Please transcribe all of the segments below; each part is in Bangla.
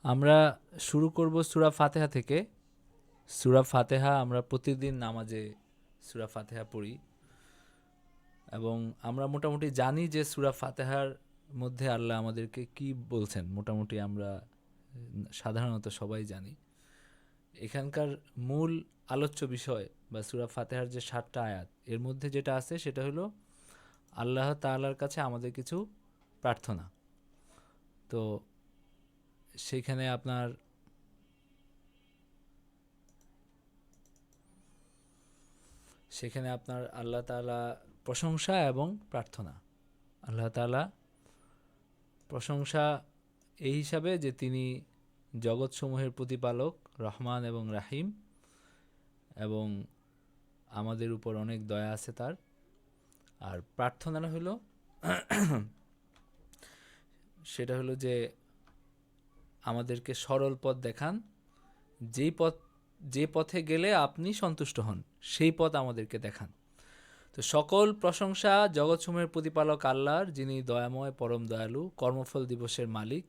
আমরা শুরু করব সূরা ফাতিহা থেকে। সূরা ফাতিহা আমরা প্রতিদিন নামাজে সূরা ফাতিহা পড়ি এবং আমরা মোটামুটি জানি যে সূরা ফাতিহার মধ্যে আল্লাহ আমাদেরকে কি বলছেন, মোটামুটি আমরা সাধারণত সবাই জানি। এখানকার মূল আলোচ্য বিষয় বা সূরা ফাতিহার যে ৭টা আয়াত, এর মধ্যে যেটা আছে সেটা হলো আল্লাহ তাআলার কাছে আমাদের কিছু প্রার্থনা। তো সেখানে আপনার আল্লাহ তাআলা প্রশংসা এবং প্রার্থনা। আল্লাহ তাআলা প্রশংসা এই হিসাবে যে তিনি জগৎসমূহের প্রতিপালক, রহমান এবং রাহিম, এবং আমাদের উপর অনেক দয়া আছে তার। আর প্রার্থনাটা হলো সেটা হলো যে আমাদেরকে সরল পথ দেখান, যে পথে গেলে আপনি সন্তুষ্ট হন সেই পথ আমাদেরকে দেখান। তো সকল প্রশংসা জগৎসমূহের প্রতিপালক আল্লাহর, যিনি দয়াময়, পরম দয়ালু, কর্মফল দিবসের মালিক।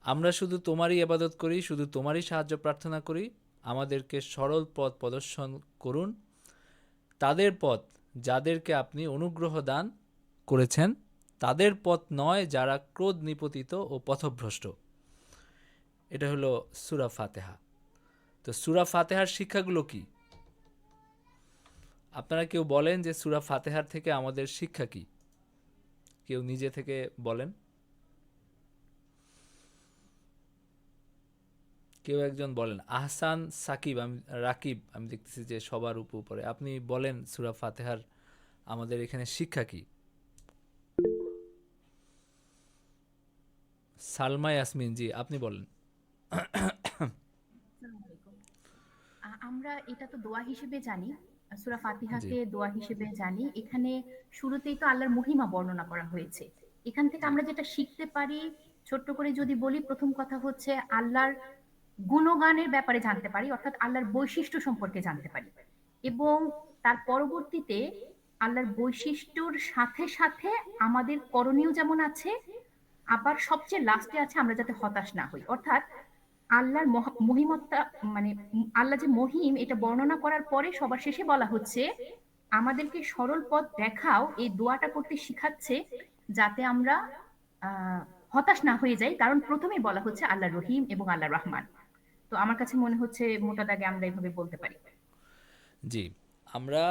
আমরা শুধু তোমারই ইবাদত করি, শুধু তোমারই সাহায্য প্রার্থনা করি। আমাদেরকে সরল পথ প্রদর্শন করুন, তাদের পথ যাদেরকে আপনি অনুগ্রহ দান করেছেন, তাদের পথ নয় যারা ক্রোধ নিপতিত ও পথভ্রষ্ট। এটা হলো সূরা ফাতিহা। তো সূরা ফাতিহার শিক্ষাগুলো কি? আপনারা কেউ বলেন যে সূরা ফাতিহার থেকে আমাদের শিক্ষা কি? কেউ নিজে থেকে বলেন। কেউ একজন বলেন। আহসান সাকিব, রাকিব, আমি দেখতেছি যে সবার উপরে। আপনি বলেন সূরা ফাতিহার আমাদের এখানে শিক্ষা কি? সালমা ইয়াসমিন, জি আপনি বলেন। আসসালামু আলাইকুম। আমরা এটা তো দোয়া হিসেবে জানি, সূরা জি ফাতিহাকে দোয়া হিসেবে জানি। এখানে শুরুতেই তো আল্লাহর মহিমা বর্ণনা করা হয়েছে। এখান থেকে জি আমরা যেটা শিখতে পারি, ছোট্ট করে যদি বলি, প্রথম কথা হচ্ছে আল্লাহর গুণগানের ব্যাপারে জানতে পারি, অর্থাৎ আল্লাহর বৈশিষ্ট্য সম্পর্কে জানতে পারি। এবং তার পরবর্তীতে আল্লাহর বৈশিষ্ট্যর সাথে সাথে আমাদের করণীয় যেমন আছে, আবার সবচেয়ে লাস্টে আছে আমরা যাতে হতাশ না হই। অর্থাৎ আল্লাহর মহিমত্তা, মানে আল্লাহ যে মহিম, এটা বর্ণনা করার পরে সবার শেষে বলা হচ্ছে আমাদেরকে সরল পথ দেখাও, এই দোয়াটা করতে শিখাচ্ছে যাতে আমরা হতাশ না হয়ে যাই। কারণ প্রথমেই বলা হচ্ছে আল্লাহ রহিম এবং আল্লাহ রহমান। তো আমার কাছে মনে হচ্ছে মোটা দাগে আমরা এইভাবে বলতে পারি। জি আমরা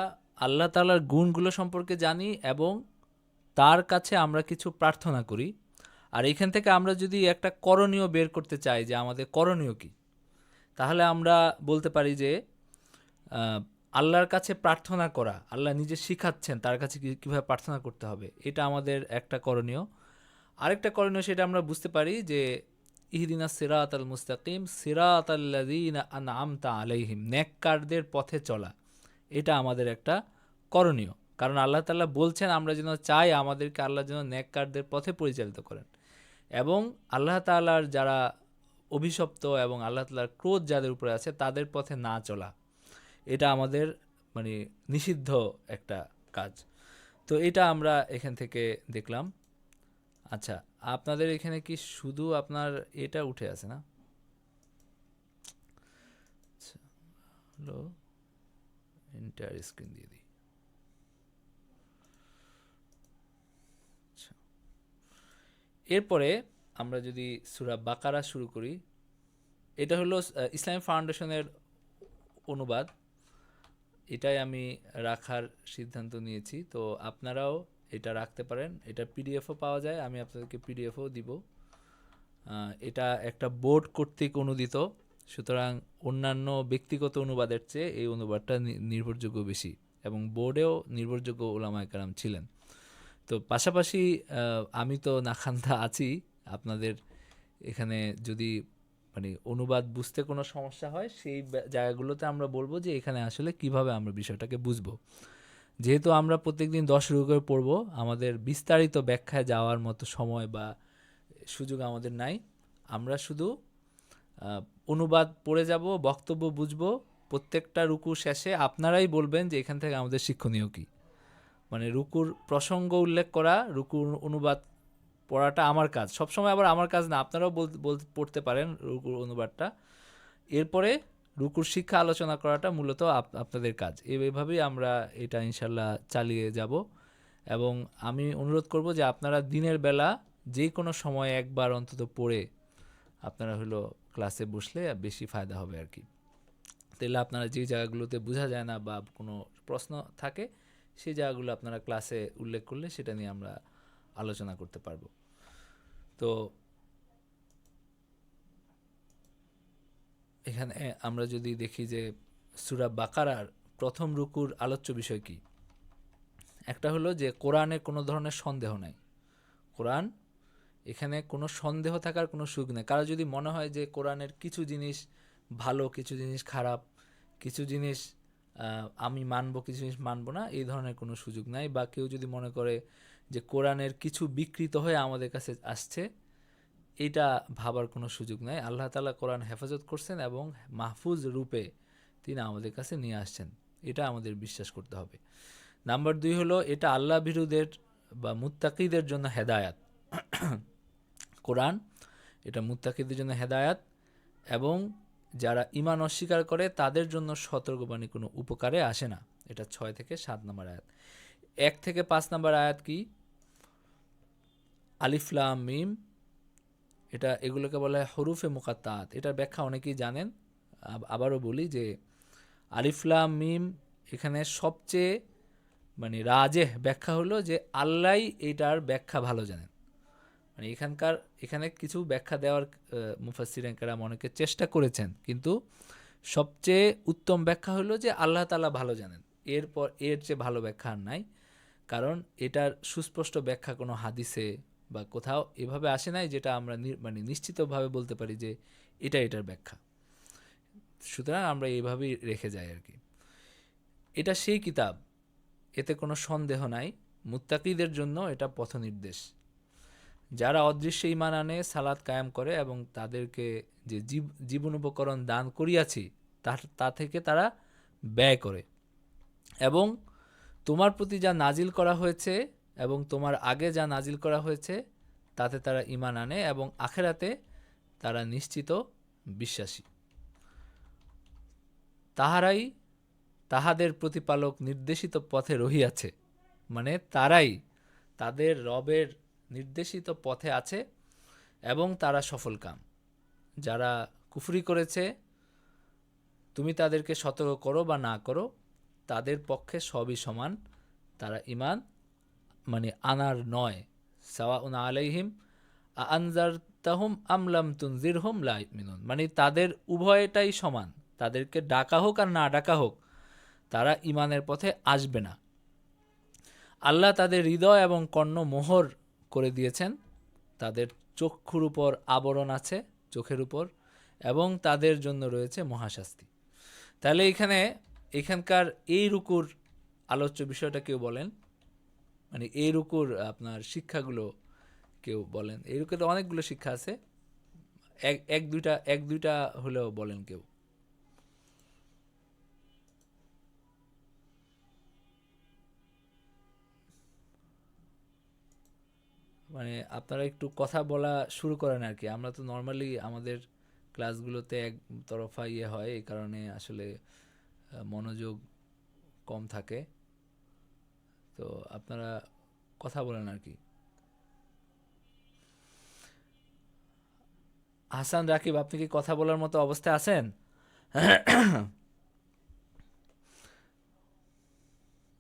আল্লাহ তাআলার গুণগুলো সম্পর্কে জানি এবং তার কাছে আমরা কিছু প্রার্থনা করি। আর এখান থেকে আমরা যদি একটা করণীয় বের করতে চাই যে আমাদের করণীয় কি, তাহলে আমরা বলতে পারি যে আহ, আল্লাহর কাছে প্রার্থনা করা, আল্লাহ নিজে শিখাচ্ছেন তার কাছে কীভাবে প্রার্থনা করতে হবে, এটা আমাদের একটা করণীয়। আরেকটা করণীয় সেটা আমরা বুঝতে পারি যে ইহদিনাস সিরাতাল মুস্তাকিম সিরাতাল্লাযীনা আনআমতা আলাইহিম, নেককারদের পথে চলা, এটা আমাদের একটা করণীয়। কারণ আল্লাহ তাআলা বলছেন আমরা যেন চাই আমাদেরকে আল্লাহ যেন নেককারদের পথে পরিচালিত করেন, এবং আল্লাহ তাআলার যারা অভিশপ্ত এবং আল্লাহ তাআলার ক্রোধ যাদের উপরে আছে তাদের পথে না চলা, এটা আমাদের মানে নিষিদ্ধ একটা কাজ। তো এটা আমরা এখান থেকে দেখলাম। আচ্ছা, আপনাদের এখানে কি শুধু আপনার এটা উঠে আছে না? আচ্ছা, হলো এন্টায়ার স্ক্রিন দিয়ে দিই। আচ্ছা, এরপরে আমরা যদি সূরা বাকারা শুরু করি, এটা হলো ইসলামিক ফাউন্ডেশনের অনুবাদ। এটাই আমি রাখার সিদ্ধান্ত নিয়েছি। তো আপনারাও এটা রাখতে পারেন। এটা পিডিএফও পাওয়া যায়, আমি আপনাদেরকে পিডিএফও দিব। এটা একটা বোর্ড কর্তৃক অনুদিত, সুতরাং অন্যান্য ব্যক্তিগত অনুবাদের চেয়ে এই অনুবাদটা নির্ভরযোগ্য বেশি, এবং বোর্ডেও নির্ভরযোগ্য ওলামায়ে কেরাম ছিলেন। তো পাশাপাশি আমি তো নাখান্দা আছি। আপনাদের এখানে যদি মানে অনুবাদ বুঝতে কোনো সমস্যা হয়, সেই জায়গাগুলোতে আমরা বলবো যে এখানে আসলে কিভাবে আমরা বিষয়টাকে বুঝবো। যেহেতু আমরা প্রত্যেকদিন 10 রুকু করে পড়বো, আমাদের বিস্তারিত ব্যাখ্যায় যাওয়ার মতো সময় বা সুযোগ আমাদের নাই। আমরা শুধু অনুবাদ পড়ে যাব, বক্তব্য বুঝবো। প্রত্যেকটা রুকু শেষে আপনারাই বলবেন যে এখান থেকে আমাদের শিক্ষণীয় কী, মানে রুকুর প্রসঙ্গ উল্লেখ করা, রুকুর অনুবাদ পড়াটা আমার কাজ সবসময়, আবার আমার কাজ না, আপনারাও পড়তে পারেন রুকুর অনুবাদটা। এরপরে রুকুর শিক্ষা আলোচনা করাটা মূলত আপনাদের কাজ। এইভাবেই আমরা এটা ইনশাল্লাহ চালিয়ে যাব। এবং আমি অনুরোধ করব যে আপনারা দিনের বেলা যে কোনো সময় একবার অন্তত পড়ে আপনারা হলো ক্লাসে বসলে বেশি ফায়দা হবে আর কি। তাহলে আপনারা যে জায়গাগুলোতে বোঝা যায় না বা কোনো প্রশ্ন থাকে, সেই জায়গাগুলো আপনারা ক্লাসে উল্লেখ করলে সেটা নিয়ে আমরা আলোচনা করতে পারবো। তো এখানে আমরা যদি দেখি যে সূরা বাকারার প্রথম রুকুর আলোচ্য বিষয় কি, একটা হলো যে কোরআনে কোনো ধরনের সন্দেহ নাই। কোরআন, এখানে কোনো সন্দেহ থাকার কোনো সুযোগ নেই। কারো যদি মনে হয় যে কোরআনের কিছু জিনিস ভালো, কিছু জিনিস খারাপ, কিছু জিনিস আমি মানবো, কিছু জিনিস মানবো না, এই ধরনের কোনো সুযোগ নাই। বা কেউ যদি মনে করে যে কোরআনের কিছু বিকৃত হয়ে আমাদের কাছে আসছে, এটা ভাবার কোনো সুযোগ নাই। আল্লাহ তাআলা কোরআন হেফাজত করছেন এবং মাহফুজ রূপে তিনি আমাদের কাছে নিয়ে আসছেন, এটা আমাদের বিশ্বাস করতে হবে। নাম্বার 2 হলো এটা আল্লাহ ভীরুদের বা মুত্তাকিদের জন্য হেদায়াত। কোরআন এটা মুত্তাকিদের জন্য হেদায়াত, এবং যারা ঈমান অস্বীকার করে তাদের জন্য সতর্কবাণী কোনো উপকারে আসে না। এটা 6 থেকে 7 নম্বর আয়াত। 1 থেকে 5 নম্বর আয়াত কি? আলিফ লাম মিম, এটা এগুলোকে বলা হয় হরুফে মুকাত্তাত। এটার ব্যাখ্যা অনেকেই জানেন, আবারও বলি যে আলিফ লাম মিম এখানে সবচেয়ে মানে রাজেহ ব্যাখ্যা হলো যে আল্লাহই এটার ব্যাখ্যা ভালো জানেন। মানে এখানে কিছু ব্যাখ্যা দেওয়ার মুফাসসিরিন কেরাম অনেকে চেষ্টা করেছেন, কিন্তু সবচেয়ে উত্তম ব্যাখ্যা হলো যে আল্লাহ তাআলা ভালো জানেন। এরপর এর চেয়ে ভালো ব্যাখ্যা আর নাই, কারণ এটার সুস্পষ্ট ব্যাখ্যা কোনো হাদিসে বা কোথাও এভাবে আসে নাই যেটা আমরা মানে নিশ্চিতভাবে বলতে পারি যে এটার ব্যাখ্যা। সুতরাং আমরা এইভাবেই রেখে যাই আর কি। এটা সেই কিতাব, এতে কোনো সন্দেহ নাই, মুত্তাকিদের জন্য এটা পথনির্দেশ। যারা অদৃশ্য ঈমান আনে, সালাত কায়েম করে এবং তাদেরকে যে জীবন উপকরণ দান করিয়াছি তা থেকে তারা ব্যয় করে, এবং তোমার প্রতি যা নাজিল করা হয়েছে এবং তোমার আগে যা নাজিল করা হয়েছে তাতে তারা ঈমান আনে এবং আখিরাতে তারা নিশ্চিত বিশ্বাসী। তাহারাই তাহাদের প্রতিপালক নির্দেশিত পথে রহিয়াছে, মানে তারাই তাদের রবের নির্দেশিত পথে আছে এবং তারা সফলকাম। যারা কুফরি করেছে, তুমি তাদেরকে সতর্ক করো বা না করো, তাদের পক্ষে সবই সমান। তারা ঈমান মানে আনার নয়। সাওয়াউন আলাইহিম আনজারতাহুম আম লাম তুনজিরহুম লা ইউমিনুন, মানে তাদের উভয়টাই সমান। তাদেরকে ডাকা হোক আর না ডাকা হোক, তারা ঈমানের পথে আসবে না। আল্লাহ তাদের হৃদয় এবং কর্ণ মোহর করে দিয়েছেন, তাদের চক্ষুর উপর আবরণ আছে, চোখের উপর, এবং তাদের জন্য রয়েছে মহাশাস্তি। তাহলে এখানকার এই রুকুর আলোচ্য বিষয়টা কেউ বলেন, মানে এই রুকুর আপনার শিক্ষাগুলো কেউ বলেন। এই রুকুতে অনেকগুলো শিক্ষা আছে, এক দুইটা হলেও বলেন কেউ। মানে আপনারা একটু কথা বলা শুরু করেন আর কি। আমরা তো নর্মালি আমাদের ক্লাসগুলোতে এক তরফা হয়, এই কারণে আসলে মনোযোগ কম থাকে। তো আপনারা কথা বলেন আর কি। হাসান রাকিব, আপনি কি কথা বলার মতো অবস্থায় আছেন?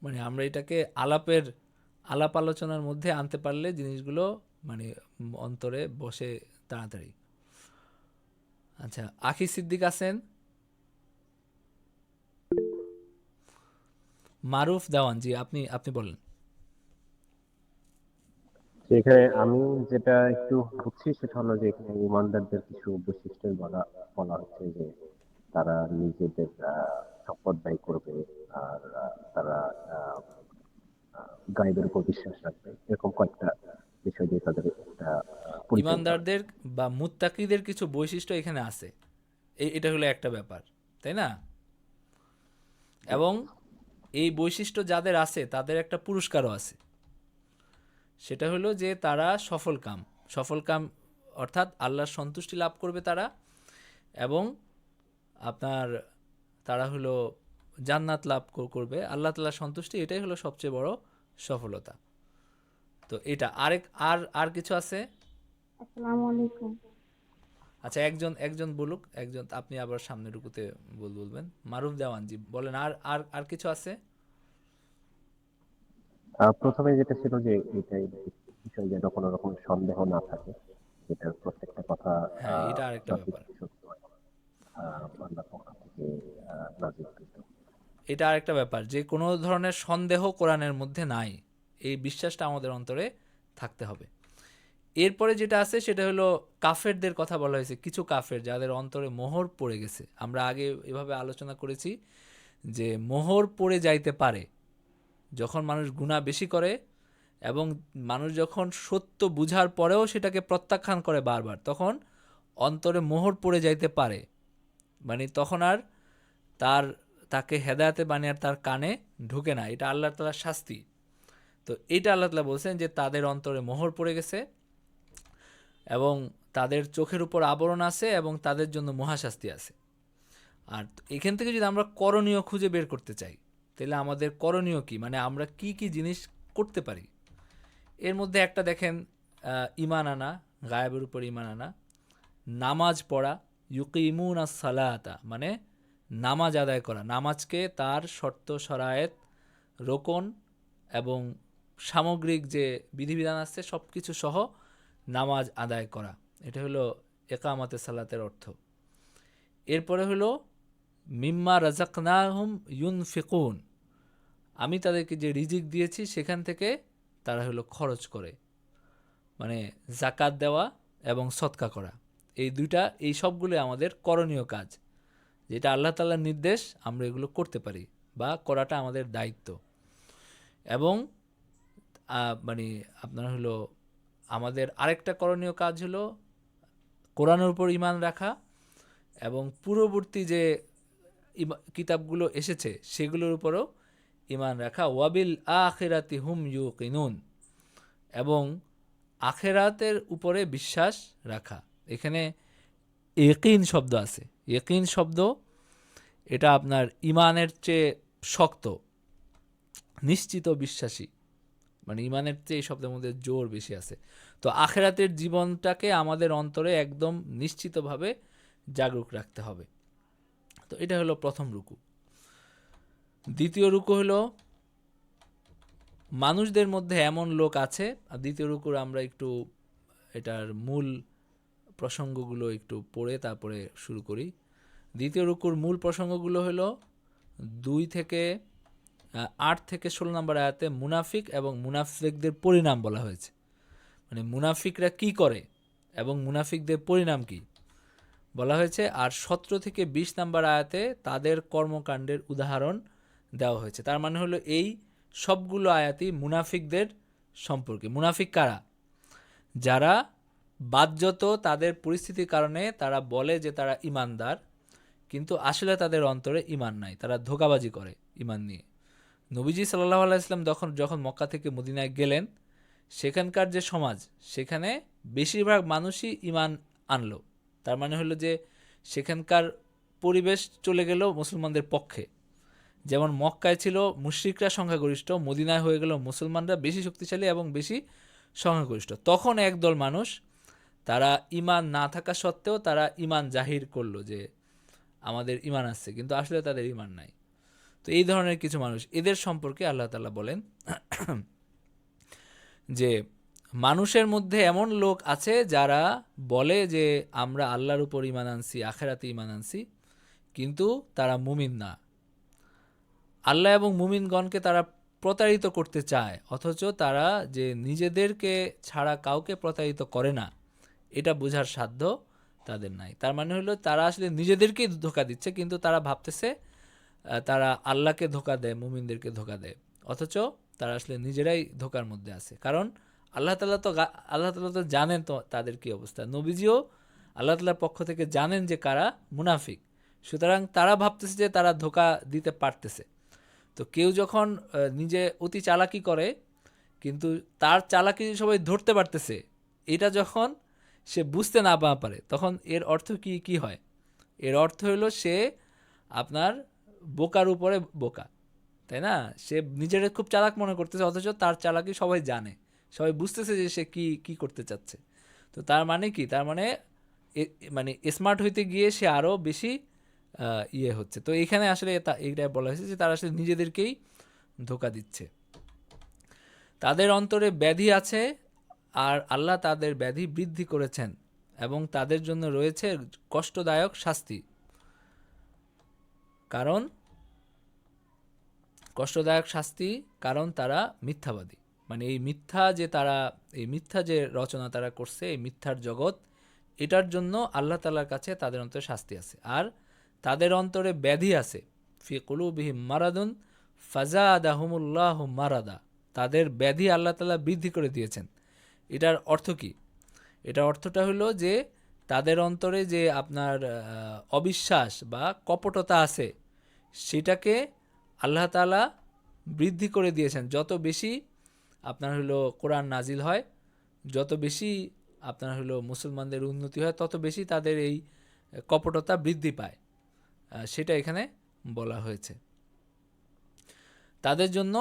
মানে আমরা এটাকে আলাপ আলোচনার মধ্যে আনতে পারলে জিনিসগুলো মানে অন্তরে বসে তাড়াতাড়ি। আচ্ছা, আখি সিদ্দিক আছেন? মারুফ দেওয়ান, জি আপনি বলেন। এখানে আমি যেটা একটু বুঝছি সেটা হলো যে এখানে ইমানদারদের কিছু বৈশিষ্ট্য বলা বলা হচ্ছে যে তারা নিজেদের সম্পদ ব্যয় করবে, আর তারা আহ, আহ, গায়েবের উপর বিশ্বাস রাখবে, এরকম কয়েকটা বিষয় দিয়ে তাদের একটা পরিচয় দেওয়া ইমানদারদের বা মুত্তাকিদের কিছু বৈশিষ্ট্য এখানে আছে, এটা হলো একটা ব্যাপার, তাই না? হচ্ছে। এবং এই বৈশিষ্ট্য যাদের আছে তাদের একটা পুরস্কারও আছে। সেটা হলো যে তারা সফল কাম অর্থাৎ আল্লাহর সন্তুষ্টি লাভ করবে তারা, এবং আপনার তারা হলো জান্নাত লাভ করবে, আল্লাহ তাআলার সন্তুষ্টি, এটাই হলো সবচেয়ে বড় সফলতা। তো এটা আর কিছু আছে? আসসালামু আলাইকুম। আচ্ছা, একজন একজন বলুক, একজন আপনি আবার সামনে রুকুতে বলবেন। মারুফ দেওয়ান জি বলেন, আর কিছু আছে? প্রথমে যেটা ছিল যে এটাই বিষয় যেন কোনো রকম সন্দেহ না থাকে, এটার প্রত্যেকটা কথা হ্যাঁ, এটা আরেকটা সঠিক ব্যাপার। সত্য আল্লাহর পক্ষ থেকে নাজিলকৃত। এটা আরেকটা ব্যাপার যে কোনো ধরনের সন্দেহ কোরআনের মধ্যে নাই, এই বিশ্বাসটা আমাদের অন্তরে থাকতে হবে। এরপরে যেটা আছে সেটা হলো কাফেরদের কথা বলা হয়েছে, কিছু কাফের যাদের অন্তরে মোহর পড়ে গেছে। আমরা আগে এভাবে আলোচনা করেছি যে মোহর পড়ে যাইতে পারে যখন মানুষ গুনাহ বেশি করে, এবং মানুষ যখন সত্য বুঝার পরেও সেটাকে প্রত্যাখ্যান করে বারবার, তখন অন্তরে মোহর পড়ে যাইতে পারে। মানে তখন আর তাকে হেদায়েতে বানিয়ে আর তার কানে ঢুকে না, এটা আল্লাহ তাআলার শাস্তি। তো এটা আল্লাহ তাআলা বলছেন যে তাদের অন্তরে মোহর পড়ে গেছে এবং তাদের চোখের উপর আবরণ আছে এবং তাদের জন্য মহাশাস্তি আছে। আর এখান থেকে যদি আমরা করণীয় খুঁজে বের করতে চাই, তাহলে আমাদের করণীয় কি, মানে আমরা কি কি জিনিস করতে পারি, এর মধ্যে একটা দেখেন, ঈমান আনা, গায়েবের উপর ঈমান আনা, নামাজ পড়া, ইউকিমুনাস সালাতা মানে নামাজ আদায় করা, নামাজকে তার শর্ত শরায়েত রোকন এবং সামগ্রিক যে বিধিবিধান আছে সব কিছু সহ নামাজ আদায় করা, এটা হলো একামাতে সালাতের অর্থ। এরপরে হলো মিম্মা রাজাকনাহুম ইউনফিকুন, আমি তাদেরকে যে রিজিক দিয়েছি সেখান থেকে তারা হলো খরচ করে, মানে জাকাত দেওয়া এবং সদকা করা, এই সবগুলো আমাদের করণীয় কাজ, যেটা আল্লাহ তাআলার নির্দেশ, আমরা এগুলো করতে পারি বা করাটা আমাদের দায়িত্ব। এবং মানে আপনার হলো আমাদের আরেকটা করণীয় কাজ হলো কোরআনের উপর ঈমান রাখা এবং পূর্ববর্তী যে কিতাবগুলো এসেছে সেগুলোর উপরও ঈমান রাখা, ওয়াবিল আখিরাতি হুম ইউকিনুন, এবং আখেরাতের উপরে বিশ্বাস রাখা। এখানে ইয়াকিন শব্দ আছে, ইয়াকিন শব্দ এটা আপনার ঈমানের চেয়ে শক্ত, নিশ্চিত বিশ্বাসী, মানে ঈমানের চেয়ে এই শব্দের মধ্যে জোর বেশি আছে। তো আখেরাতের জীবনটাকে আমাদের অন্তরে একদম নিশ্চিতভাবে জাগরুক রাখতে হবে। তো এটা হলো প্রথম রুকু। দ্বিতীয় রুকু হলো মানুষদের মধ্যে এমন লোক আছে, আর দ্বিতীয় রুকুর আমরা একটু এটার মূল প্রসঙ্গগুলো একটু পড়ে তারপরে শুরু করি। দ্বিতীয় রুকুর মূল প্রসঙ্গগুলো হলো 2 থেকে 8 থেকে 16 নম্বর আয়াতে মুনাফিক এবং মুনাফিকদের পরিণাম বলা হয়েছে, মানে মুনাফিকরা কি করে এবং মুনাফিকদের পরিণাম কি বলা হয়েছে। আর 17 থেকে 20 নম্বর আয়াতে তাদের কর্মকাণ্ডের উদাহরণ দেওয়া হয়েছে। তার মানে হলো এই সবগুলো আয়াতই মুনাফিকদের সম্পর্কে। মুনাফিক কারা? যারা বাহ্যত তাদের পরিস্থিতির কারণে তারা বলে যে তারা ঈমানদার, কিন্তু আসলে তাদের অন্তরে ঈমান নাই, তারা ধোঁকাবাজি করে ঈমান নিয়ে। নবীজি সাল্লাল্লাহু আলাইহি ওয়াসাল্লাম যখন মক্কা থেকে মদিনায় গেলেন, সেখানকার যে সমাজ, সেখানে বেশিরভাগ মানুষই ঈমান আনলো। তার মানে হলো যে সেখানকার পরিবেশ চলে গেল মুসলমানদের পক্ষে। যেমন মক্কায় ছিল মুশরিকরা সংখ্যাগরিষ্ঠ, মদিনায় হয়ে গেল মুসলমানরা বেশি শক্তিশালী এবং বেশি সংখ্যাগরিষ্ঠ। তখন একদল মানুষ তারা ঈমান না থাকা সত্ত্বেও তারা ঈমান জাহির করলো যে আমাদের ঈমান আছে, কিন্তু আসলে তাদের ঈমান নাই। তো এই ধরনের কিছু মানুষ, এদের সম্পর্কে আল্লাহ তাআলা বলেন যে মানুষের মধ্যে এমন লোক আছে যারা বলে যে আমরা আল্লাহর উপর ঈমান আনছি, আখিরাতে ঈমান আনছি, কিন্তু তারা মুমিন না। আল্লাহ এবং মুমিনগণকে তারা প্রতারিত করতে চায়, অথচ তারা যে নিজেদেরকে ছাড়া কাউকে প্রতারিত করে না, এটা বোঝার সাধ্য তাদের নাই। তার মানে হলো তারা আসলে নিজেদেরকেই ধোঁকা দিচ্ছে, কিন্তু তারা ভাবতেছে তারা আল্লাহকে ধোঁকা দেয়, মুমিনদেরকে ধোঁকা দেয়, অথচ তারা আসলে নিজেরাই ধোঁকার মধ্যে আছে। কারণ আল্লাহ তাআলা তো জানেন তো তাদের কি অবস্থা। নবীজিও আল্লাহ তাআলার পক্ষ থেকে জানেন যে কারা মুনাফিক, সুতরাং তারা ভাবতেছে যে তারা ধোঁকা দিতে পারতেছে। তো কেউ যখন নিজে অতি চালাকি করে কিন্তু তার চালাকি সবাই ধরতে পারতেছে, এটা যখন সে বুঝতে না পারে তখন এর অর্থ কি হয়? এর অর্থ হলো সে আপনার বোকার উপরে বোকা, তাই না? সে নিজের খুব চালাক মনে করতেছে, অথচ তার চালাকি সবাই জানে, সবাই বুঝতেছে যে সে কি করতে চাচ্ছে। তো তার মানে কি? তার মানে মানে স্মার্ট হইতে গিয়ে সে আরও বেশি ইয়ে হচ্ছে। তো এখানে আসলে এইটা বলা হয়েছে যে তারা আসলে নিজেদেরকেই ধোঁকা দিচ্ছে। তাদের অন্তরে ব্যাধি আছে আর আল্লাহ তাদের ব্যাধি বৃদ্ধি করেছেন এবং তাদের জন্য রয়েছে কষ্টদায়ক শাস্তি। কারণ তারা মিথ্যাবাদী। মানে এই মিথ্যা যে রচনা তারা করছে, এই মিথ্যার জগৎ, এটার জন্য আল্লাহ তাআলার কাছে তাদের অন্তরে শাস্তি আছে। আর তাদের অন্তরে ব্যাধি আছে, ফি কুলুবিহিম মারাদুন ফাজাদাহুমুল্লাহু মারাদা, তাদের ব্যাধি আল্লাহ তাআলা বৃদ্ধি করে দিয়েছেন। এটার অর্থ কি? এটার অর্থটা হলো যে তাদের অন্তরে যে আপনার অবিশ্বাস বা কপটতা আছে, সেটাকে আল্লাহ তাআলা বৃদ্ধি করে দিয়েছেন। যত বেশি আপনার হলো কোরআন নাজিল হয়, যত বেশি আপনার হলো মুসলমানদের উন্নতি হয়, তত বেশি তাদের এই কপটতা বৃদ্ধি পায়। সেটা এখানে বলা হয়েছে। তাদের জন্য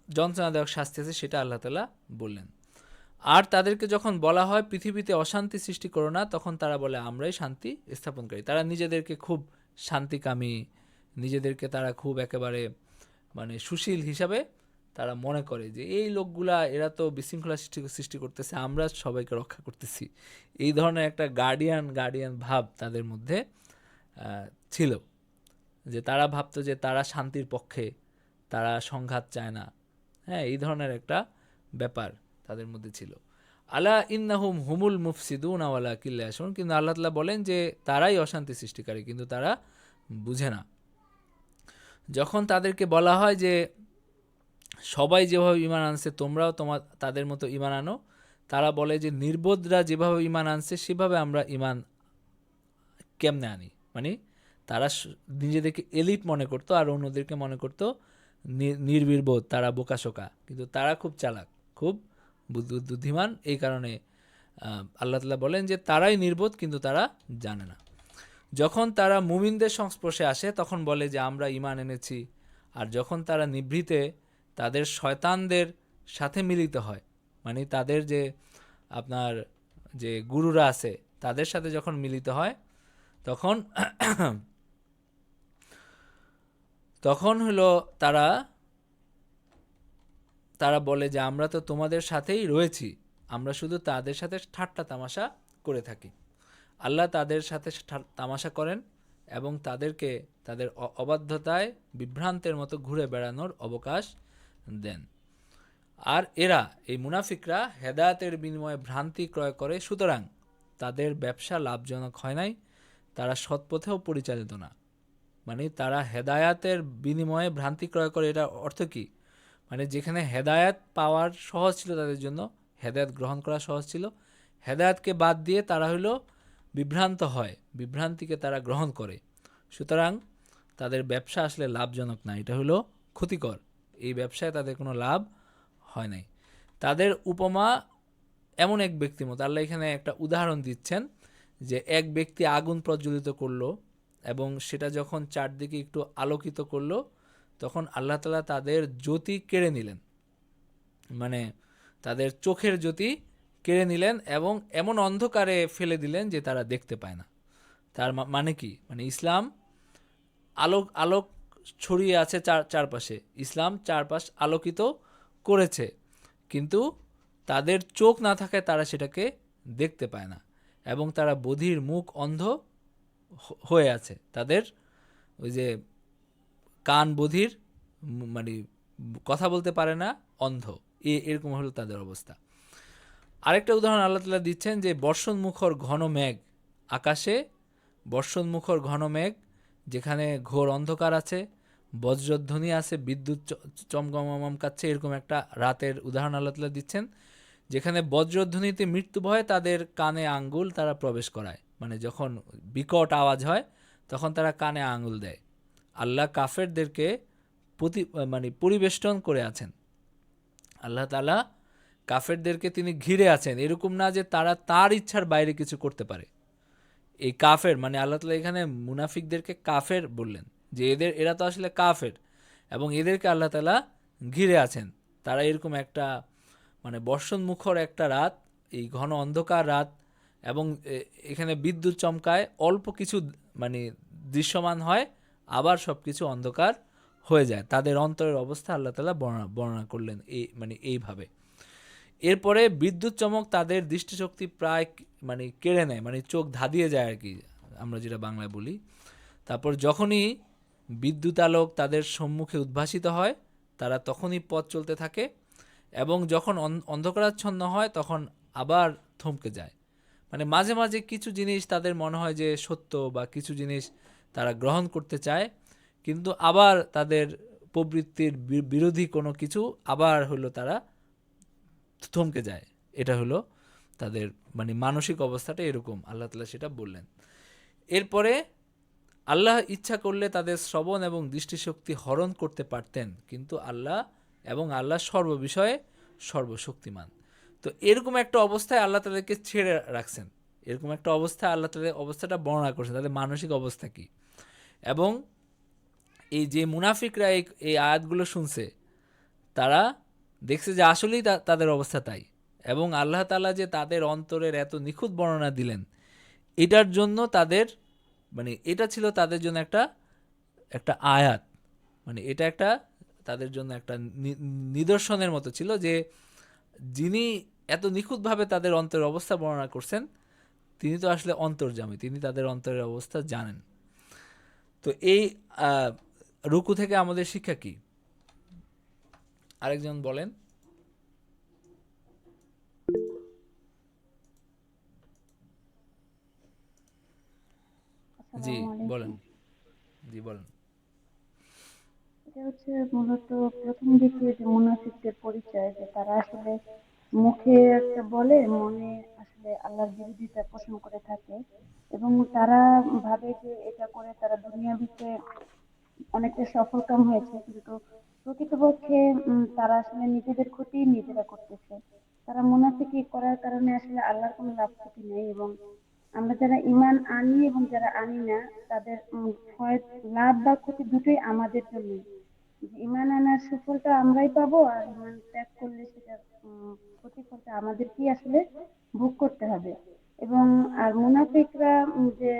যন্ত্রণাদায়ক শাস্তি আছে, সেটা আল্লাহ তাআলা বললেন। আর তাদেরকে যখন বলা হয় পৃথিবীতে অশান্তি সৃষ্টি করো না, তখন তারা বলে আমরাই শান্তি স্থাপনকারী। তারা নিজেদেরকে খুব শান্তিকামী, নিজেদেরকে তারা খুব একেবারে মানে সুশীল হিসাবে তারা মনে করে যে এই লোকগুলা এরা তো বিশৃঙ্খলা সৃষ্টি করতেছে, আমরা সবাইকে রক্ষা করতেছি। এই ধরনের একটা গার্ডিয়ান ভাব তাদের মধ্যে ছিল, যে তারা ভাবতো যে তারা শান্তির পক্ষে, তারা সংঘাত চায় না। হ্যাঁ, এই ধরনের একটা ব্যাপার তাদের মধ্যে ছিল। আলা ইন্নাহুম হুমুল মুফসিদুন ওয়ালা কিল্লা ইয়াশউন, কিন্তু আল্লাহ তাআলা বলেন যে তারাই অশান্তি সৃষ্টিকারী, কিন্তু তারা বুঝে না। যখন তাদেরকে বলা হয় যে সবাই যেভাবে ঈমান আনছে তোমরাও তাদের মতো ঈমান আনো, তারা বলে যে নির্বোধরা যেভাবে ঈমান আনছে সেভাবে আমরা ঈমান কেমনে আনি? মানে তারা নিজেদেরকে এলিট মনে করতো আর অন্যদেরকে মনে করতো নির্বিবোধ, তারা বোকাশোকা। কিন্তু তারা খুব চালাক, খুব বুদ্ধিমান। এই কারণে আল্লাহ তাআলা বলেন যে তারাই নির্বোধ, কিন্তু তারা জানে না। যখন তারা মুমিনদের সংস্পর্শে আসে তখন বলে যে আমরা ঈমান এনেছি, আর যখন তারা নিভৃতে তাদের শয়তানদের সাথে মিলিত হয়, মানে তাদের যে আপনার যে গুরুরা আছে তাদের সাথে যখন মিলিত হয়, তখন হলো তারা বলে যে আমরা তো তোমাদের সাথেই রয়েছি, আমরা শুধু তাদের সাথে ঠাট্টা তামাশা করে থাকি। আল্লাহ তাদের সাথে তামাশা করেন এবং তাদেরকে তাদের অবাধ্যতায় বিভ্রান্তের মতো ঘুরে বেড়ানোর অবকাশ দেন। আর এরা, এই মুনাফিকরা, হেদায়েতের বিনিময়ে ভ্রান্তি ক্রয় করে, সুতরাং তাদের ব্যবসা লাভজনক হয় নাই, তারা সৎপথেও পরিচালিত না। মানে তারা হেদায়াতের বিনিময়ে ভ্রান্তি ক্রয় করে, এটা অর্থ কি? মানে যেখানে হেদায়াত পাওয়ার সহজ ছিল তাদের জন্য, হেদায়াত গ্রহণ করা সহজ ছিল, হেদায়াতকে বাদ দিয়ে তারা হলো বিভ্রান্ত হয়, বিভ্রান্তিকে তারা গ্রহণ করে। সুতরাং তাদের ব্যবসা আসলে লাভজনক না, এটা হলো ক্ষতিকর। এই ব্যবসায় তাদের কোনো লাভ হয় নাই। তাদের উপমা এমন এক ব্যক্তির মতো। আল্লাহ এখানে একটা উদাহরণ দিচ্ছেন যে এক ব্যক্তি আগুন প্রজ্বলিত করলো এবং সেটা যখন চারদিকে একটু আলোকিত করলো, তখন আল্লাহ তাআলা তাদের জ্যোতি কেড়ে নিলেন, মানে তাদের চোখের জ্যোতি কেড়ে নিলেন এবং এমন অন্ধকারে ফেলে দিলেন যে তারা দেখতে পায় না। তার মানে কি? মানে ইসলাম আলোক ছড়িয়ে আছে চারপাশে, ইসলাম চারপাশ আলোকিত করেছে, কিন্তু তাদের চোখ না থাকায় তারা সেটাকে দেখতে পায় না এবং তারা বধির, মুখ অন্ধ হয়ে আছে। তাদের ওই যে কান বধির, মানে কথা বলতে পারে না, অন্ধ, এরকম হলো তাদের অবস্থা। আরেকটা উদাহরণ আল্লাহ তাআলা দিচ্ছেন যে বর্ষণমুখর ঘন মেঘ, আকাশে বর্ষণমুখর ঘন মেঘ, যেখানে ঘোর অন্ধকার আছে, বজ্রধ্বনি আছে, বিদ্যুৎ চমকাচ্ছে, এরকম একটা রাতের উদাহরণ আল্লাহ তাআলা দিচ্ছেন, যেখানে বজ্রধ্বনিতে মৃত্যু ভয়ে তাদের কানে আঙ্গুল তারা প্রবেশ করায়। মানে যখন বিকট আওয়াজ হয় তখন তারা কানে আঙ্গুল দেয়। আল্লাহ কাফেরদেরকে পরিবেষ্টন করে আছেন। আল্লাহ তাআলা কাফেরদেরকে তিনি ঘিরে আছেন, এরকম না যে তারা তার ইচ্ছার বাইরে কিছু করতে পারে। এই কাফের মানে আল্লাহ তাআলা এখানে মুনাফিকদেরকে কাফের বললেন, যে এরা তো আসলে কাফের, এবং এদেরকে আল্লাহ তাআলা ঘিরে আছেন। তারা এরকম একটা মানে বর্ষণমুখর একটা রাত, এই ঘন অন্ধকার রাত, এবং এখানে বিদ্যুৎ চমকায়, অল্প কিছু মানে দৃশ্যমান হয়, আবার সব কিছু অন্ধকার হয়ে যায়। তাদের অন্তরের অবস্থা আল্লাহ তাআলা বর্ণনা করলেন মানে এইভাবে। এরপরে বিদ্যুৎ চমক তাদের দৃষ্টিশক্তি প্রায় মানে কেড়ে নেয়, মানে চোখ ধাঁধিয়ে যায় আর কি, আমরা যেটা বাংলায় বলি। তারপর যখনই বিদ্যুৎ আলোক তাদের সম্মুখে উদ্ভাসিত হয়, তারা তখনই পথ চলতে থাকে, এবং যখন অন্ধকারাচ্ছন্ন হয় তখন আবার থমকে যায়। মানে মাঝে মাঝে কিছু জিনিস তাদের মনে হয় যে সত্য, বা কিছু জিনিস তারা গ্রহণ করতে চায়, কিন্তু আবার তাদের প্রবৃত্তির বিরোধী কোনো কিছু আবার হলো তারা থমকে যায়। এটা হলো তাদের মানে মানসিক অবস্থাটা এরকম, আল্লাহ তাআলা সেটা বললেন। এরপরে আল্লাহ ইচ্ছা করলে তাদের শ্রবণ এবং দৃষ্টিশক্তি হরণ করতে পারতেন, কিন্তু আল্লাহ সর্ববিষয়ে সর্বশক্তিমান। তো এরকম একটা অবস্থায় আল্লাহ তাদেরকে ছেড়ে রাখছেন, এরকম একটা অবস্থায় আল্লাহ তাদের অবস্থাটা বর্ণনা করছেন, তাদের মানসিক অবস্থা কি। এবং এই যে মুনাফিকরা এই আয়াতগুলো শুনছে, তারা দেখছে যে আসলেই তাদের অবস্থা তাই, এবং আল্লাহ তাআলা যে তাদের অন্তরের এত নিখুঁত বর্ণনা দিলেন, এটার জন্য তাদের মানে এটা ছিল তাদের জন্য একটা আয়াত, মানে এটা একটা তাদের জন্য একটা নিদর্শনের মতো ছিল, যে যিনি এত নিখুঁতভাবে তাদের অন্তরের অবস্থা বর্ণনা করছেন, তিনি তো আসলে অন্তর্যামী, তিনি তাদের অন্তরের অবস্থা জানেন। তো এই রুকু থেকে আমাদের শিক্ষা কি, আরেকজন বলেন। জি আসসালামু বলেন। আলাইকুম। জি বলেন। এটা হচ্ছে মূলত প্রথম দিকে যে মুনাফিকদের পরিচয়, যে তারা আসলে মুখে একটা বলে, মনে আসলে আল্লাহর বিরোধিতা পোষণ করে থাকে, এবং তারা ভাবে যে এটা করে তারা দুনিয়াবিতে অনেকটা সফলকাম হয়েছে, কিন্তু প্রকৃতপক্ষে তারা আসলে নিজেদের ক্ষতি নিজেরা করতেছে। তারা মুনাফিকি করার কারণে আসলে আল্লাহর কোনো লাভ ক্ষতি নেই, এবং আমরা যারা ঈমান আনি এবং যারা আনি না, তাদের হয় লাভ বা ক্ষতি দুটোই আমাদের জন্যই। যে ঈমান আনার সুফলটা আমরাই পাবো, আর ঈমান ত্যাগ করলে সেটা ক্ষতিফলটা আমাদেরকেই আসলে ভোগ করতে হবে। এবং আর মুনাফিকরা যে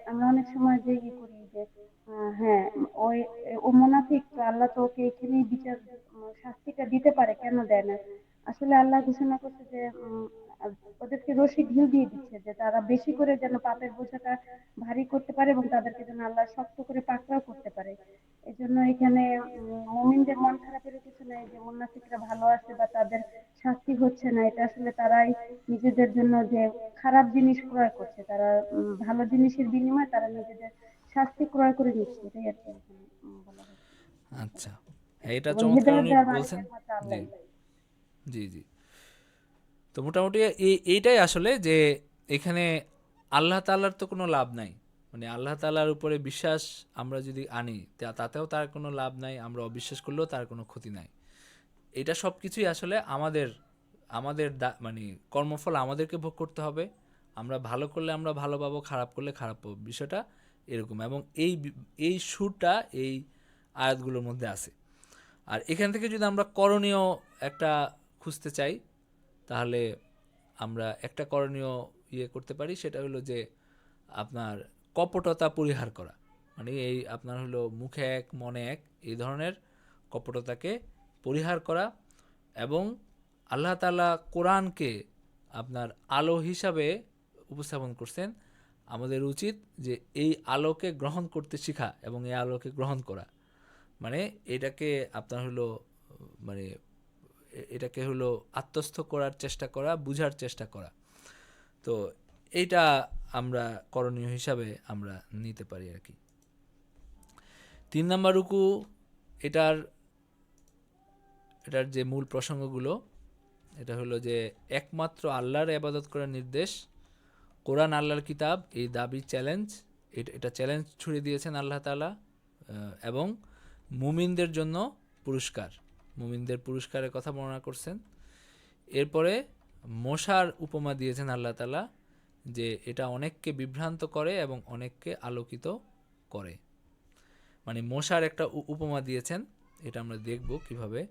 আমরা অনেক সময় যে করি যে হ্যাঁ, ওই ও মুনাফিক, তো আল্লাহ তো ওকে এখানেই বিচার শাস্তিটা দিতে পারে, কেন দেয় না? আসলে আল্লাহ ঘোষণা করছে যে ওদেরকে রশি ঢিল দিয়ে দিচ্ছে, যে তারা বেশি করে যেন পাপের বোঝাটা ভারী করতে পারে, এবং তাদেরকে যেন আল্লাহ শক্ত করে পাকড়াও করতে পারে। এজন্য এখানে মুমিনদের মন খারাপের কিছু নাই যে মুনাফিকরা ভালো আছে বা তাদের শাস্তি হচ্ছে না। এটা আসলে তারাই নিজেদের জন্য যে খারাপ জিনিস ক্রয় করছে, তারা ভালো জিনিসের বিনিময়ে তারা নিজেদের শাস্তি ক্রয় করে নিচ্ছে, এটাই আর কি এখানে বলা হচ্ছে। আচ্ছা, হ্যাঁ, এটা এবং চমৎকার হেদায়েত উনি দেওয়ার মালিক বলছেন। একমাত্র জি আল্লাহ। জি জি। তো মোটামুটি এইটাই আসলে যে এখানে আল্লাহ তাআলার তো কোনো লাভ নাই, মানে আল্লাহ তাআলার উপরে বিশ্বাস আমরা যদি আনি, তাতেও তার কোনো লাভ নাই, আমরা অবিশ্বাস করলেও তার কোনো ক্ষতি নাই। এটা সব কিছুই আসলে আমাদের আমাদের মানে কর্মফল আমাদেরকে ভোগ করতে হবে। আমরা ভালো করলে আমরা ভালো পাবো, খারাপ করলে খারাপ পাবো, বিষয়টা এরকম। এবং এই সুরটা এই আয়াতগুলোর মধ্যে আছে। আর এখান থেকে যদি আমরা করণীয় একটা খুঁজতে চাই, তাহলে আমরা একটা করণীয় করতে পারি, সেটা হলো যে আপনার কপটতা পরিহার করা। মানে এই আপনার হলো মুখে এক মনে এক, এই ধরনের কপটতাকে পরিহার করা। এবং আল্লাহ তাআলা কোরআনকে আপনার আলো হিসাবে উপস্থাপন করছেন। আমাদের উচিত যে এই আলোকে গ্রহণ করতে শেখা এবং এই আলোকে গ্রহণ করা, মানে এটাকে আপনার হলো মানে এটাকে হলো আত্মস্থ করার চেষ্টা করা, বুঝার চেষ্টা করা। তো এইটা আমরা করণীয় হিসাবে আমরা নিতে পারি আর কি। 3 নাম্বার রুকু, এটার যে মূল প্রসঙ্গগুলো, এটা হলো যে একমাত্র আল্লাহর ইবাদত করার নির্দেশ, কোরআন আল্লাহর কিতাব, এই দাবি চ্যালেঞ্জ, এটা চ্যালেঞ্জ ছুড়ে দিয়েছেন আল্লাহ তাআলা, এবং মুমিনদের জন্য পুরস্কার, মুমিনদের পুরস্কারের কথা বর্ণনা করছেন। এরপরে মশার উপমা দিয়েছেন আল্লাহ তাআলা, যে এটা অনেককে বিভ্রান্ত করে এবং অনেককে আলোকিত করে। মানে মশার একটা উপমা দিয়েছেন, এটা আমরা দেখব কিভাবে,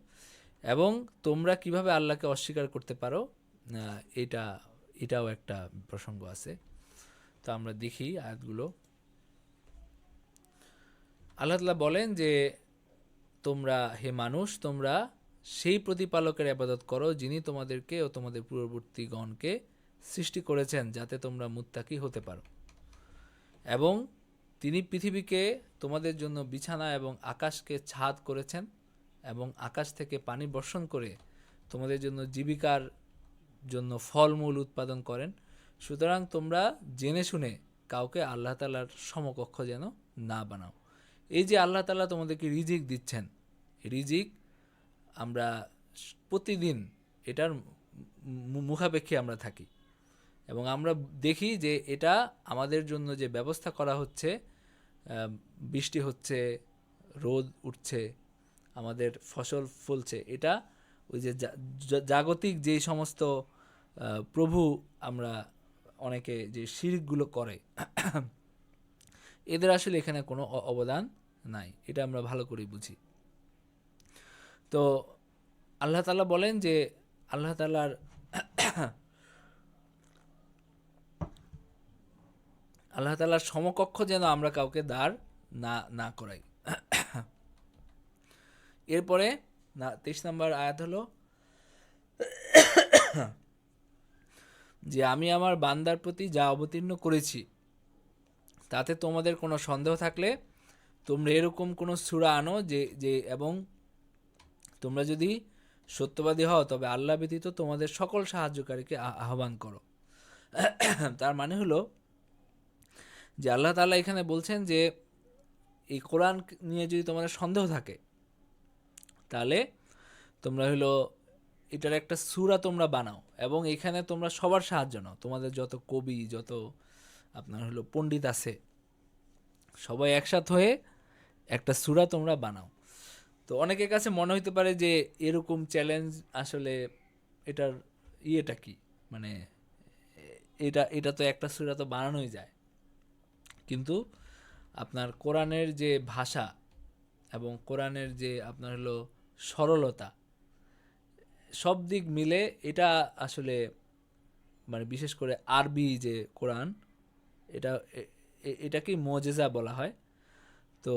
এবং তোমরা কিভাবে আল্লাহকে অস্বীকার করতে পারো, এটাও একটা প্রসঙ্গ আছে। তো আমরা দেখি আয়াতগুলো। আল্লাহ তাআলা বলেন যে তোমরা, হে মানুষ, তোমরা সেই প্রতিপালকের ইবাদত করো যিনি তোমাদেরকে ও তোমাদের পূর্ববর্তীগণকে সৃষ্টি করেছেন যাতে তোমরা মুত্তাকি হতে পারো, এবং তিনি পৃথিবীকে তোমাদের জন্য বিছানা এবং আকাশকে ছাদ করেছেন, এবং আকাশ থেকে পানি বর্ষণ করে তোমাদের জন্য জীবিকার জন্য ফলমূল উৎপাদন করেন। সুতরাং তোমরা জেনে শুনে কাউকে আল্লাহ তাআলার সমকক্ষ যেন না বানাও। এই যে আল্লাহ তাআলা তোমাদেরকে রিজিক দিচ্ছেন, রিজিক আমরা প্রতিদিন এটার মুখাপেক্ষী আমরা থাকি, এবং আমরা দেখি যে এটা আমাদের জন্য যে ব্যবস্থা করা হচ্ছে, বৃষ্টি হচ্ছে, রোদ উঠছে, আমাদের ফসল ফলছে, এটা ওই যে জাগতিক যেই সমস্ত প্রভু আমরা অনেকে যে শিরকগুলো করে এদের আসলে এখানে কোনো অবদান নাই, এটা আমরা ভালো করে বুঝি। তো আল্লাহ তাআলা বলেন যে আল্লাহ তাআলার সমকক্ষ যেন আমরা কাউকে দাঁড় না করাই। এরপরে 23 নম্বর আয়াত হলো যে আমি আমার বান্দার প্রতি যা অবতীর্ণ করেছি তাতে তোমাদের কোনো সন্দেহ থাকলে তোমরা এরকম কোনো সূরা আনো যে এবং তোমরা যদি সত্যবাদী হও তবে আল্লাহ ব্যতীত তোমাদের সকল সাহায্যকারীকে আহ্বান করো। তার মানে হলো যে আল্লাহ তাআলা এখানে বলছেন যে এই কোরআন নিয়ে যদি তোমাদের সন্দেহ থাকে তাহলে তোমরা হলো এটার একটা সূরা তোমরা বানাও, এবং এখানে তোমরা সবার সাহায্য নাও, তোমাদের যত কবি, যত আপনার হলো পণ্ডিত আছে, সবাই একসাথ হয়ে একটা সূরা তোমরা বানাও। তো অনেকের কাছে মনে হতে পারে যে এরকম চ্যালেঞ্জ আসলে এটার ইয়েটা কি, মানে এটা তো একটা সূরা তো বানানোই যায়, কিন্তু আপনার কোরআনের যে ভাষা এবং কোরআনের যে আপনার হলো সরলতা, সব দিক মিলে এটা আসলে মানে বিশেষ করে আরবি যে কোরআন, এটাকেই মুজিজা বলা হয়। তো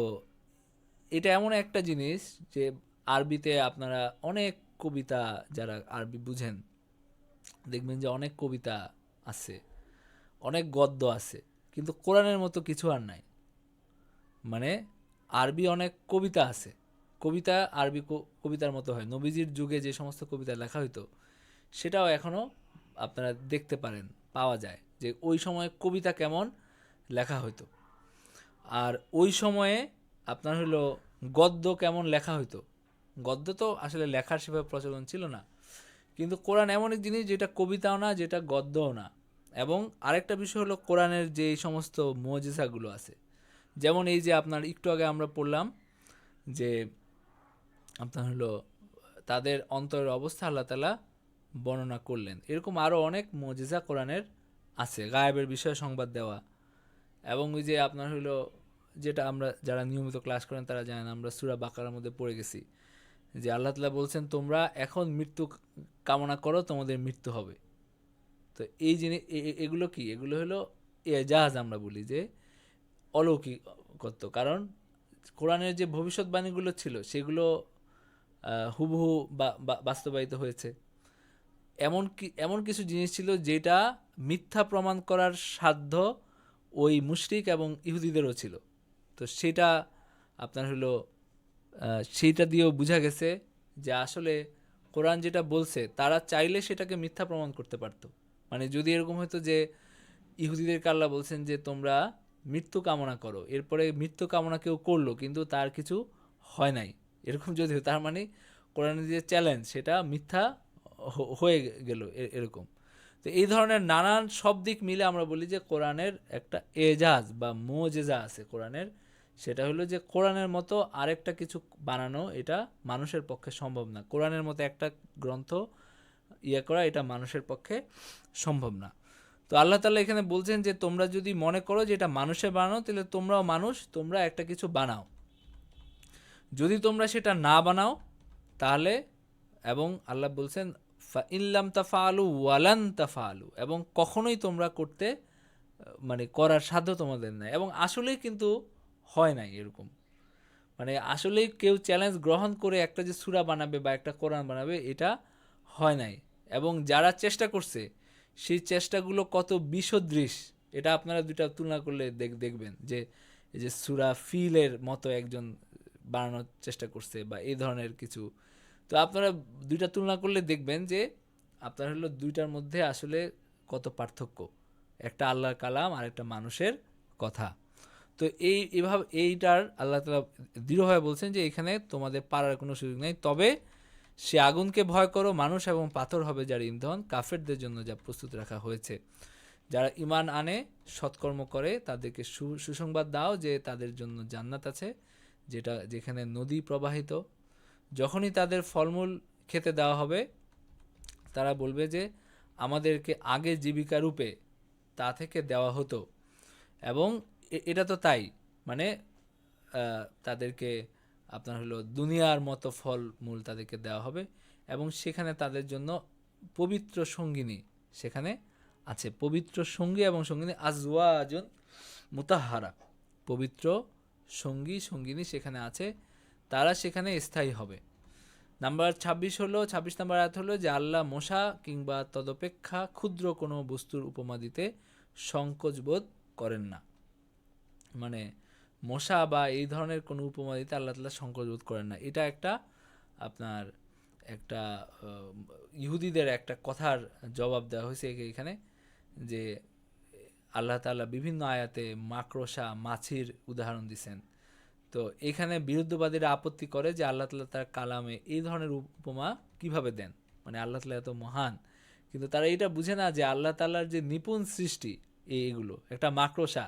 এটা এমন একটা জিনিস যে আরবিতে আপনারা অনেক কবিতা, যারা আরবি বুঝেন দেখবেন যে অনেক কবিতা আছে, অনেক গদ্য আছে, কিন্তু কোরআনের মতো কিছু আর নাই। মানে আরবি অনেক কবিতা আছে, কবিতা আরবি কবিতার মতো হয়। নবীজির যুগে যে সমস্ত কবিতা লেখা হইতো সেটাও এখনও আপনারা দেখতে পারেন, পাওয়া যায় যে ওই সময়ে কবিতা কেমন লেখা হইতো, আর ওই সময়ে আপনার হলো গদ্য কেমন লেখা হইতো। গদ্য তো আসলে লেখার সেভাবে প্রচলন ছিল না, কিন্তু কোরআন এমন এক জিনিস যেটা কবিতাও না, যেটা গদ্যও না। এবং আরেকটা বিষয় হলো কোরআনের যে সমস্ত মুজিজাগুলো আছে, যেমন এই যে আপনার একটু আগে আমরা পড়লাম যে আপনার হলো তাদের অন্তরের অবস্থা আল্লাহ তাআলা বর্ণনা করলেন, এরকম আরও অনেক মুজিজা কোরআনের আছে, গায়েবের বিষয়ে সংবাদ দেওয়া। এবং ওই যে আপনার হলো যেটা আমরা যারা নিয়মিত ক্লাস করেন তারা জানেন, আমরা সূরা বাকারার মধ্যে পড়ে গেছি যে আল্লাহ তাআলা বলছেন তোমরা এখন মৃত্যু কামনা করো, তোমাদের মৃত্যু হবে। তো এই জিনিস এগুলো কি, এগুলো হলো এজাজ, আমরা বলি যে অলৌকিকত্ব। কারণ কোরআনের যে ভবিষ্যৎবাণীগুলো ছিল সেগুলো হুবহু বাস্তবায়িত হয়েছে। এমন কিছু জিনিস ছিল যেটা মিথ্যা প্রমাণ করার সাধ্য ওই মুশরিক এবং ইহুদিদেরও ছিল। তো সেটা আপনার হলো সেইটা দিয়েও বোঝা গেছে যে আসলে কোরআন যেটা বলছে তারা চাইলে সেটাকে মিথ্যা প্রমাণ করতে পারতো। মানে যদি এরকম হতো যে ইহুদিদেরকে আল্লাহ বলছেন যে তোমরা মৃত্যু কামনা করো, এরপরে মৃত্যু কামনা কেউ করলো কিন্তু তার কিছু হয় নাই, এরকম যদি, তার মানে কোরআনের যে চ্যালেঞ্জ সেটা মিথ্যা হয়ে গেল এরকম। তো এই ধরনের নানান সব দিক মিলে আমরা বলি যে কোরআনের একটা এজাজ বা মুজিজা আছে কোরআনের, সেটা হলো যে কোরআনের মতো আরেকটা কিছু বানানো এটা মানুষের পক্ষে সম্ভব না। কোরআনের মতো একটা গ্রন্থ করা এটা মানুষের পক্ষে সম্ভব না। তো আল্লাহ তাআলা এখানে বলছেন যে তোমরা যদি মনে করো যে এটা মানুষের বানানো, তাহলে তোমরাও মানুষ, তোমরা একটা কিছু বানাও। যদি তোমরা সেটা না বানাও তাহলে, এবং আল্লাহ বলছেন ফা ইল্লাম তাফআলু ওয়ালান তাফআলু, এবং কখনোই তোমরা করতে মানে করার সাধ্য তোমাদের নাই। এবং আসলেই কিন্তু হয় নাই এরকম, মানে আসলেই কেউ চ্যালেঞ্জ গ্রহণ করে একটা যে সূরা বানাবে বা একটা কোরআন বানাবে এটা হয় নাই। এবং যারা চেষ্টা করছে সেই চেষ্টাগুলো কত বিসদৃশ, এটা আপনারা দুইটা তুলনা করলে দেখবেন যে এই যে সূরা ফিলের মতো একজন বানানোর চেষ্টা করছে বা এই ধরনের কিছু। তো আপনারা দুইটা তুলনা করলে দেখবেন যে আপনার হলো দুইটার মধ্যে আসলে কত পার্থক্য, একটা আল্লাহর কালাম আর একটা মানুষের কথা। তো এইভাবে এইটার আল্লাহ তাআলা দৃঢ়ভাবে বলছেন যে এখানে তোমাদের পারার কোনো সুযোগ নেই, তবে সে আগুনকে ভয় করো, মানুষ এবং পাথর হবে যার ইন্ধন, কাফেরদের জন্য যা প্রস্তুত রাখা হয়েছে। যারা ঈমান আনে, সৎকর্ম করে, তাদেরকে সুসংবাদ দাও যে তাদের জন্য জান্নাত আছে যেখানে নদী প্রবাহিত। যখনই তাদের ফলমূল খেতে দেওয়া হবে তারা বলবে যে আমাদেরকে আগে জীবিকা রূপে তা থেকে দেওয়া হতো। এবং এটা তো তাই, মানে তাদেরকে আপনার হলো দুনিয়ার মতো ফলমূল তাদেরকে দেওয়া হবে, এবং সেখানে তাদের জন্য পবিত্র সঙ্গিনী সেখানে আছে, পবিত্র সঙ্গী এবং সঙ্গিনী, আজওয়াজুন মুতাহহারা, পবিত্র সঙ্গিনী সেখানে আছে, তারা সেখানে স্থায়ী হবে। নাম্বার 26 নম্বর আয়াত হলো যে আল্লাহ মশা কিংবা তদপেক্ষা ক্ষুদ্র কোনো বস্তুর উপমা দিতে সংকোচ বোধ করেন না। মানে মশা বা এই ধরনের কোনো উপমা দিতে আল্লাহ তাআলা সংকোচ বোধ করেন না। এটা একটা আপনার একটা ইহুদিদের একটা কথার জবাব দেওয়া হয়েছে এখানে, যে আল্লাহ তাআলা বিভিন্ন আয়াতে মাকড়সা, মাছির উদাহরণ দিয়েছেন। তো এখানে বিরুদ্ধবাদীরা আপত্তি করে যে আল্লাহ তাআলা তার কালামে এই ধরনের উপমা কিভাবে দেন, মানে আল্লাহ তাআলা এত মহান, কিন্তু তারা এটা বুঝে না যে আল্লাহ তাআলার যে নিপুণ সৃষ্টি এইগুলো, একটা মাকড়সা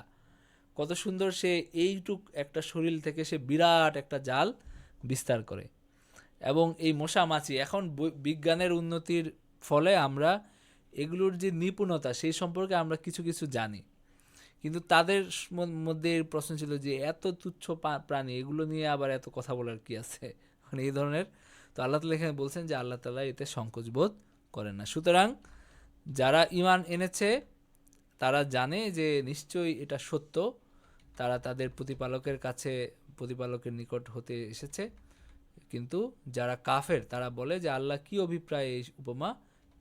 কত সুন্দর, সে এইটুক একটা শরীর থেকে সে বিরাট একটা জাল বিস্তার করে। এবং এই মশা মাছি এখন বিজ্ঞানের উন্নতির ফলে আমরা এগুলোর যে নিপুণতা সেই সম্পর্কে আমরা কিছু কিছু জানি, কিন্তু তাদের মধ্যে প্রশ্ন ছিল যে এত তুচ্ছ প্রাণী, এগুলো নিয়ে আবার এত কথা বলার কি আছে, মানে এই ধরনের। তো আল্লাহ তাআলা এখানে বলছেন যে আল্লাহ তাআলা এতে সংকোচ বোধ করেন না। সুতরাং যারা ঈমান এনেছে তারা জানে যে নিশ্চয়ই এটা সত্য, তারা তাদের প্রতিপালকের নিকট হতে এসেছে। কিন্তু যারা কাফের তারা বলে যে আল্লাহ কি অভিপ্রায় এই উপমা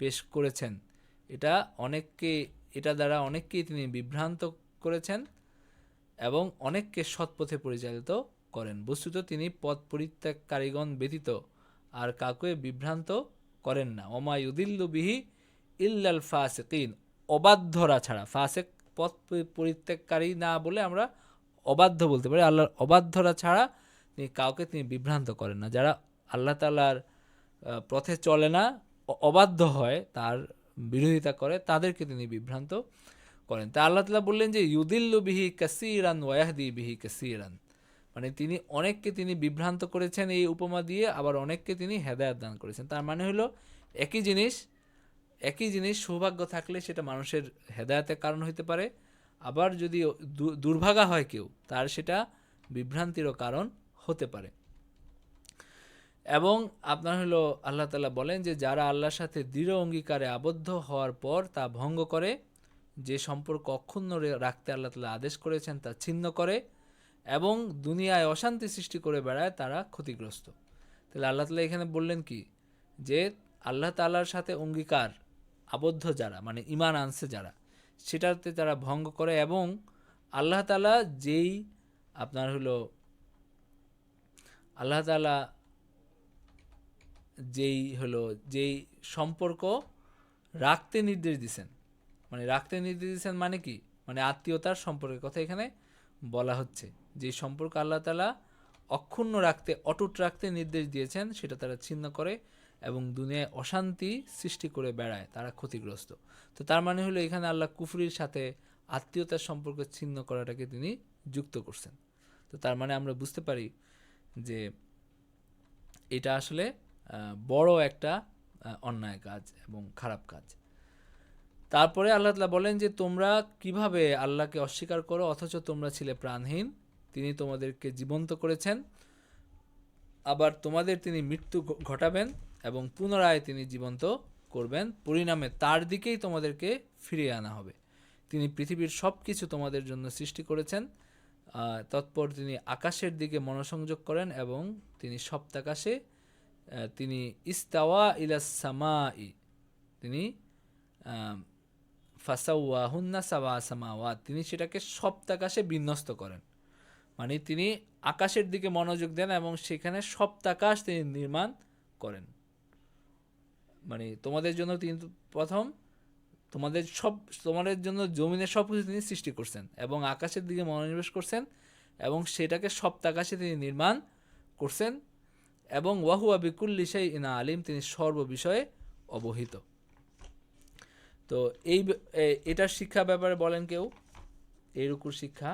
পেশ করেছেন, এটা দ্বারা অনেককেই তিনি বিভ্রান্ত করেছেন এবং অনেককে সৎপথে পরিচালিত করেন। বস্তুত তিনি পথ পরিত্যাগকারীগণ ব্যতীত আর কাউকে বিভ্রান্ত করেন না। ওমা ইউদিল্লু বিহি ইল্লাল ফাসিকিন, অবাধ্যরা ছাড়া। ফাসিক পথ পরিত্যাগকারী না বলে আমরা অবাধ্য বলতে পারি, আল্লাহর অবাধ্যরা ছাড়া কাউকে তিনি বিভ্রান্ত করেন না। যারা আল্লাহ তাআলার পথে চলে না, অবাধ্য হয়, তার বিরোধিতা করে, তাদেরকে তিনি বিভ্রান্ত করেন। তা আল্লাহ তাআলা বললেন যে ইউদিল্লু বিহি কাসীরান ওয়া ইয়াহদি বিহি কাসীরান, মানে তিনি অনেককে তিনি বিভ্রান্ত করেছেন এই উপমা দিয়ে, আবার অনেককে তিনি হেদায়েত দান করেছেন। তার মানে হলো একই জিনিস সৌভাগ্য থাকলে সেটা মানুষের হেদায়েতের কারণ হতে পারে, আবার যদি দুর্ভাগা হয় কেউ তার সেটা বিভ্রান্তিরও কারণ হতে পারে। এবং আপনার হলো আল্লাহ তাআলা বলেন যে যারা আল্লাহর সাথে দৃঢ় অঙ্গীকারে আবদ্ধ হওয়ার পর তা ভঙ্গ করে, যে সম্পর্ক অক্ষুণ্ণ রাখতে আল্লাহ তাআলা আদেশ করেছেন তা ছিন্ন করে এবং দুনিয়ায় অশান্তি সৃষ্টি করে বেড়ায়, তারা ক্ষতিগ্রস্ত। তাহলে আল্লাহ তাআলা এখানে বললেন কি, যে আল্লাহ তাআলার সাথে অঙ্গীকার আবদ্ধ যারা, মানে ঈমান আনছে যারা, সেটাতে তারা ভঙ্গ করে, এবং আল্লাহ তাআলা যেই সম্পর্ক রাখতে নির্দেশ দিয়েছেন, মানে কি, মানে আত্মীয়তার সম্পর্কের কথা এখানে বলা হচ্ছে। যে সম্পর্ক আল্লাহ তাআলা অক্ষুণ্ণ রাখতে, অটুট রাখতে নির্দেশ দিয়েছেন, সেটা তারা ছিন্ন করে এবং দুনিয়ায় অশান্তি সৃষ্টি করে বেড়ায়, তারা ক্ষতিগ্রস্ত। তো তার মানে হলো এখানে আল্লাহ কুফরির সাথে আত্মীয়তার সম্পর্ক ছিন্ন করাটাকে তিনি যুক্ত করছেন। তো তার মানে আমরা বুঝতে পারি যে এটা আসলে বড় একটা অন্যায় কাজ এবং খারাপ কাজ। তারপরে আল্লাহ তাআলা বলেন যে তোমরা কিভাবে আল্লাহকে অস্বীকার করো অথচ তোমরা ছিলে প্রাণহীন, তিনি তোমাদেরকে জীবন্ত করেছেন, আবার তোমাদের তিনি মৃত্যু ঘটাবেন এবং পুনরায় তিনি জীবন্ত করবেন, পরিণামে তার দিকেই তোমাদেরকে ফিরিয়ে আনা হবে। তিনি পৃথিবীর সব কিছু তোমাদের জন্য সৃষ্টি করেছেন, তৎপর তিনি আকাশের দিকে মনোসংযোগ করেন এবং তিনি সপ্তাকাশে তিনি ইস্তাওয়া ইলাস সামাই, তিনি ফাসাওয়াহুন্না সাওয়া সামাওয়াত, তিনি সেটাকে সপ্তাকাশে বিন্যস্ত করেন। মানে তিনি আকাশের দিকে মনোযোগ দেন এবং সেখানে সপ্তাকাশ তিনি নির্মাণ করেন। মানে তোমাদের জন্য তিনি প্রথম তোমাদের জন্য জমিনের সব কিছু তিনি সৃষ্টি করছেন এবং আকাশের দিকে মনোনিবেশ করছেন এবং সেটাকে সপ্তাকাশে তিনি নির্মাণ করছেন এবং ওয়াহুয়া বিকুল্লি শাইইন আলিম, তিনি সর্ববিষয়ে অবহিত। তো এটার শিক্ষা ব্যাপারে বলেন কেউ, এই রুকুর শিক্ষা।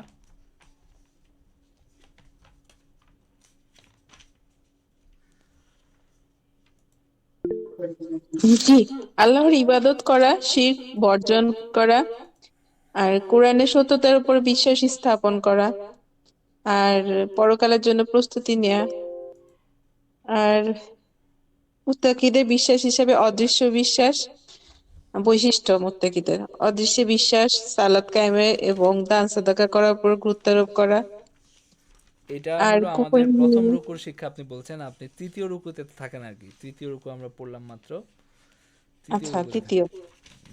জি, আল্লাহর ইবাদত করা, শিরক বর্জন করা, আর কোরআনের সত্যতার উপর বিশ্বাস স্থাপন করা, আর পরকালের জন্য প্রস্তুতি নেওয়া, আর মুত্তাকিদের বিশ্বাস হিসেবে অদৃশ্য বিশ্বাস, বৈশিষ্ট্য মুত্তাকিদের অদৃশ্য বিশ্বাস, সালাত কায়েমে এবং দান সাদাকা করার উপর গুরুত্ব আরোপ করা, এটা আর হলো আমাদের প্রথম রুকুর শিক্ষা। আপনি বলছেন আপনি তৃতীয় রুকুতে থাকেন আর কি, তৃতীয় রুকু আমরা পড়লাম মাত্র, তৃতীয় আচ্ছা রুকুতে। তৃতীয়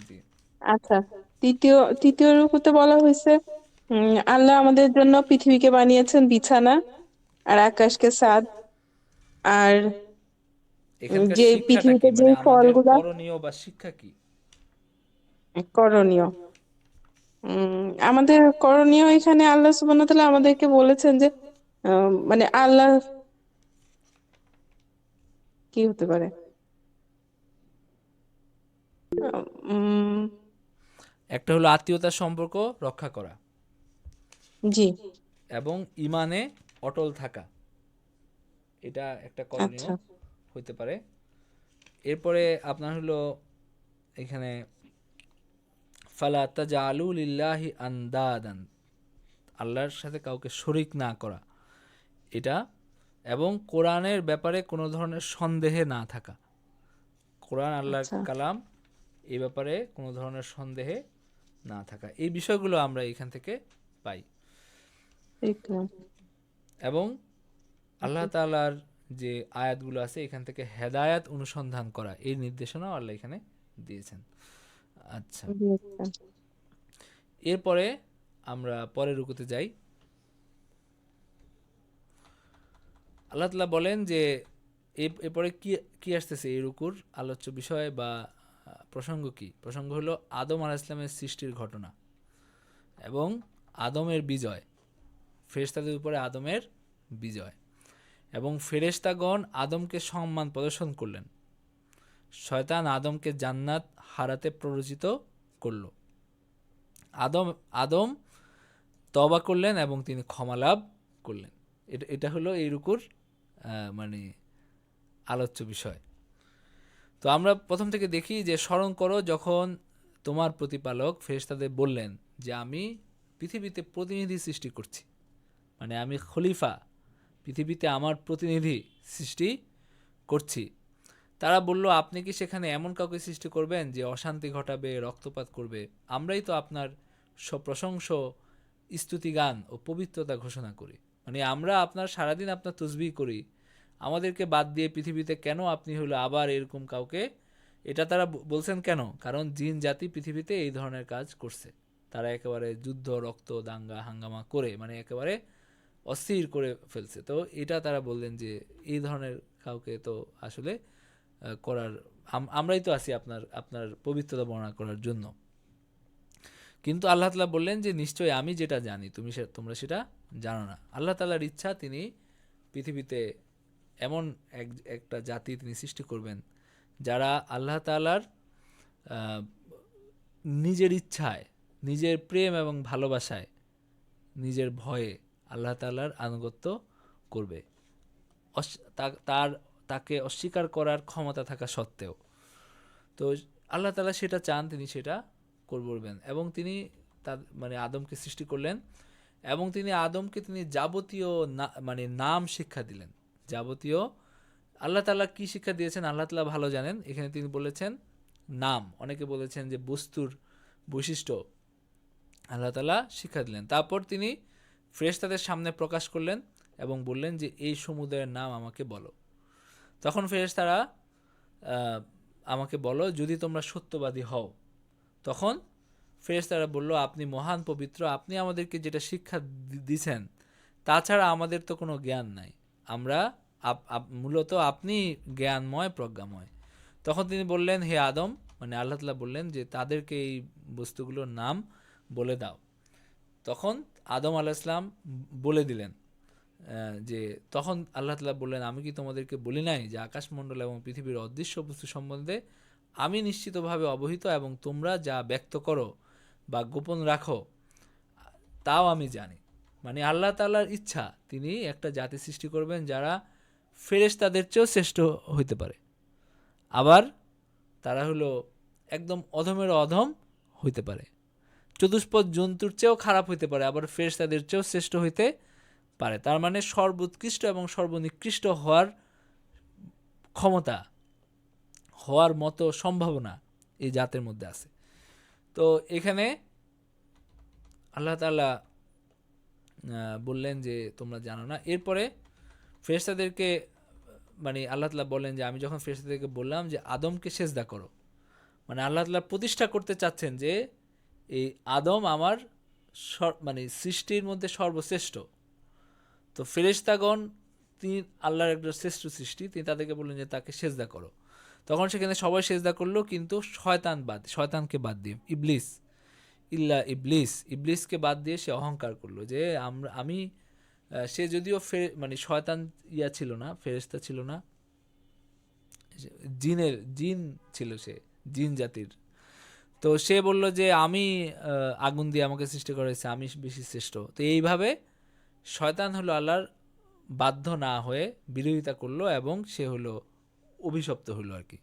জি, আচ্ছা তৃতীয় তৃতীয় রুকুতে বলা হয়েছে আল্লাহ আমাদের জন্য পৃথিবীকে বানিয়েছেন বিছানা আর আকাশকে ছাদ, আর এখানকার যে শিক্ষাটা কি, পৃথিবীতে যে মানে আমাদের ফলগুলা করণীয় বা শিক্ষা কি? করণীয়, আমাদের করণীয় এখানে আল্লাহ সুবহানাহু ওয়া তাআলা আমাদেরকে বলেছেন যে মানে আল্লাহ কি হতে পারে, উম, একটা হলো আত্মীয়তার সম্পর্ক রক্ষা করা জি এবং ইমানে অটল থাকা, এটা একটা করণীয় আচ্ছা হইতে পারে। এরপরে আপনার হলো এখানে ফালা তাজালু লিল্লাহি আন্দাদান, আল্লাহর সাথে কাউকে শরিক না করা, এটা, এবং কোরআনের ব্যাপারে কোনো ধরনের সন্দেহে না থাকা। কোরআন আল্লাহর আচ্ছা কালাম, এই ব্যাপারে কোনো ধরনের সন্দেহে না থাকা, এই বিষয়গুলো আমরা এখান থেকে পাই। দেখলাম এবং আল্লাহ তাআলার যে আয়াতগুলো আছে এখান থেকে হেদায়াত অনুসন্ধান করা, এই নির্দেশনাও আল্লাহ এখানে দিয়েছেন। আচ্ছা, দেখলাম। এরপরে আমরা পরের রুকুতে যাই। আল্লাহ তাআলা বলেন যে এরপরে কি কি আসতেছে এই রুকুর আলোচ্য বিষয় বা প্রসঙ্গ কি? প্রসঙ্গ হলো আদম আলাইহিস সালামের সৃষ্টির ঘটনা এবং আদমের বিজয়, ফেরেশতাদের উপরে আদমের বিজয়, এবং ফেরেশতাগণ আদমকে সম্মান প্রদর্শন করলেন, শয়তান আদমকে জান্নাত হারাতে প্ররোচিত করল, আদম তওবা করলেন এবং তিনি ক্ষমা লাভ করলেন। এটা হলো এই রুকুর মানে আলোচ্য বিষয়। তো আমরা প্রথম থেকে দেখি যে স্মরণ করো যখন তোমার প্রতিপালক ফেরেশতাদের বললেন যে আমি পৃথিবীতে প্রতিনিধি সৃষ্টি করছি, মানে আমি খলিফা, পৃথিবীতে আমার প্রতিনিধি সৃষ্টি করছি। তারা বলল আপনি কি সেখানে এমন কাউকে সৃষ্টি করবেন যে অশান্তি ঘটাবে, রক্তপাত করবে? আমরাই তো আপনার প্রশংস, স্তুতিগান ও পবিত্রতা ঘোষণা করি, মানে আমরা আপনার সারাদিন আপনার তসবিহ করি, আমাদেরকে বাদ দিয়ে পৃথিবীতে কেন আপনি হলো আবার এরকম কাউকে? এটা তারা বলছেন কেন? কারণ জিন জাতি পৃথিবীতে এই ধরনের কাজ করছে, তারা একেবারে যুদ্ধ, রক্ত, দাঙ্গা হাঙ্গামা করে মানে একেবারে অস্থির করে ফেলছে। তো এটা তারা বললেন যে এই ধরনের কাউকে তো আসলে করার, আমরাই তো আছি আপনার পবিত্রতা বর্ণনা করার জন্য। কিন্তু আল্লাহ তাআলা বললেন যে নিশ্চয়ই আমি যেটা জানি তোমরা সেটা জানো না। আল্লাহ তাআলার ইচ্ছা তিনি পৃথিবীতে এমন একটা জাতি তিনি সৃষ্টি করবেন যারা আল্লাহ তাআলার নিজের ইচ্ছায়, নিজের প্রেম এবং ভালোবাসায়, নিজের ভয়ে আল্লাহ তাআলার আনুগত্য করবে, তাকে অস্বীকার করার ক্ষমতা থাকা সত্ত্বেও। তো আল্লাহ তাআলা সেটা চান, তিনি সেটা করবেন। এবং তিনি তার মানে আদমকে সৃষ্টি করলেন এবং তিনি আদমকে তিনি যাবতীয় মানে নাম শিক্ষা দিলেন। যাবতীয় আল্লাহ তাআলা কি শিক্ষা দিয়েছেন আল্লাহ তাআলা ভালো জানেন। এখানে তিনি বলেছেন নাম, অনেকে বলেছেন যে বস্তুর বৈশিষ্ট্য আল্লাহ তাআলা শিক্ষা দিলেন। তারপর তিনি ফেরেশতাদের সামনে প্রকাশ করলেন এবং বললেন যে এই সমুদ্রের নাম আমাকে বলো। তখন ফেরেশতারা আমাকে বলো যদি তোমরা সত্যবাদী হও। তখন ফেরেশতারা বলল আপনি মহান পবিত্র, আপনি আমাদেরকে যেটা শিক্ষা দিয়েছেন তাছাড়া আমাদের তো কোনো জ্ঞান নাই, আমরা মূলত আপনি জ্ঞানময় প্রজ্ঞাময়। তখন তিনি বললেন হে আদম, মানে আল্লাহ তাআলা বললেন যে তাদেরকে এই বস্তুগুলোর নাম বলে দাও। তখন আদম আলাইহিস সালাম বলে দিলেন যে তখন আল্লাহ তাআলা বললেন আমি কি তোমাদেরকে বলি নাই যে আকাশমণ্ডল এবং পৃথিবীর অদৃশ্য বস্তু সম্বন্ধে আমি নিশ্চিতভাবে অবহিত এবং তোমরা যা ব্যক্ত করো বা গোপন রাখো তাও আমি জানি। মানে আল্লাহ তাআলার ইচ্ছা তিনি একটা জাতি সৃষ্টি করবেন যারা ফেরেশতাদের চেয়েও শ্রেষ্ঠ হইতে পারে, আবার তারা হলো একদম অধমের অধম হইতে পারে, চতুষ্পদ জন্তুর চেয়েও খারাপ হইতে পারে, আবার ফেরেশতাদের চেয়েও শ্রেষ্ঠ হইতে পারে। তার মানে সর্বোৎকৃষ্ট এবং সর্বনিকৃষ্ট হওয়ার ক্ষমতা, হওয়ার মতো সম্ভাবনা এই জাতের মধ্যে আছে। তো এখানে আল্লাহ তাআলা বললেন যে তোমরা জানো না। এরপরে ফেরেশতাদেরকে মানে আল্লাহ তাআলা বললেন যে আমি যখন ফেরেশতাদেরকে বললাম যে আদমকে সেজদা করো, মানে আল্লাহ তাআলা প্রতিষ্ঠা করতে চাচ্ছেন যে এই আদম আমার মানে সৃষ্টির মধ্যে সর্বশ্রেষ্ঠ। তো ফেরেশতাগণ তিনি আল্লাহর একটা শ্রেষ্ঠ সৃষ্টি, তিনি তাদেরকে বললেন যে তাকে সেজদা করো। তখন সেখানে সবাই সেজদা করলো, কিন্তু শয়তানকে বাদ দিয়ে ইবলিসকে বাদ দিয়ে সে অহংকার করলো যে আমি সে যদিও মানে শয়তান ছিল না, ফেরেশতা ছিল না, জিন ছিল, সে জিন জাতির। তো সে বলল যে আমি আগুন দিয়ে আমাকে সৃষ্টি করা হয়েছে, আমি বেশি শ্রেষ্ঠ। তো এইভাবে শয়তান হলো আল্লাহর বাধ্য না হয়ে বিরোধিতা করলো এবং সে হলো অভিশপ্ত হলো আর কি,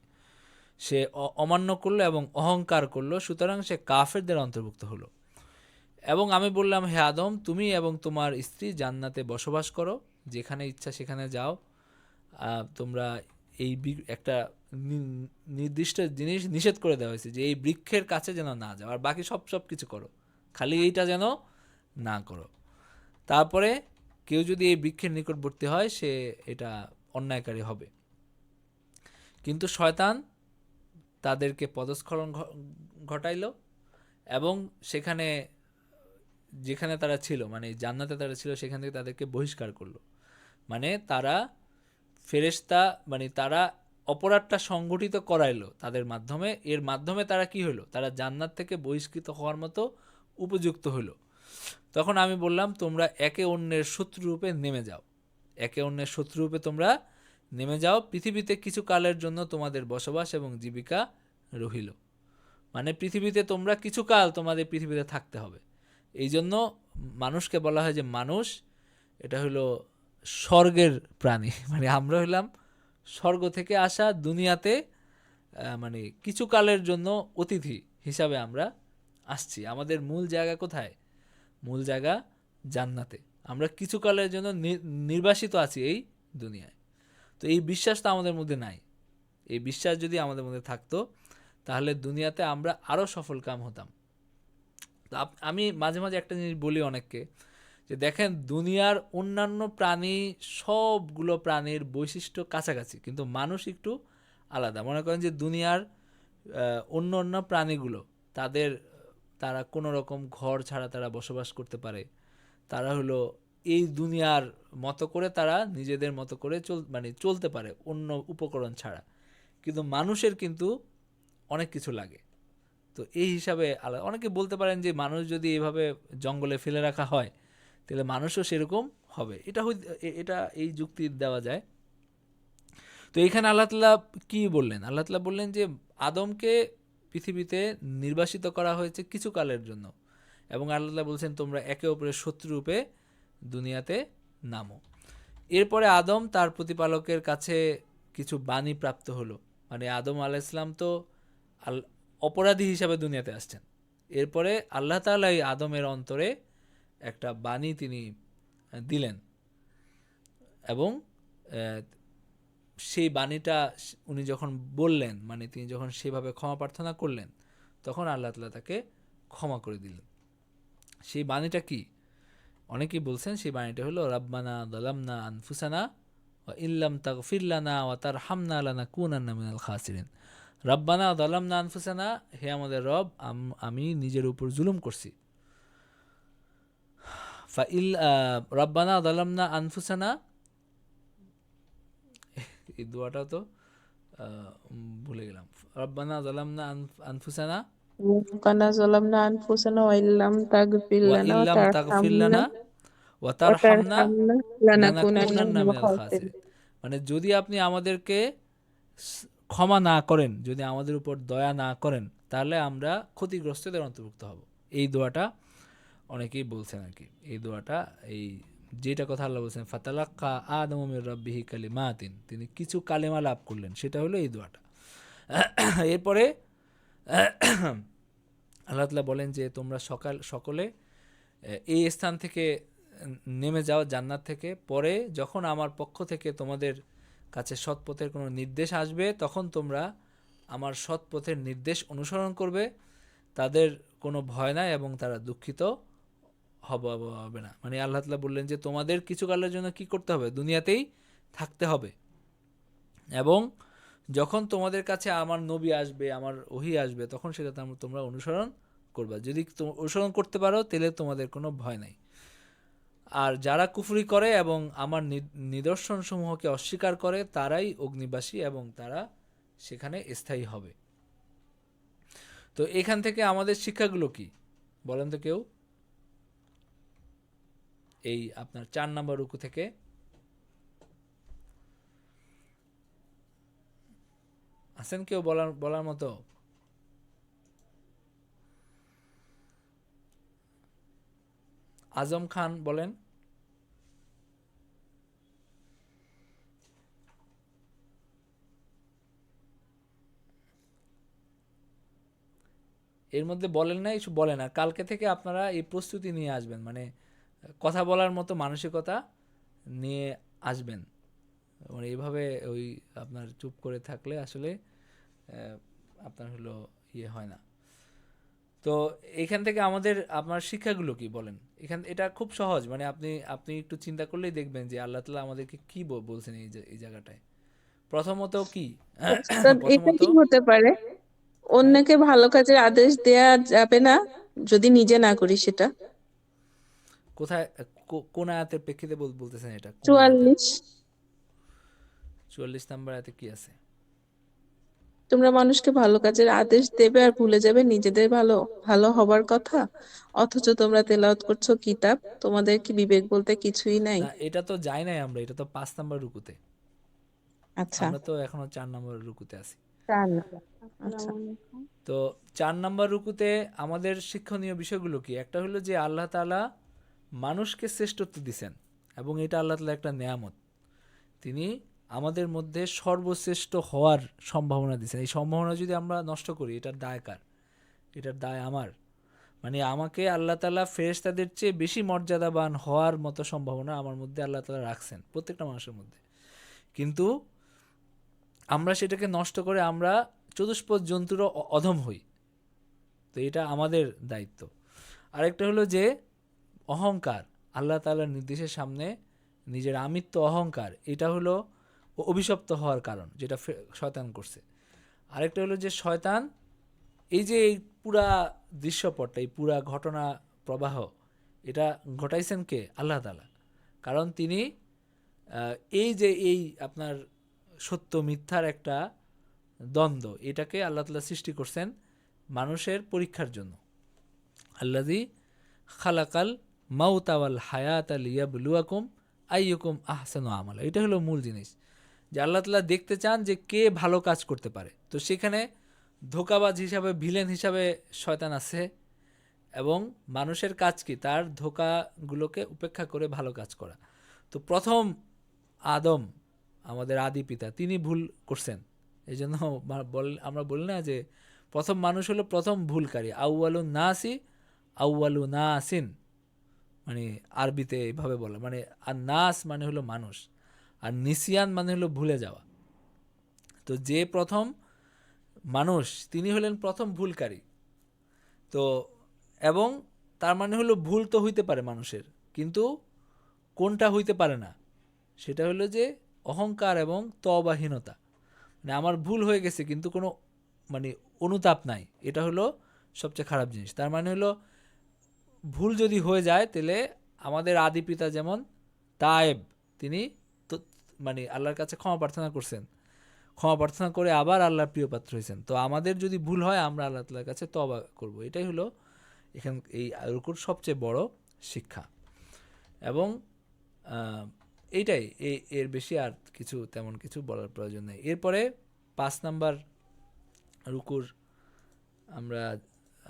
সে অমান্য করলো এবং অহংকার করলো, সুতরাং সে কাফেরদের অন্তর্ভুক্ত হলো। এবং আমি বললাম হে আদম তুমি এবং তোমার স্ত্রী জান্নাতে বসবাস করো, যেখানে ইচ্ছা সেখানে যাও, তোমরা এই একটা নির্দিষ্ট জিনিস নিষেধ করে দেওয়া হয়েছে যে এই বৃক্ষের কাছে যেন না যাও, আর বাকি সব কিছু করো, খালি এইটা যেন না করো। তারপরে কেউ যদি এই বৃক্ষের নিকটবর্তী হয় সে এটা অন্যায়কারী হবে। কিন্তু শয়তান তাদেরকে পদস্খলন ঘটাইল এবং যেখানে তারা ছিল, মানে জান্নাতে তারা ছিল, সেখান থেকে তাদেরকে বহিষ্কার করলো। মানে তারা ফেরেশতা, মানে তারা অপরাধটা সংগঠিত করাইলো তাদের মাধ্যমে। এর মাধ্যমে তারা কি হলো, তারা জান্নাত থেকে বহিষ্কৃত হওয়ার মতো উপযুক্ত হলো। তখন আমি বললাম তোমরা একে অন্যের শত্রুরূপে নেমে যাও, একে অন্যের শত্রুরূপে তোমরা নেমে যাও, পৃথিবীতে কিছু কালের জন্য তোমাদের বসবাস এবং জীবিকা রহিল। মানে পৃথিবীতে তোমরা কিছু কাল তোমাদের পৃথিবীতে থাকতে হবে। এই জন্য মানুষকে বলা হয় যে মানুষ এটা হলো স্বর্গের প্রাণী, মানে আমরা হইলাম স্বর্গ থেকে আসা, দুনিয়াতে মানে কিছু কালের জন্য অতিথি হিসাবে আমরা আসছি। আমাদের মূল জায়গা কোথায়? মূল জায়গা জান্নাতে। আমরা কিছু কালের জন্য নির্বাসিত আছি এই দুনিয়ায়। তো এই বিশ্বাসটা আমাদের মধ্যে নাই। এই বিশ্বাস যদি আমাদের মধ্যে থাকতো তাহলে দুনিয়াতে আমরা আরও সফল কাম হতাম। তো আমি মাঝে মাঝে একটা জিনিস বলি অনেককে, যে দেখেন দুনিয়ার অন্যান্য প্রাণী, সবগুলো প্রাণীর বৈশিষ্ট্য কাছাকাছি, কিন্তু মানুষ একটু আলাদা। মনে করেন যে দুনিয়ার অন্য প্রাণীগুলো তারা কোনো রকম ঘর ছাড়া তারা বসবাস করতে পারে, তারা হলো এই দুনিয়ার মতো করে তারা নিজেদের মতো করে চলতে পারে অন্য উপকরণ ছাড়া। কিন্তু মানুষের কিন্তু অনেক কিছু লাগে। তো এই হিসাবে আলাদা। অনেকে বলতে পারেন যে মানুষ যদি এভাবে জঙ্গলে ফেলে রাখা হয় তাহলে মানুষও সেরকম হবে, এটা এই যুক্তি দেওয়া যায়। তো এখানে আল্লাহ তাআলা কি বললেন? আল্লাহ তাআলা বললেন যে আদমকে পৃথিবীতে নির্বাসিত করা হয়েছে কিছু কালের জন্য, এবং আল্লাহ তাআলা বলছেন তোমরা একে অপরের শত্রুরূপে দুনিয়াতে নামো। এরপরে আদম তার প্রতিপালকের কাছে কিছু বাণী প্রাপ্ত হলো, মানে আদম আলাইহিসসালাম তো অপরাধী হিসাবে দুনিয়াতে আসছেন। এরপরে আল্লাহ তাআলা এই আদমের অন্তরে একটা বাণী তিনি দিলেন, এবং সেই বাণীটা উনি যখন বললেন, মানে তিনি যখন সেভাবে ক্ষমা প্রার্থনা করলেন, তখন আল্লাহ তাআলা তাকে ক্ষমা করে দিলেন। সেই বাণীটা কি? অনেকেই বলছেন সেই বাণীটা হলো রাব্বানা যালামনা আনফুসানা ওয়া ইল্লাম তাগফির লানা ওয়া তারহামনা লানাকুনান্না মিনাল খাসিরিন। রাব্বানা যালামনা আনফুসানা, হে আমাদের রব, আমি নিজের উপর জুলুম করছি। রাব্বানা যালামনা আনফুসানা, এই দোয়াটা তো ভুলে গেলাম। রাব্বানা যালামনা আনফুসানা রব্বানা যালামনা আনফুসানা ওয়া ইল্লাম তাগফির ওয়া লানা ওয়া ইল্লাম তাগফির তারহামনা লানা ওয়া ওয়া তারহামনা তারহামনা লানাকুনান্না লানাকুনান্না মিনাল মিনাল খাসিরিন। খাসিরিন। মানে যদি আপনি আমাদেরকে ক্ষমা না করেন, যদি আমাদের উপর দয়া না করেন, তাহলে আমরা ক্ষতিগ্রস্তদের অন্তর্ভুক্ত হব। এই দোয়াটা অনেকেই বলছেন আর কি। এই দোয়াটা, এই যেটা কথা আল্লাহ বলছেন ফাতালাক্কা আদমু মির রাব্বিহি কালিমাতিন, তিনি কিছু কালেমা লাভ করলেন, সেটা হলো এই দোয়াটা। এরপরে আল্লাহ তাআলা বলেন যে তোমরা সকলে এই স্থান থেকে নেমে যাও, জান্নাত থেকে। পরে যখন আমার পক্ষ থেকে তোমাদের কাছে সৎপথের কোনো নির্দেশ আসবে, তখন তোমরা আমার সৎপথের নির্দেশ অনুসরণ করবে, তাদের কোনো ভয় নাই এবং তারা দুঃখিত হবে না। মানে আল্লাহ তাআলা বললেন যে তোমাদের কিছু কালের জন্য কি করতে হবে, দুনিয়াতেই থাকতে হবে, এবং যখন তোমাদের কাছে আমার নবী আসবে, আমার ওহী আসবে, তখন সেটা তোমরা অনুসরণ করবা। যদি অনুসরণ করতে পারো তাহলে তোমাদের কোনো ভয় নাই। আর যারা কুফরি করে এবং আমার নিদর্শন সমূহকে অস্বীকার করে, তারাই অগ্নিবাসী এবং তারা সেখানে স্থায়ী হবে। তো এখান থেকে আমাদের শিক্ষাগুলো কি বলেন তো কেউ? এই আপনার 4 নম্বর রুকু থেকে আছেন কেউ বলার মতো? আজম খান বলেন। এর মধ্যে বলেন না, কিছু বলেন। আর কালকে থেকে আপনারা এই প্রস্তুতি নিয়ে আসবেন, মানে কথা বলার মতো মানসিকতা নিয়ে আসবেন। মানে এইভাবে ওই আপনার চুপ করে থাকলে আসলে আপনার হলো ইয়ে হয় না। তো এখান থেকে আমাদের আপনার শিক্ষাগুলো কি বলেন? এটা খুব সহজ, মানে আপনি একটু চিন্তা করলেই দেখবেন যে আল্লাহ তাআলা আমাদেরকে কি বলছেন এই জায়গাটায়। প্রথমত কি উস্তাদ, এটা প্রথমত কি হতে পারে? হ্যাঁ, অন্যকে ভালো কাজের আদেশ দেয়া যাবে না যদি নিজে না করি সেটা? কোথায় কোন আয়াতের প্রেক্ষিতে বলতেছেন এটা? কোন আয়াতে? 44, 44 নম্বর আয়াতে কি আছে? তোমরা মানুষকে ভালো কাজের আদেশ দেবে আর ভুলে যাবে নিজেদের ভালো ভালো হবার কথা, অথচ তোমরা তেলাওয়াত করছো কিতাব, তোমাদের কি বিবেক বলতে কিছুই নাই? না, এটা তো যাই নাই আমরা, এটা তো 5 নম্বর রুকুতে। আচ্ছা, আমরা তো এখনো 4 নম্বর রুকুতে আছি। তার না। আচ্ছা, আসসালামু আলাইকুম। তো 4 নম্বর রুকুতে আমাদের শিক্ষণীয় বিষয়গুলো কি? একটা হলো যে আল্লাহ তাআলা মানুষকে শ্রেষ্ঠত্ব দিছেন, এবং এটা আল্লাহ তাআলা একটা নেয়ামত। তিনি আমাদের মধ্যে সর্বশ্রেষ্ঠ হওয়ার সম্ভাবনা দিয়েছেন। এই সম্ভাবনা যদি আমরা নষ্ট করি, এটার দায় কার? এটার দায় আমার। মানে আমাকে আল্লাহ তাআলা ফেরেশতাদের চেয়ে বেশি মর্যাদাবান হওয়ার মতো সম্ভাবনা আমার মধ্যে আল্লাহ তাআলা রাখছেন, প্রত্যেকটা মানুষের মধ্যে। কিন্তু আমরা সেটাকে নষ্ট করে আমরা চতুষ্পদ জন্তুরও অধম হই। তো এটা আমাদের দায়িত্ব। আরেকটা হলো যে অহংকার, আল্লাহ তাআলার নির্দেশের সামনে নিজের আমিত্ব অহংকার, এটা হলো অভিশপ্ত হওয়ার কারণ, যেটা শয়তান করছে। আরেকটা হলো যে শয়তান এই যে এই পুরা দৃশ্যপটটা, এই পুরা ঘটনা প্রবাহ, এটা ঘটাইছেন কে? আল্লাহ তাআলা। কারণ তিনি এই যে এই আপনার সত্য মিথ্যার একটা দ্বন্দ্ব, এটাকে আল্লাহ তাআলা সৃষ্টি করছেন মানুষের পরীক্ষার জন্য। আল্লাযী খালাকাল মাউতা ওয়াল হায়াতা লিয়াবলুয়াকুম আইয়ুকুম আহসানু আমালা। এটা হলো মূল জিনিস, যে আল্লাহ তাআলা দেখতে চান যে কে ভালো কাজ করতে পারে। তো সেখানে ধোঁকাবাজ হিসাবে, ভিলেন হিসাবে শয়তান আছে, এবং মানুষের কাজ কি? তার ধোঁকাগুলোকে উপেক্ষা করে ভালো কাজ করা। তো প্রথম আদম, আমাদের আদি পিতা, তিনি ভুল করছেন। এই জন্য আমরা বলি না যে প্রথম মানুষ হলো প্রথম ভুলকারী, আউয়ালু নাসি আউয়ালু নাসিন, মানে আরবিতে এইভাবে বলে, মানে আর নাস মানে হলো মানুষ, আর নিসিয়ান মানে হলো ভুলে যাওয়া। তো যে প্রথম মানুষ, তিনি হলেন প্রথম ভুলকারী। তো এবং তার মানে হলো ভুল তো হইতে পারে মানুষের, কিন্তু কোনটা হইতে পারে না সেটা হলো যে অহংকার এবং তওবাহীনতা। মানে আমার ভুল হয়ে গেছে কিন্তু কোনো মানে অনুতাপ নাই, এটা হলো সবচেয়ে খারাপ জিনিস। তার মানে হলো ভুল যদি হয়ে যায় তাহলে আমাদের আদি পিতা যেমন তায়েব, তিনি তো মানে আল্লাহর কাছে ক্ষমা প্রার্থনা করছেন, ক্ষমা প্রার্থনা করে আবার আল্লাহর প্রিয় পাত্র হয়েছেন। তো আমাদের যদি ভুল হয় আমরা আল্লাহ তাআলার কাছে তওবা করব, এটাই হলো এখান এই রুকুর সবচেয়ে বড় শিক্ষা। এবং এইটাই, এর বেশি আর কিছু তেমন কিছু বলার প্রয়োজন নেই। এরপরে 5 নাম্বার রুকুর আমরা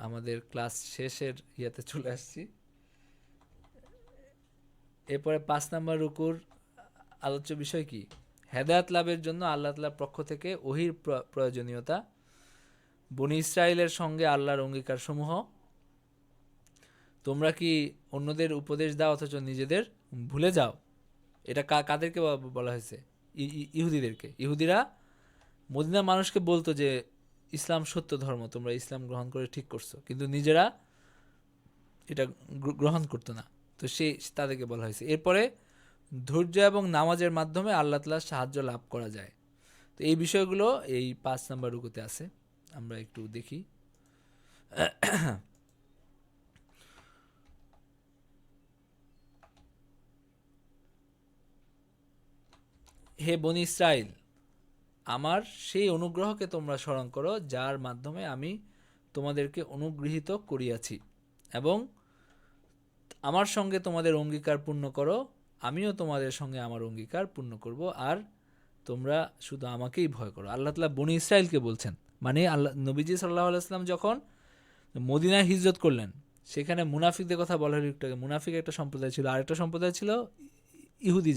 আমাদের ক্লাস শেষের ইয়াতে চলে আসছি। এরপরে 5 নাম্বার রুকুর আলোচ্য বিষয় কি? হেদায়েত লাভের জন্য আল্লাহ তাআলার পক্ষ থেকে ওহীর প্রয়োজনীয়তা, বনী ইসরাইলের সঙ্গে আল্লাহর অঙ্গীকার সমূহ। তোমরা কি অন্যদের উপদেশ দাও অথচ নিজেদের ভুলে যাও? এটা কাদেরকে বলা হয়েছে? ইহুদিদেরকে। ইহুদিরা মদিনার মানুষকে বলতো যে ইসলাম সত্য ধর্ম, তোমরা ইসলাম গ্রহণ করে ঠিক করছো, কিন্তু নিজেরা এটা গ্রহণ করতো না। তো তাদেরকে বলা হয়েছে। এরপরে ধৈর্য এবং নামাজের মাধ্যমে আল্লাহ তাআলার সাহায্য লাভ করা যায়। তো এই বিষয়গুলো এই 5 নাম্বার রুকুতে আছে, আমরা একটু দেখি। হে বনী ইসরাইল, আমার সেই অনুগ্রহকে তোমরা স্মরণ করো যার মাধ্যমে আমি তোমাদেরকে অনুগৃহীত করিয়াছি, এবং আমার সঙ্গে তোমাদের অঙ্গীকার পূর্ণ করো, আমিও তোমাদের সঙ্গে আমার অঙ্গীকার পূর্ণ করব, আর তোমরা শুধু আমাকেই ভয় করো। আল্লাহ তাআলা বনী ইসরাইলকে বলছেন, মানে আল্লাহ নবীজি সাল্লাল্লাহু আলাইহি ওয়াসাল্লাম যখন মদিনায় হিজরত করলেন, সেখানে মুনাফিকদের কথা বলা হলো একটু আগে। মুনাফিক একটা সম্প্রদায় ছিল, আরেকটা সম্প্রদায় ছিল ইহুদি,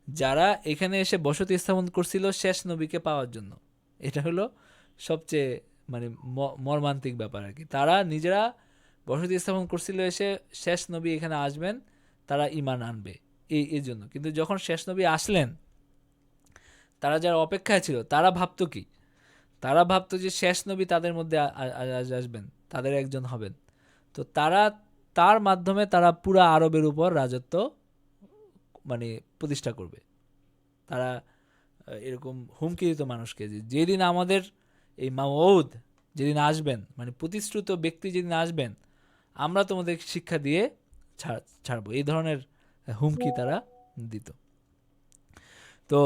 যারা এখানে এসে বসতি স্থাপন করছিল শেষ নবীকে পাওয়ার জন্য। এটা হলো সবচেয়ে মানে মর্মান্তিক ব্যাপার আর কি। তারা নিজেরা বসতি স্থাপন করছিল এসে শেষ নবী এখানে আসবেন, তারা ঈমান আনবে এই জন্য। কিন্তু যখন শেষ নবী আসলেন, তারা যারা অপেক্ষায় ছিল তারা ভাবতো কি? তারা ভাবতো যে শেষ নবী তাদের মধ্যে আসবেন, তাদের একজন হবেন। তো তার মাধ্যমে তারা পুরা আরবের উপর রাজত্ব মানে প্রতিষ্ঠা করবে। তারা এরকম হুমকি দিত মানুষকে যে যেদিন আমাদের এই মাউদ যেদিন আসবেন, মানে প্রতিশ্রুত ব্যক্তি যেদিন আসবেন, আমরা তোমাদের শিক্ষা দিয়ে ছাড়বো, এই ধরনের হুমকি তারা দিত। তো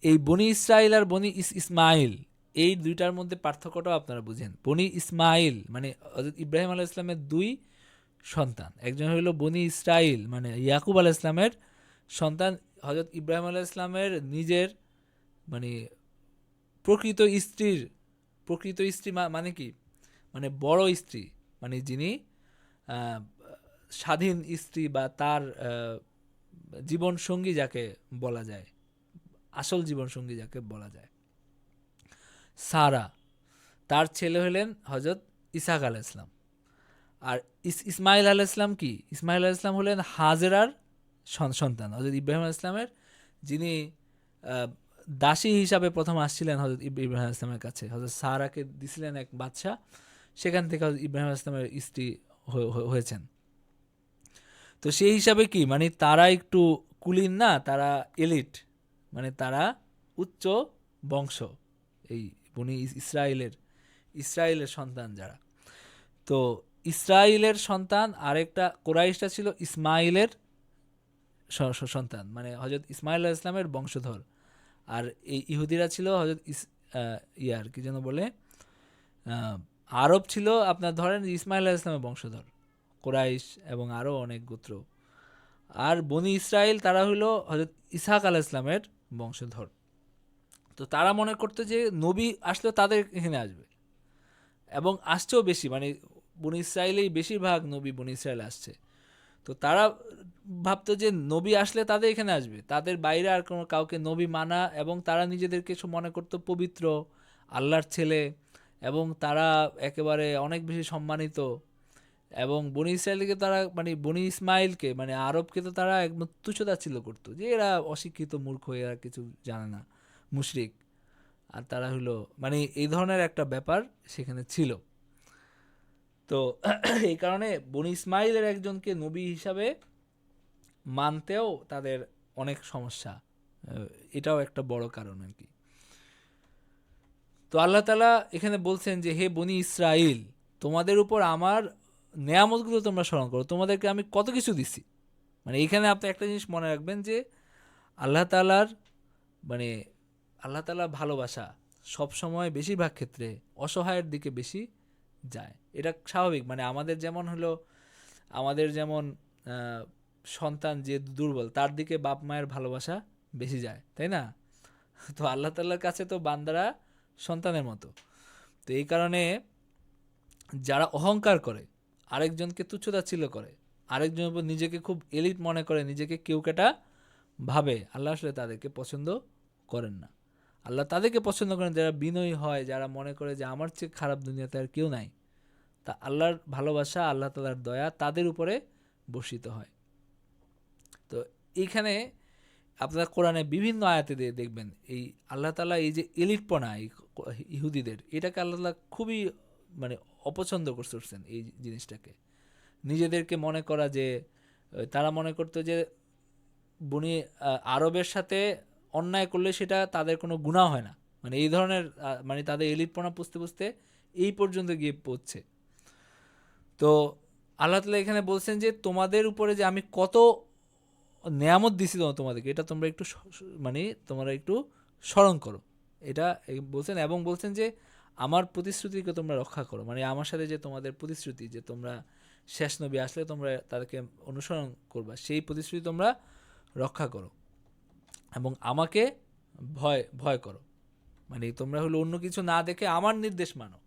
এই বনি ইসরাইল আর বনি ইসমাইল, এই দুইটার মধ্যে পার্থক্যটাও আপনারা বুঝেন। বনি ইসমাইল মানে হযরত ইব্রাহিম আলাইহিস সালামের 2 সন্তান, একজন হলো বনি ইসরাইল মানে ইয়াকুব আলাইহিস সালামের সন্তান। হযরত ইব্রাহিম আলাইহিস সালামের নিজের মানে প্রকৃত স্ত্রী মানে কি? মানে বড় স্ত্রী, মানে যিনি স্বাধীন স্ত্রী বা তার জীবন সঙ্গী যাকে বলা যায়, আসল জীবন সঙ্গী যাকে বলা যায়, সারা। তার ছেলে হলেন হযরত ইসহাক আলাইহিস সালাম। আর ইসমাইল আলাইহিস সালাম কি? ইসমাইল আলাইহিস সালাম হলেন হাজেরার সন্তান, হযরত ইব্রাহিম আলাইহিস সালামের, যিনি দাসী হিসাবে প্রথম আসছিলেন হযরত ইব্রাহিম আলাইহিস সালামের কাছে। হযরত সারাকে দিছিলেন এক বাদশা, সেখান থেকে হযরত ইব্রাহিম আলাইহিস সালামের স্ত্রী হয়েছেন। তো সেই হিসাবে কি মানে তারা একটু কুলীন না, তারা এলিট, মানে তারা উচ্চ বংশ, এই বনি ইসরায়েলের সন্তান যারা। তো ইসরায়েলের সন্তান, আরেকটা কোরাইশটা ছিল ইসমাইলের সন্তান, মানে হযরত ইসমাইল আলাইহিস সালামের বংশধর। আর এই ইহুদিরা ছিল হযরত কি যেন বলে, আরব ছিল আপনার ধরেন ইসমাইল আলাইহিস সালামের বংশধর, কোরাইশ এবং আরও অনেক গোত্র। আর বনি ইসরাইল তারা হলো হযরত ইসহাক আলাইহিস সালামের বংশধর। তো তারা মনে করতো যে নবী আসলেও তাদের এখানে আসবে, এবং আসছেও বেশি, মানে বনি ইসরায়েলেই বেশিরভাগ নবী বনি ইসরায়েল আসছে। তো তারা ভাবতো যে নবী আসলে তাদের এখানে আসবে, তাদের বাইরে আর কোনো কাউকে নবী মানা, এবং তারা নিজেদেরকে মনে করতো পবিত্র, আল্লাহর ছেলে, এবং তারা একেবারে অনেক বেশি সম্মানিত। এবং বনি ইসরায়েলকে তারা মানে বনি ইসমাইলকে মানে আরবকে তো তারা একদম তুচ্ছতাচ্ছিল্য করতো, যে এরা অশিক্ষিত, মূর্খ, এরা কিছু জানে না, মুশরিক। আর তারা হলো মানে এই ধরনের একটা ব্যাপার সেখানে ছিল। তো এই কারণে বনি ইসমাইলের একজনকে নবী হিসাবে মানতেও তাদের অনেক সমস্যা, এটাও একটা বড় কারণ আর কি। তো আল্লাহ তাআলা এখানে বলছেন যে হে বনি ইসরাইল, তোমাদের উপর আমার নেয়ামতগুলো তোমরা স্মরণ করো, তোমাদেরকে আমি কত কিছু দিছি। মানে এখানে আপনি একটা জিনিস মনে রাখবেন যে আল্লাহ তাআলার মানে আল্লাহ তাআলার ভালোবাসা সবসময় বেশিরভাগ ক্ষেত্রে অসহায়ের দিকে বেশি যায়। এটা স্বাভাবিক। মানে আমাদের যেমন সন্তান যে দুর্বল, তার দিকে বাপ মায়ের ভালোবাসা বেশি যায়, তাই না? তো আল্লাহ তাআলার কাছে তো বান্দারা সন্তানের মতো। তো এই কারণে যারা অহংকার করে, আরেকজনকে তুচ্ছতাচ্ছিল্য করে, আরেকজনের উপর নিজেকে খুব এলিট মনে করে, নিজেকে কেউকেটা ভাবে, আল্লাহ আসলে তাদেরকে পছন্দ করেন না। আল্লাহ তাদেরকে পছন্দ করেন যারা বিনয়ী হয়, যারা মনে করে যে আমার চেয়ে খারাপ দুনিয়াতে আর কেউ নাই। তা আল্লাহর ভালোবাসা, আল্লাহ তাআলার দয়া তাদের উপরে বর্ষিত হয়। তো এইখানে আপনারা কোরআনে বিভিন্ন আয়াতে দিয়ে দেখবেন এই আল্লাহ তাআলা এই যে এলিটপনা এই ইহুদিদের, এটাকে আল্লাহ তাআলা খুবই মানে অপছন্দ করছেন এই জিনিসটাকে। নিজেদেরকে মনে করা যে তারা মনে করতো যে বনি আরবের সাথে অন্যায় করলে সেটা তাদের কোনো গুনাহ হয় না। মানে এই ধরনের মানে তাদের এলিটপনা পুষতে পুষতে এই পর্যন্ত গিয়ে পৌঁছছে। তো আল্লাহ তাআলা এখানে বলছেন যে তোমাদের উপরে যে আমি কত নেয়ামত দিছি তোমাদেরকে, এটা তোমরা একটু মানে তোমরা একটু স্মরণ করো, এটা বলছেন। এবং বলছেন যে আমার প্রতিশ্রুতিকে তোমরা রক্ষা করো, মানে আমার সাথে যে তোমাদের প্রতিশ্রুতি যে তোমরা শেষ নবী আসলে তোমরা তাদেরকে অনুসরণ করবা, সেই প্রতিশ্রুতি তোমরা রক্ষা করো এবং আমাকে ভয় করো। মানে তোমরা হলো অন্য কিছু না দেখে আমার নির্দেশ মানো।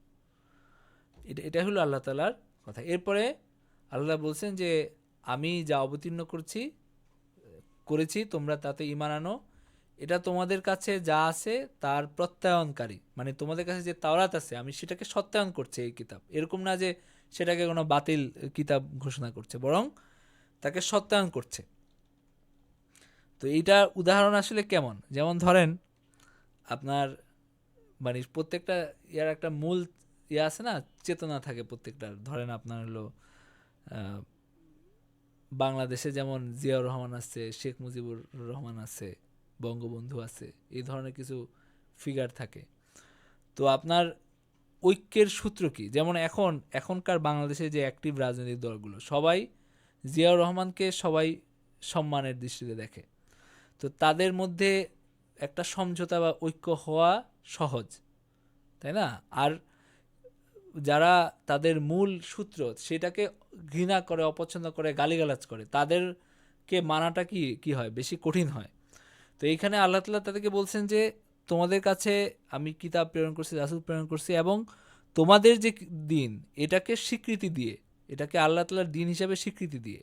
এটা হলো আল্লাহ তাআলার কথা। এরপরে আল্লাহ বলছেন যে আমি যা অবতীর্ণ করেছি তোমরা তাতে ঈমান আনো, এটা তোমাদের কাছে যা আছে তার প্রত্যয়নকারী। মানে তোমাদের কাছে যে তাওরাত আছে আমি সেটাকে সত্যায়ন করছি এই কিতাব, এরকম না যে সেটাকে কোনো বাতিল কিতাব ঘোষণা করছে, বরং তাকে সত্যায়ন করছে। তো এইটা উদাহরণ আসলে কেমন, যেমন ধরেন আপনার মানে প্রত্যেকটা ইয়ার একটা মূল আছে না, চেতনা থাকে প্রত্যেকটার। ধরেন আপনার হলো বাংলাদেশে যেমন জিয়াউর রহমান আছে, শেখ মুজিবুর রহমান আছে, বঙ্গবন্ধু আছে, এই ধরনের কিছু ফিগার থাকে। তো আপনার ঐক্যের সূত্র কি? যেমন এখনকার বাংলাদেশে যে অ্যাক্টিভ রাজনৈতিক দলগুলো সবাই জিয়াউর রহমানকে সবাই সম্মানের দৃষ্টিতে দেখে। তো তাদের মধ্যে একটা সমঝোতা বা ঐক্য হওয়া সহজ, তাই না? আর যারা তাদের মূল সূত্র সেটাকে ঘৃণা করে, অপছন্দ করে, গালিগালাজ করে, তাদেরকে মানাটা কি হয়, বেশি কঠিন হয়। তো এইখানে আল্লাহ তাআলা তাদেরকে বলছেন যে তোমাদের কাছে আমি কিতাব প্রেরণ করছি, রাসূল প্রেরণ করছি, এবং তোমাদের যে দিন এটাকে স্বীকৃতি দিয়ে, এটাকে আল্লাহ তাআলার দিন হিসাবে স্বীকৃতি দিয়ে,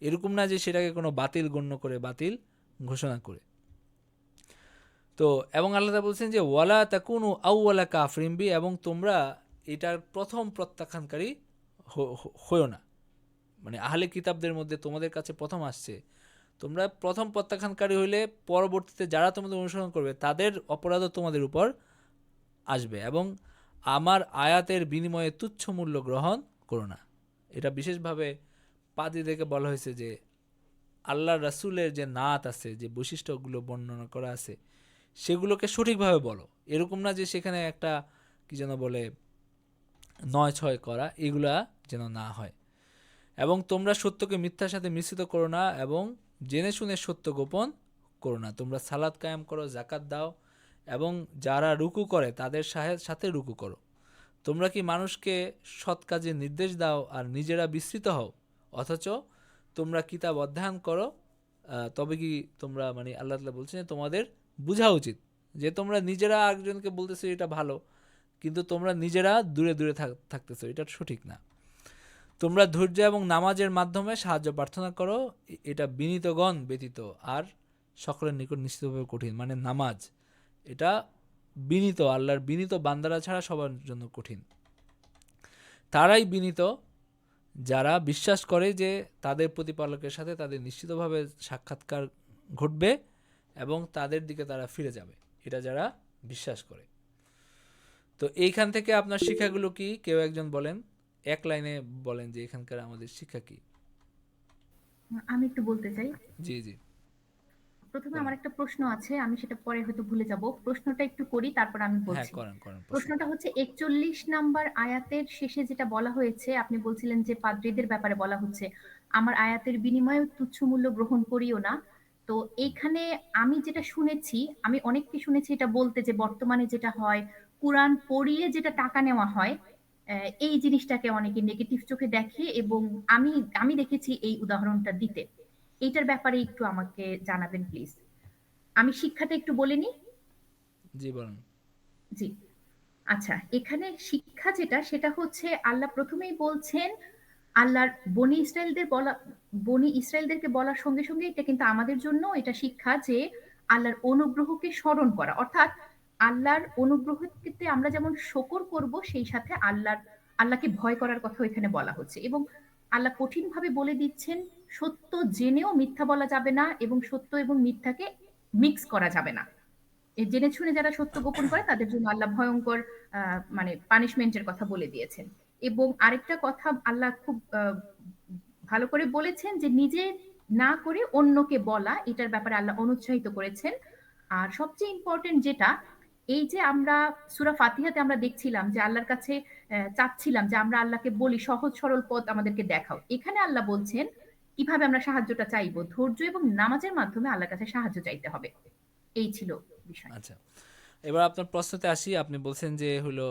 এরকম না যে সেটাকে কোনো বাতিল গণ্য করে, বাতিল ঘোষণা করে। তো এবং আল্লাহ তাআলা বলছেন যে ওয়ালা তাকুনু আউওয়ালা কাফরিন বি, এবং তোমরা এটার প্রথম প্রত্যাখ্যানকারী হইও না। মানে আহলে কিতাবদের মধ্যে তোমাদের কাছে প্রথম আসছে, তোমরা প্রথম প্রত্যাখ্যানকারী হইলে পরবর্তীতে যারা তোমাদের অনুসরণ করবে তাদের অপরাধও তোমাদের উপর আসবে, এবং আমার আয়াতের বিনিময়ে তুচ্ছ মূল্য গ্রহণ করো না। এটা বিশেষভাবে পাদ্রীদেরকে বলা হয়েছে যে আল্লাহ রাসূলের যে নাত আছে, যে বৈশিষ্ট্যগুলো বর্ণনা করা আছে, সেগুলোকে সঠিকভাবে বলো। এরকম না যে সেখানে একটা কি যেন বলে ৯-৬ করা, এগুলা যেন না হয়। এবং তোমরা সত্যকে মিথ্যার সাথে মিশ্রিত করো না, এবং জেনে শুনে সত্য গোপন করো না। তোমরা সালাত কায়েম করো, যাকাত দাও, এবং যারা রুকু করে তাদের সাথে রুকু করো। তোমরা কি মানুষকে সৎ কাজে নির্দেশ দাও আর নিজেরা বিস্মৃত হও? অথচ তোমরা কিতাব অধ্যয়ন করো, তবে কি তোমরা মানে আল্লাহ তাআলা বলছেন তোমাদের বোঝা উচিত যে তোমরা নিজেরা একজনকে বলতেছো এটা ভালো, কিন্তু তোমরা নিজেরা দূরে দূরে থাকতেছো, এটা সঠিক না। তোমরা ধৈর্য এবং নামাজের মাধ্যমে সাহায্য প্রার্থনা করো, এটা বিনীতগণ ব্যতীত আর সকলের নিকট নিশ্চিতভাবে কঠিন। মানে নামাজ এটা বিনীত, আল্লাহর বিনীত বান্দারা ছাড়া সবার জন্য কঠিন। তারাই বিনীত যারা বিশ্বাস করে যে তাদের প্রতিপালকের সাথে তাদের নিশ্চিতভাবে সাক্ষাৎকার ঘটবে এবং তাদের দিকে তারা ফিরে যাবে, এটা যারা বিশ্বাস করে। তো এইখান থেকে আপনার শিক্ষাগুলো কি কেউ একজন বলেন, এক লাইনে বলেন যে এখানকার আমাদের শিক্ষা কি? আমি একটু বলতে চাই। জি জি প্রথমে বলেন। আমার একটা প্রশ্ন আছে, আমি সেটা পরে হয়তো ভুলে যাব। প্রশ্নটা একটু করি, তারপর আমি হ্যাঁ, বলছি। করেন করেন প্রশ্ন। প্রশ্নটা হচ্ছে 41 নাম্বার আয়াতের শেষে যেটা বলা হয়েছে, আপনি বলছিলেন যে পাদ্রীদের ব্যাপারে বলা হচ্ছে, আমার আয়াতের বিনিময়ে তুচ্ছ মূল্য গ্রহণ করিও না। তো এইখানে আমি যেটা শুনেছি, আমি অনেককে শুনেছি এটা বলতে যে বর্তমানে যেটা হয়, কোরআন পড়িয়ে যেটা টাকা নেওয়া হয়, এই জিনিসটাকে অনেকে নেগেটিভ চোখে দেখে, এবং আমি আমি দেখেছি এই উদাহরণটা দিতে। এইটার ব্যাপারে একটু আমাকে জানাবেন প্লিজ। আমি শিক্ষাটা একটু বলে নিই। জি বলেন। জি, আচ্ছা, এখানে শিক্ষা যেটা সেটা হচ্ছে আল্লাহ প্রথমেই বলছেন, আল্লাহর বনি ইসরায়েলদেরকে বলার সঙ্গে সঙ্গে এটা কিন্তু আমাদের জন্য এটা শিক্ষা যে আল্লাহর অনুগ্রহকে স্মরণ করা, অর্থাৎ আল্লাহর অনুগ্রহকে আমরা যেমন শকর করব, সেই সাথে আল্লাহকে ভয় করার কথা এখানে বলা হচ্ছে। এবং আল্লাহ কঠিন ভাবে বলে দিচ্ছেন, সত্য জেনেও মিথ্যা বলা যাবে না, এবং সত্য এবং মিথ্যাকে মিক্স করা যাবে না। জেনে শুনে যারা সত্য গোপন করে তাদের জন্য আল্লাহ ভয়ঙ্কর মানে পানিশমেন্টের কথা বলে দিয়েছেন। এবং আরেকটা কথা আল্লাহ খুব ভালো করে বলেছেন যে নিজে না করে অন্যকে বলা, এটার ব্যাপারে আল্লাহ অনুৎসাহিত করেছেন। আর সবচেয়ে ইম্পর্টেন্ট যেটা, এই যে আমরা সূরা ফাতিহাতে আমরা দেখছিলাম যে আল্লাহর কাছে চাচ্ছিলাম যে আমরা আল্লাহকে বলি সহজ সরল পথ আমাদেরকে দেখাও, এখানে আল্লাহ বলছেন কিভাবে আমরা সাহায্যটা চাইবো, ধৈর্য এবং নামাজের মাধ্যমে আল্লাহর কাছে সাহায্য চাইতে হবে। এই ছিল বিষয়। আচ্ছা, এবার আপনার প্রশ্নতে আসি। আপনি বলছেন যে হলো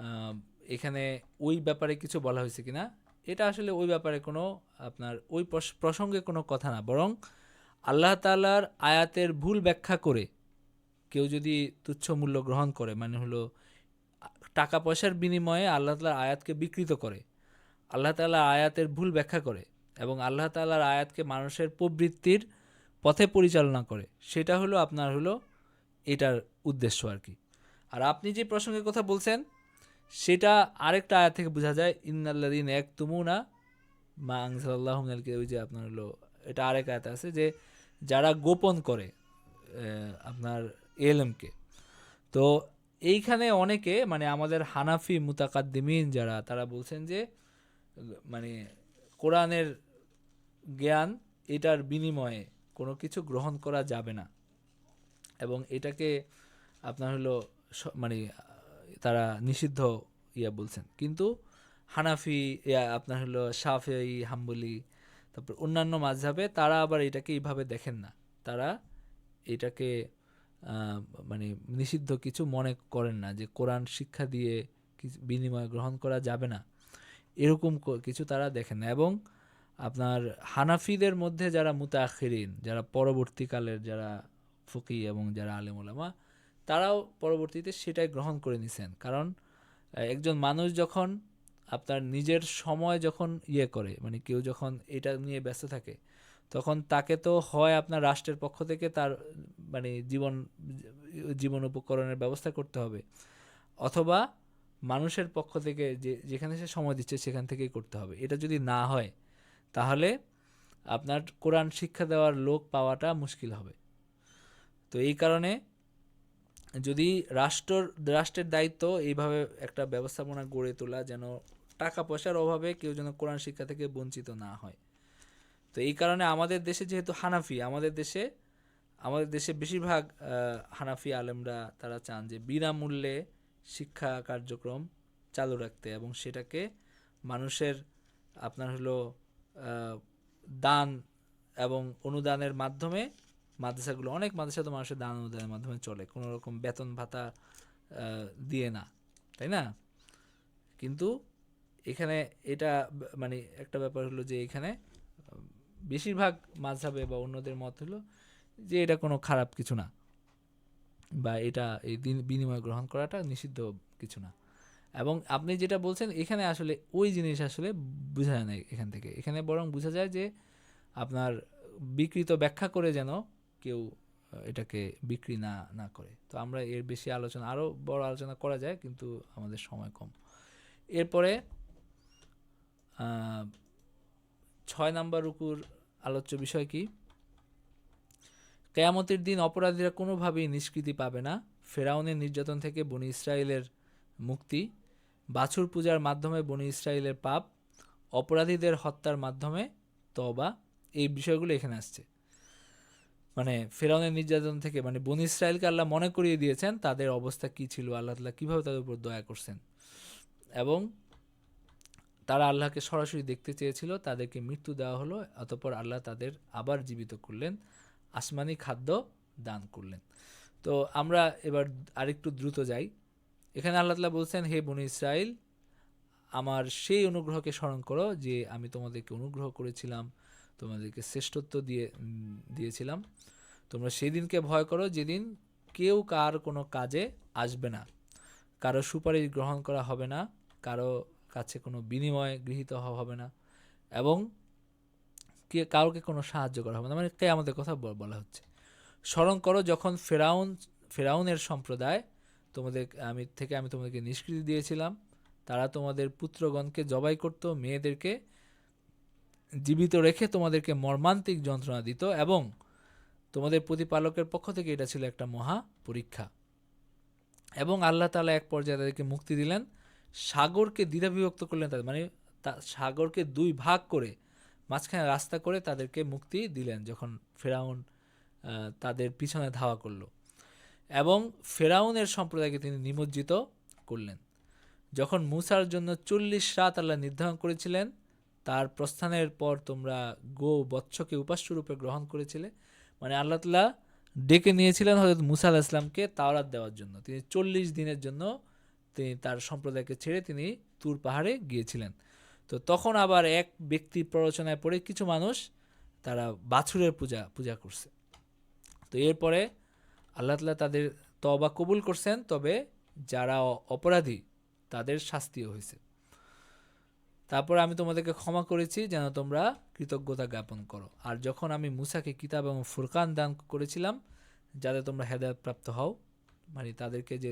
আহ, এখানে ওই ব্যাপারে কিছু বলা হয়েছে কিনা। এটা আসলে ওই ব্যাপারে কোনো আপনার ওই প্রসঙ্গে কোনো কথা না, বরং আল্লাহ তাআলার আয়াতের ভুল ব্যাখ্যা করে কেউ যদি তুচ্ছ মূল্য গ্রহণ করে, মানে হলো টাকা পয়সার বিনিময়ে আল্লাহ তাআলার আয়াতকে বিকৃত করে, আল্লাহ তাআলার আয়াতের ভুল ব্যাখ্যা করে এবং আল্লাহ তাআলার আয়াতকে মানুষের প্রবৃত্তির পথে পরিচালনা করে, সেটা হলো আপনার হলো এটার উদ্দেশ্য আর কি। আর আপনি যে প্রসঙ্গের কথা বলছেন সেটা আরেকটা আয়াত থেকে বোঝা যায়, ইন্নাল্লাযীনা ইয়াকতুমুনা মা আনজালাল্লাহু মিনাল কিতাব, ওই যে আপনার হলো এটা আরেক আয়াত আছে যে যারা গোপন করে আপনার এলএমকে। তো এইখানে অনেকে মানে আমাদের হানাফি মুতাকাদ্দিমিন যারা, তারা বলছেন যে মানে কোরআনের জ্ঞান এটার বিনিময়ে কোনো কিছু গ্রহণ করা যাবে না, এবং এটাকে আপনার হলো মানে তারা নিষিদ্ধ বলছেন। কিন্তু হানাফি আপনার হলো শাফিঈ, হাম্বলি, তারপর অন্যান্য মাযহাবে তারা আবার এটাকে এইভাবে দেখেন না। তারা এটাকে মানে নিষিদ্ধ কিছু মনে করেন না, যে কোরআন শিক্ষা দিয়ে বিনিময় গ্রহণ করা যাবে না, এরকম কিছু তারা দেখেন না। এবং আপনার হানাফিদের মধ্যে যারা মুতাআখিরিন, যারা পরবর্তীকালের যারা ফকি এবং যারা আলেম ওলামা, তারাও পরবর্তীতে সেটাই গ্রহণ করে নিছেন। কারণ একজন মানুষ যখন আপনার নিজের সময় যখন করে, মানে কেউ যখন এটা নিয়ে ব্যস্ত থাকে, তখন তাকে তো হয় আপনার রাষ্ট্রের পক্ষ থেকে তার মানে জীবন উপকরণের ব্যবস্থা করতে হবে, অথবা মানুষের পক্ষ থেকে যেখানে সে সময় দিচ্ছে সেখান থেকেই করতে হবে। এটা যদি না হয় তাহলে আপনার কোরআন শিক্ষা দেওয়ার লোক পাওয়াটা মুশকিল হবে। তো এই কারণে যদি রাষ্ট্রের দায়িত্ব এইভাবে একটা ব্যবস্থাপনা গড়ে তোলা, যেন টাকা পয়সার অভাবে কেউ যেন কোরআন শিক্ষা থেকে বঞ্চিত না হয়। তো এই কারণে আমাদের দেশে যেহেতু হানাফি, আমাদের দেশে বেশিরভাগ হানাফি আলেমরা তারা চান যে বিনামূল্যে শিক্ষা কার্যক্রম চালু রাখতে, এবং সেটাকে মানুষের আপনার হলো দান এবং অনুদানের মাধ্যমে, মাদ্রাসাগুলো, অনেক মাদ্রাসা তো মানুষের দান অনুদানের মাধ্যমে চলে, কোনো রকম বেতন ভাতা দিয়ে না, তাই না? কিন্তু এখানে এটা মানে একটা ব্যাপার হলো যে এখানে বেশিরভাগ মাযহাবে বা অন্যদের মত হলো যে এটা কোনো খারাপ কিছু না, বা এটা এই বিনিময় গ্রহণ করাটা নিষিদ্ধ কিছু না। এবং আপনি যেটা বলছেন এখানে আসলে ওই জিনিস আসলে বোঝা যায় না এখান থেকে, এখানে বরং বোঝা যায় যে আপনার বিকৃত ব্যাখ্যা করে যেন কেউ এটাকে বিক্রি না না করে। তো আমরা এর বেশি আলোচনা, আরও বড় আলোচনা করা যায়, কিন্তু আমাদের সময় কম। এরপরে 6 নাম্বার রুকুর আলোচ্য বিষয় কি? কিয়ামতের দিন অপরাধীরা কোনোভাবেই নিষ্কৃতি পাবে না। ফেরাউনের নির্যাতন থেকে বনি ইসরায়েলের মুক্তি, বাছুর পূজার মাধ্যমে বনি ইসরায়েলের পাপ, অপরাধীদের হত্যার মাধ্যমে তওবা, এই বিষয়গুলো এখানে আসছে। মানে ফেরাউনের নির্যাতন থেকে মানে বনি ইসরায়েলকে আল্লাহ মনে করিয়ে দিয়েছেন তাদের অবস্থা কি ছিল, আল্লাহ তাআলা কীভাবে তাদের উপর দয়া করছেন, এবং তারা আল্লাহকে সরাসরি দেখতে চেয়েছিল, তাদেরকে মৃত্যু দেওয়া হলো, অতঃপর আল্লাহ তাদের আবার জীবিত করলেন, আসমানি খাদ্য দান করলেন। তো আমরা এবার আরেকটু দ্রুত যাই। এখানে আল্লাহ তাআলা বলছেন, হে বনি ইসরাইল, আমার সেই অনুগ্রহকে স্মরণ করো যে আমি তোমাদেরকে অনুগ্রহ করেছিলাম, তোমাদেরকে শ্রেষ্ঠত্ব দিয়েছিলাম। তোমরা সেই দিনকে ভয় করো যেদিন কেউ কার কোনো কাজে আসবে না, কারো সুপারিশ গ্রহণ করা হবে না, কারো কাছে কোনো বিনিময় গৃহীত হবে না, এবং কাউকে কোনো সাহায্য করা হবে না। মানে কিয়ামতের কথা বলা হচ্ছে। স্মরণ করো যখন ফেরাউনের সম্প্রদায় আমি তোমাদেরকে নিষ্কৃতি দিয়েছিলাম, তারা তোমাদের পুত্রগণকে জবাই করত, মেয়েদেরকে জীবিত রেখে তোমাদেরকে মর্মান্তিক যন্ত্রণা দিত, এবং তোমাদের প্রতিপালকের পক্ষ থেকে এটা ছিল একটা মহা পরীক্ষা। এবং আল্লাহ তাআলা এক পর্যায়ে তাদেরকে মুক্তি দিলেন, সাগরকে দ্বিধাবিভক্ত করলেন, তাদের মানে সাগরকে 2 ভাগ করে মাঝখানে রাস্তা করে তাদেরকে মুক্তি দিলেন যখন ফেরাউন তাদের পিছনে ধাওয়া করলো, এবং ফেরাউনের সম্প্রদায়কে তিনি নিমজ্জিত করলেন। যখন মূসার জন্য 40 রাত আল্লাহ নির্ধারণ করেছিলেন, তার প্রস্থানের পর তোমরা বৎসকে উপাস্যরূপে গ্রহণ করেছিলে, মানে আল্লাহ তাআলা ডেকে নিয়েছিলেন হযরত মূসা আলাইহিস সালামকে তাওরাত দেওয়ার জন্য। তিনি 40 দিনের জন্য তিনি তার সম্প্রদায়কে ছেড়ে তিনি তুর পাহাড়ে গিয়েছিলেন। তো তখন আবার এক ব্যক্তি প্ররোচনায় পড়ে কিছু মানুষ তারা বাছুরের পূজা করছে। তো এরপরে আল্লাহ তাআলা তাদের তওবা কবুল করছেন, তবে যারা অপরাধী তাদের শাস্তিও হয়েছে। তারপর আমি তোমাদেরকে ক্ষমা করেছি যেন তোমরা কৃতজ্ঞতা জ্ঞাপন করো। আর যখন আমি মূসাকে কিতাব এবং ফুরকান দান করেছিলাম যাতে তোমরা হেদায়েত প্রাপ্ত হও, মানে তাদেরকে যে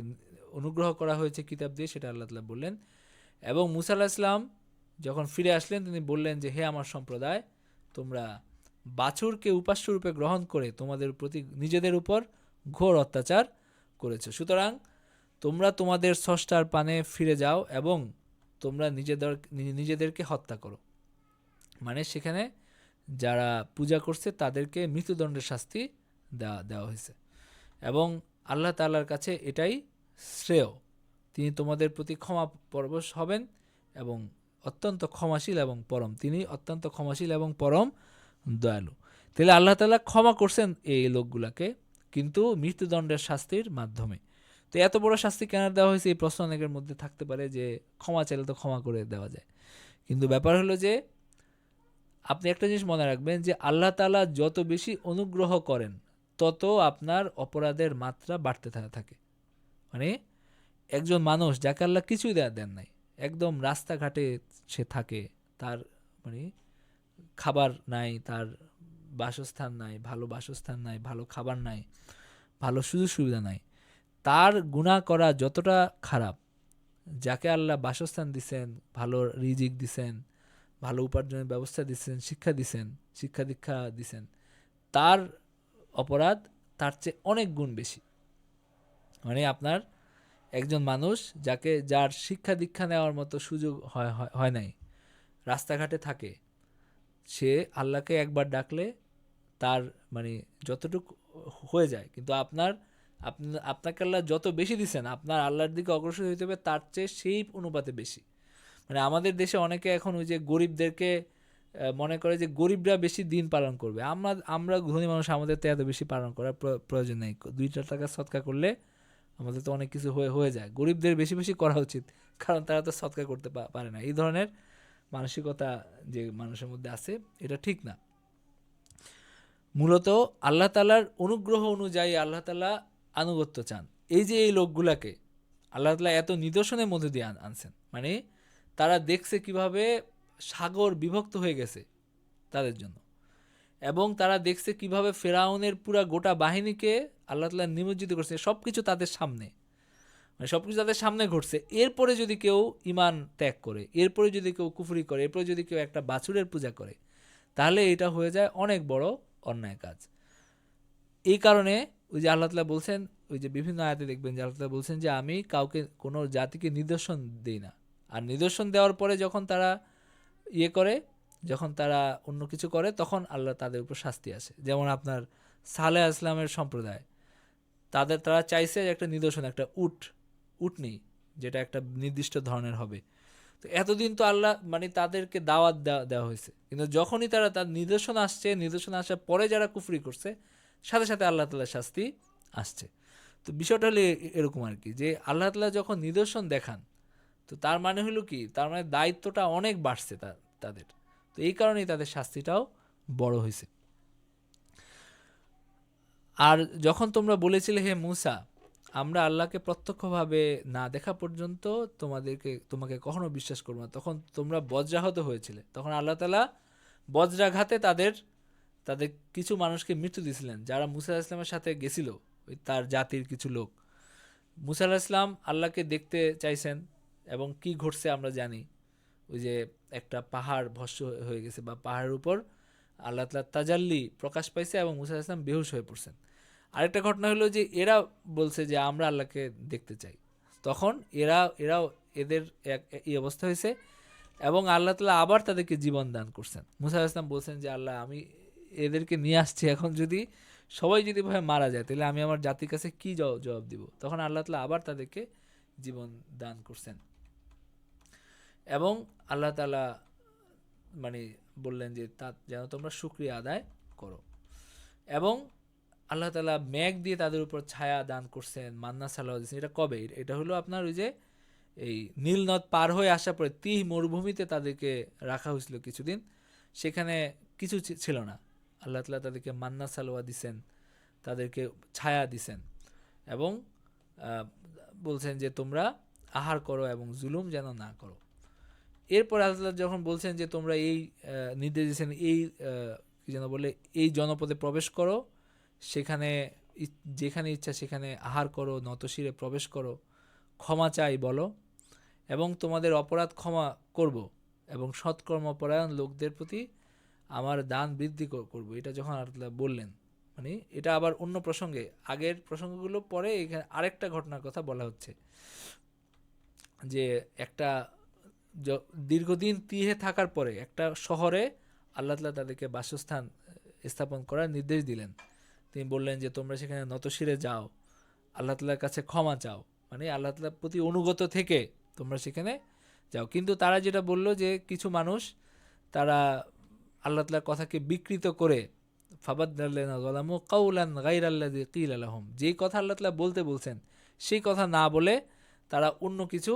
অনুগ্রহ করা হয়েছে কিতাব দিয়ে, সেটা আল্লাহ তাআলা বললেন। এবং মূসা আলাইহিস সালাম যখন ফিরে আসলেন তিনি বললেন যে, হে আমার সম্প্রদায়, তোমরা বাছুরকে উপাস্যরূপে গ্রহণ করে তোমাদের প্রতি নিজেদের উপর ঘোর অত্যাচার করেছো, সুতরাং তোমরা তোমাদের স্রষ্টার পানে ফিরে যাও এবং তোমরা নিজেদেরকে হত্যা করো। মানে সেখানে যারা পূজা করছে তাদেরকে মৃত্যুদণ্ডের শাস্তি দেওয়া হয়েছে, এবং আল্লাহ তাআলার কাছে এটাই শ্রেয়, তিনি তোমাদের প্রতি ক্ষমা পরবশ হবেন এবং অত্যন্ত ক্ষমাশীল এবং পরম, তিনি অত্যন্ত ক্ষমাশীল এবং পরম দয়ালু। তাহলে আল্লাহ তাআলা ক্ষমা করছেন এই লোকগুলাকে, কিন্তু মৃত্যুদণ্ডের শাস্তির মাধ্যমে। তো এত বড় শাস্তি কেন দেওয়া হয়েছে এই প্রশ্ন অনেকের মধ্যে থাকতে পারে, যে ক্ষমা চাইলে তো ক্ষমা করে দেওয়া যায়, কিন্তু ব্যাপার হলো যে আপনি একটা জিনিস মনে রাখবেন যে আল্লাহ তাআলা যত বেশি অনুগ্রহ করেন তত আপনার অপরাধের মাত্রা বাড়তে থাকে। মানে একজন মানুষ যাকে আল্লাহ কিছুই দেন নাই, একদম রাস্তাঘাটে সে থাকে, তার মানে খাবার নাই, তার বাসস্থান নাই, ভালো বাসস্থান নাই, ভালো খাবার নাই, ভালো সুযোগ সুবিধা নাই, তার গুনাহ করা যতটা খারাপ, যাকে আল্লাহ বাসস্থান দিছেন, ভালো রিজিক দিছেন, ভালো উপার্জনের ব্যবস্থা দিছেন, শিক্ষা দীক্ষা দিছেন, তার অপরাধ তার চেয়ে অনেক গুণ বেশি। মানে আপনার একজন মানুষ যার শিক্ষা দীক্ষা নেওয়ার মতো সুযোগ হয় নাই, রাস্তাঘাটে থাকে, সে আল্লাহকে একবার ডাকলে তার মানে যতটুকু হয়ে যায়, কিন্তু আপনাকে আল্লাহ যত বেশি দিচ্ছেন আপনার আল্লাহর দিকে অগ্রসর হইতে হবে তার চেয়ে সেই অনুপাতে বেশি। মানে আমাদের দেশে অনেকে এখন ওই যে গরিবদেরকে মনে করে যে গরিবরা বেশি দিন পালন করবে, আমরা ধনী মানুষ, আমাদের তো এত বেশি পালন করার প্রয়োজন নেই, 2 টাকা সদকা করলে আমাদের তো অনেক কিছু হয়ে যায়, গরিবদের বেশি বেশি করা উচিত, কারণ তারা তো সদকা করতে পারে না। এই ধরনের মানসিকতা যে মানুষের মধ্যে আছে এটা ঠিক না। মূলত আল্লাহ তাআলার অনুগ্রহ অনুযায়ী আল্লাহ তাআলা আনুগত্য চান। এই যে এই লোকগুলাকে আল্লাহ তাআলা এত নিদর্শনের মধ্যে দিয়ে আনছেন, মানে তারা দেখছে কিভাবে সাগর বিভক্ত হয়ে গেছে তাদের জন্য, এবং তারা দেখছে কিভাবে ফেরাউনের পুরা গোটা বাহিনীকে আল্লাহ তাআলা নিমজ্জিত করছে, সবকিছু তাদের সামনে, মানে সবকিছু তাদের সামনে ঘটছে। এরপরে যদি কেউ ঈমান ত্যাগ করে, এরপরে যদি কেউ কুফরি করে, এরপরে যদি কেউ একটা বাছুরের পূজা করে, তাহলে এটা হয়ে যায় অনেক বড় অন্যায় কাজ। এই কারণে ওই যে আল্লাহ তাআলা বলছেন, ওই যে বিভিন্ন আয়াতে দেখবেন যে আল্লাহ তাআলা বলছেন যে আমি কাউকে কোনো জাতিকে নিদর্শন দেই না, আর নিদর্শন দেওয়ার পরে যখন তারা ইয়ে করে, যখন তারা অন্য কিছু করে, তখন আল্লাহ তাদের উপর শাস্তি আসে। যেমন আপনার সালেহ আসলামের সম্প্রদায়, তারা চাইছে একটা নিদর্শন, একটা উটনি, যেটা একটা নির্দিষ্ট ধরনের হবে। তো এতদিন তো আল্লাহ মানে তাদেরকে দাওয়াত দেওয়া হয়েছে, কিন্তু যখনই তার নিদর্শন আসছে, নিদর্শন আসার পরে যারা কুফরি করছে, সাথে সাথে আল্লাহ তাআলার শাস্তি আসছে। তো বিষয়টা হলো এরকম আর কি, যে আল্লাহ তাআলা যখন নিদর্শন দেখান, তো তার মানে হলো কি, তার মানে দায়িত্বটা অনেক বাড়ছে তাদের। তো এই কারণেই তাদের শাস্তিটাও বড় হয়েছে। আর যখন তোমরা বলেছিলে হে মূসা, আমরা আল্লাহকে প্রত্যক্ষভাবে না দেখা পর্যন্ত তোমাকে কখনো বিশ্বাস করব না, তখন তোমরা বজ্রাহত হয়েছিলে। তখন আল্লাহ তাআলা বজ্রাঘাতে তাদের কিছু মানুষকে মৃত্যু দিয়েছিলেন, যারা মূসা আলাইহিস সালামের সাথে গেছিল, ওই তার জাতির কিছু লোক। মূসা আলাইহিস সালাম আল্লাহকে দেখতে চাইছেন, এবং কি ঘটছে আমরা জানি, ওই যে একটা পাহাড় ভস্ম হয়ে গেছে, বা পাহাড়ের উপর আল্লাহ তাআলার তাজাল্লি প্রকাশ পাইছে, এবং মূসা আলাইহিস সালাম বেহুশ হয়ে পড়ছেন। আরেকটা ঘটনা হলো যে এরা বলছে যে আমরা আল্লাহকে দেখতে চাই, তখন এরাও এদের এই অবস্থা হয়েছে, এবং আল্লাহ তাআলা আবার তাদেরকে জীবন দান করছেন। মূসা আলাইহিস সালাম বলছেন যে আল্লাহ, আমি এদেরকে নিয়ে আসছি, এখন যদি সবাই যদি ভাবে মারা যায়, তাহলে আমি আমার জাতির কাছে কি জবাব দিব? তখন আল্লাহ তাআলা আবার তাদেরকে জীবন দান করছেন, এবং আল্লাহ তাআলা মানে বললেন যে যেন তোমরা শুকরিয়া আদায় করো। এবং আল্লাহ তাআলা মেঘ দিয়ে তাদের উপর ছায়া দান করছেন, মান্না সালাওয়াত দিয়েছেন। এটা কবে? এটা হলো আপনার ওই যে এই নীল নদ পার হয়ে আসার পরে তিহ মরুভূমিতে তাদেরকে রাখা হয়েছিল কিছুদিন, সেখানে কিছু ছিল না। আল্লাহ তাআলা তাদেরকে মান্না সালোয়া দিছেন, তাদেরকে ছায়া দিছেন, এবং বলছেন যে তোমরা আহার করো এবং জুলুম যেন না করো। এরপর আল্লাহ তাআলা যখন বলছেন যে তোমরা এই নির্দেশ দিয়েছেন, এই কি যেন বলে, এই জনপদে প্রবেশ করো, সেখানে যেখানে ইচ্ছা সেখানে আহার করো, নতশিরে প্রবেশ করো, ক্ষমা চাই বলো, এবং তোমাদের অপরাধ ক্ষমা করব, এবং সৎকর্মপরায়ণ লোকদের প্রতি আমার দান বৃদ্ধি করব। এটা যখন আল্লাহ বললেন, মানে এটা আবার অন্য প্রসঙ্গে, আগের প্রসঙ্গগুলো পরে এখানে আরেকটা ঘটনার কথা বলা হচ্ছে, যে একটা দীর্ঘদিন তিহে থাকার পরে একটা শহরে আল্লাহ তাআলা তাদেরকে বাসস্থান স্থাপন করার নির্দেশ দিলেন। তিনি বললেন যে তোমরা সেখানে নতশিরে যাও, আল্লাহ তাআলার কাছে ক্ষমা চাও, মানে আল্লাহ তাআলার প্রতি অনুগত থেকে তোমরা সেখানে যাও। কিন্তু তারা যেটা বলল, যে কিছু মানুষ তারা আল্লাহ তাআলার কথাকে বিকৃত করে, ফাবাদদাল্লাযিনা যালামু কাওলান গায়রাল্লাযী ক্বিলা লাহুম, যেই কথা আল্লাহ তাআলা বলতে বলছেন সেই কথা না বলে তারা অন্য কিছু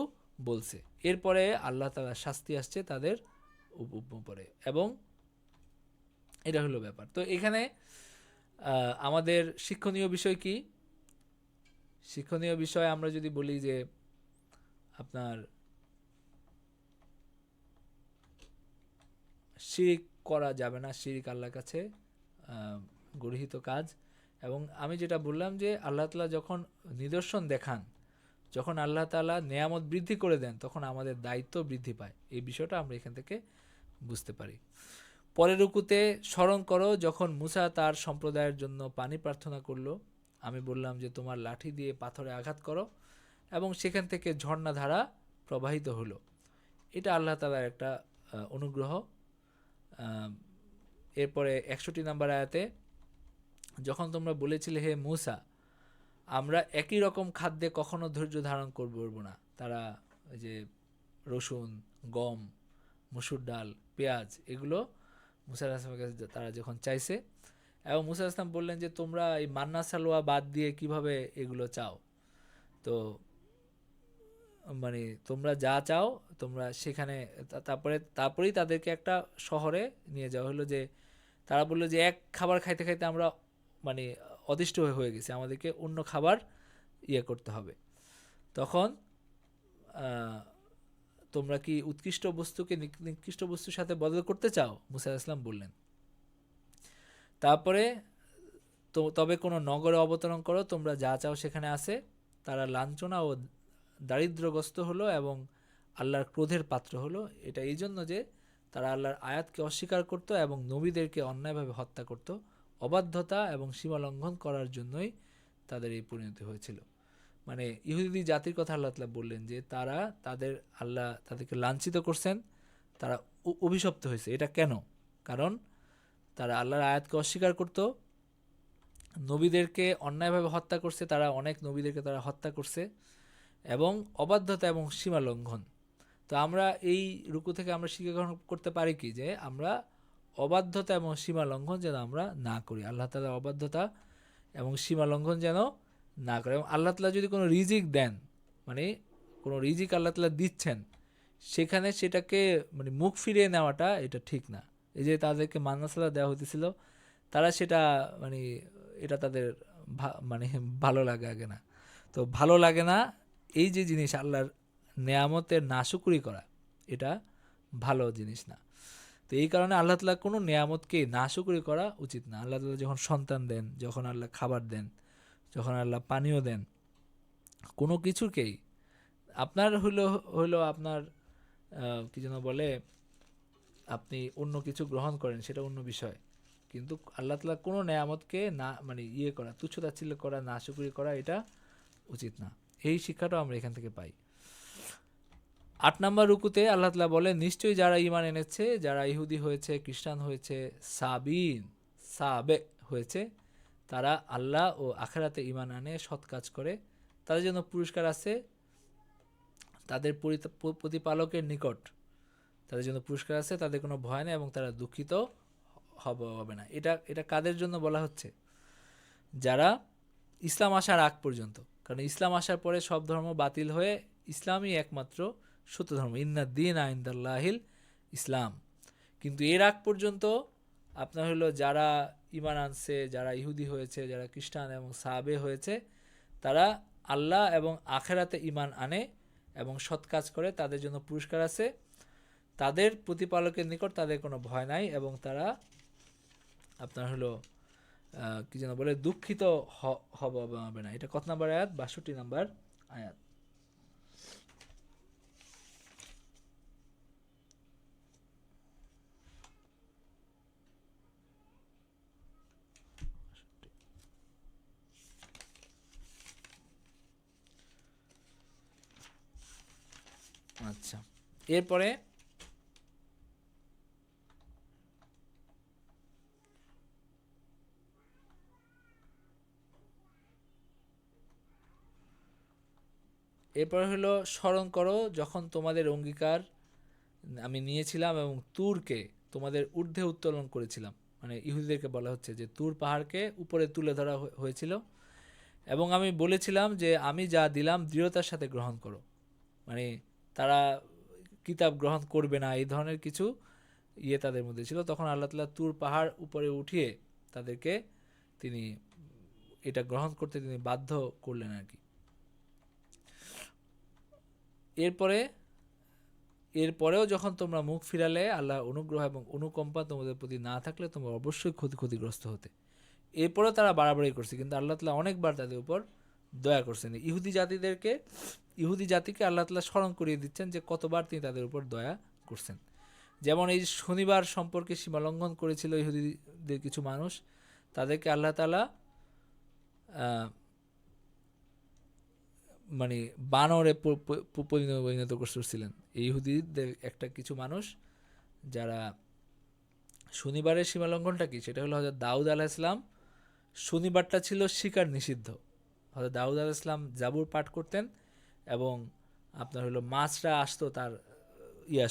বলছে। এরপরে আল্লাহ তাআলার শাস্তি আসছে তাদের উপরে, এবং এটা হলো ব্যাপার। তো এখানে আমাদের শিক্ষণীয় বিষয় কি? শিক্ষণীয় বিষয় আমরা যদি বলি যে আপনার শিরক করা যাবে না, শিরক আল্লাহর কাছে গর্হিত কাজ। এবং আমি যেটা বললাম যে আল্লাহ তাআলা যখন নিদর্শন দেখান, যখন আল্লাহ তাআলা নেয়ামত বৃদ্ধি করে দেন, তখন আমাদের দায়িত্ব বৃদ্ধি পায়। এই বিষয়টা আমরা এখান থেকে বুঝতে পারি। পরের রুকুতে স্মরণ করো যখন মূসা তার সম্প্রদায়ের জন্য পানি প্রার্থনা করলো, আমি বললাম যে তোমার লাঠি দিয়ে পাথরে আঘাত করো, এবং সেখান থেকে ঝর্ণাধারা প্রবাহিত হলো। এটা আল্লাহ তাআলার একটা অনুগ্রহ। এরপরে 61 নম্বর আয়াতে, যখন তোমরা বলেছিলে হে মূসা, আমরা একই রকম খাদ্যে কখনো ধৈর্য ধারণ করব না। তারা ওই যে রসুন, গম, মসুর ডাল, পেঁয়াজ, এগুলো মূসা আলাইহিস সালামের কাছে তারা যখন চাইছে, এবং মূসা আলাইহিস সালাম বললেন যে তোমরা এই মান্না সালোয়া বাদ দিয়ে কিভাবে এগুলো চাও? তো মানে তোমরা যা চাও তোমরা সেখানে, তারপরেই তাদেরকে একটা শহরে নিয়ে যাওয়া হলো, যে তারা বললো যে এক খাবার খাইতে খাইতে আমরা অতিষ্ঠ হয়ে গেছি, আমাদেরকে অন্য খাবার করতে হবে। তখন আহ, তোমরা কি উৎকৃষ্ট বস্তুকে নিকৃষ্ট বস্তুর সাথে বদল করতে চাও? মুসা আলাইহিস সালাম বললেন। তারপরে তবে কোনো নগরে অবতরণ করো, তোমরা যা চাও সেখানে আসে। তারা লাঞ্ছনা ও দারিদ্র্যগ্রস্ত হলো এবং আল্লাহর ক্রোধের পাত্র হলো। এটা এই জন্য যে তারা আল্লাহর আয়াতকে অস্বীকার করত এবং নবীদেরকে অন্যায়ভাবে হত্যা করত। অবাধ্যতা এবং সীমা লঙ্ঘন করার জন্যই তাদের এই পরিণতি হয়েছিল। মানে ইহুদি জাতির কথা আল্লাহ তাআলা বললেন যে তারা আল্লাহ তাদেরকে লাঞ্ছিত করছেন, তারা অভিশপ্ত হয়েছে। এটা কেন? কারণ তারা আল্লাহর আয়াতকে অস্বীকার করত, নবীদেরকে অন্যায়ভাবে হত্যা করছে, তারা অনেক নবীদেরকে তারা হত্যা করছে, এবং অবাধ্যতা এবং সীমা লঙ্ঘন। তো আমরা এই রুকু থেকে আমরা শিক্ষা গ্রহণ করতে পারি কি, যে আমরা অবাধ্যতা এবং সীমা লঙ্ঘন যেন আমরা না করি। আল্লাহ তাআলার অবাধ্যতা এবং সীমা লঙ্ঘন যেন না করে। এবং আল্লাহ তাআলা যদি কোনো রিজিক দেন, মানে কোনো রিজিক আল্লাহ তাআলা দিচ্ছেন, সেখানে সেটাকে মানে মুখ ফিরিয়ে নেওয়াটা এটা ঠিক না। এই যে তাদেরকে মান্নাসালা দেওয়া হতেছিল, তারা সেটা মানে এটা তাদের মানে ভালো লাগে আগে না। তো ভালো লাগে না এই যে জিনিস আল্লাহর নেয়ামতের নাশুকরি করা, এটা ভালো জিনিস না। তো এই কারণে আল্লাহ তাআলা কোনো নেয়ামতকে নাশুকরি করা উচিত না। আল্লাহ তাআলা যখন সন্তান দেন, যখন আল্লাহ খাবার দেন, যখন আল্লাহ পানীয় দেন, কোনো কিছুকেই আপনার হইলো আপনার কি যেন বলে, আপনি অন্য কিছু গ্রহণ করেন, সেটা অন্য বিষয়। কিন্তু আল্লাহ তাআলা কোনো নেয়ামতকে না মানে করা, তুচ্ছতাচ্ছিল্য করা, নাশুকরি করা, এটা উচিত না। এই শিক্ষাটাও আমরা এখান থেকে পাই। 8 নম্বর রুকুতে আল্লাহ তাআলা বলেন, নিশ্চয়ই যারা ঈমান এনেছে, যারা ইহুদি হয়েছে, খ্রিস্টান হয়েছে, সাবে হয়েছে, তারা আল্লাহ ও আখিরাতে ঈমান আনে, সৎ কাজ করে, তাদের জন্য পুরস্কার আছে তাদের প্রতিপালকের নিকট। তাদের জন্য পুরস্কার আছে, তাদের কোনো ভয় নেই এবং তারা দুঃখিত হবে না। এটা কাদের জন্য বলা হচ্ছে? যারা ইসলাম আসার আগ পর্যন্ত। কারণ ইসলাম আসার পরে সব ধর্ম বাতিল হয়ে ইসলামই একমাত্র সত্য ধর্ম। ইন্নাদ-দীনা ইনদাল্লাহিল ইসলাম। কিন্তু এর আগ পর্যন্ত আপনার হলো যারা ঈমান আনছে, যারা ইহুদি হয়েছে, যারা খ্রিস্টান এবং সাহাবে হয়েছে, তারা আল্লাহ এবং আখিরাতে ঈমান আনে এবং সৎ কাজ করে, তাদের জন্য পুরস্কার আছে, তাদের প্রতিপালকের নিকট তাদের কোনো ভয় নাই এবং তারা আপনার হলো কি যেন বলে, দুঃখিত হবে না। এটা কত নাম্বার আয়াত? 62 নাম্বার আয়াত। আচ্ছা, এরপরে হলো, স্মরণ করো যখন তোমাদের অঙ্গীকার আমি নিয়েছিলাম এবং তুরকে তোমাদের ঊর্ধ্বে উত্তোলন করেছিলাম। মানে ইহুদিদেরকে বলা হচ্ছে যে তুর পাহাড়কে উপরে তুলে ধরা হয়েছিল এবং আমি বলেছিলাম যে আমি যা দিলাম দৃঢ়তার সাথে গ্রহণ করো। মানে তারা কিতাব গ্রহণ করবে না, এই ধরনের কিছু তাদের মধ্যে ছিল। তখন আল্লাহ তাআলা তুর পাহাড় উপরে উঠিয়ে তাদেরকে তিনি এটা গ্রহণ করতে তিনি বাধ্য করলেন আর কি। এরপরেও যখন তোমরা মুখ ফিরালে, আল্লাহ অনুগ্রহ এবং অনুকম্পা তোমাদের প্রতি না থাকলে তোমরা অবশ্যই ক্ষতিগ্রস্ত হতে। এরপরেও তারা বাড়াবাড়ি করছে, কিন্তু আল্লাহ তাআলা অনেকবার তাদের উপর দয়া করছেন। ইহুদি জাতিকে আল্লাহ তাআলা স্মরণ করিয়ে দিচ্ছেন যে কতবার তিনি তাদের উপর দয়া করছেন। যেমন এই শনিবার সম্পর্কে সীমালঙ্ঘন করেছিল ইহুদিদের কিছু মানুষ, তাদেরকে আল্লাহ তাআলা মানে বানরে পরিণত করছিলেন। এই ইহুদিদের একটা কিছু মানুষ যারা শনিবারের সীমালঙ্ঘনটা কি, সেটা হলো হযরত দাউদ আলাইহিস সালাম শনিবারটা ছিল শিকার নিষিদ্ধ। হযরত দাউদ আলাইহিস সালাম জাবুর পাঠ করতেন এবং আপনার হলো মাছরা আসতো তার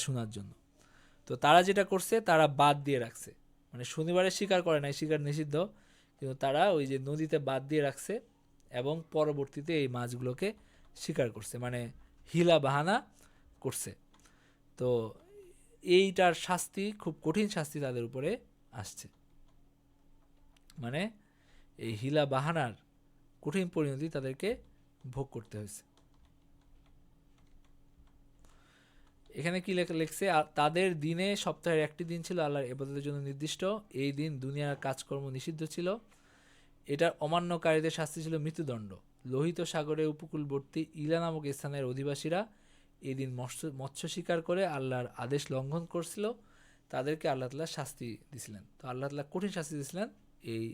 শোনার জন্য। তো তারা যেটা করছে, তারা বাদ দিয়ে রাখছে, মানে শনিবারে শিকার করে নাই, শিকার নিষিদ্ধ, কিন্তু তারা ওই যে নদীতে বাদ দিয়ে রাখছে এবং পরবর্তীতে এই মাছগুলোকে শিকার করছে, মানে হিলা বাহানা করছে। তো এইটার শাস্তি, খুব কঠিন শাস্তি তাদের উপরে আসছে। মানে এই হিলা বাহানার কঠিন পরিণতি তাদেরকে ভোগ করতে হয়েছে। এখানে কি লিখছে, তাদের দিনে সপ্তাহের একটি দিন ছিল আল্লাহর ইবাদতের জন্য নির্দিষ্ট, এই দিন দুনিয়ার কাজকর্ম নিষিদ্ধ ছিল, এটার অমান্যকারীদের শাস্তি ছিল মৃত্যুদণ্ড। লোহিত সাগরের উপকূলবর্তী ইলা নামক স্থানের অধিবাসীরা এই দিন মৎস্য শিকার করে আল্লাহর আদেশ লঙ্ঘন করছিল, তাদেরকে আল্লাহ তাআলা শাস্তি দিছিলেন। তো আল্লাহ তাআলা কঠিন শাস্তি দিছিলেন এই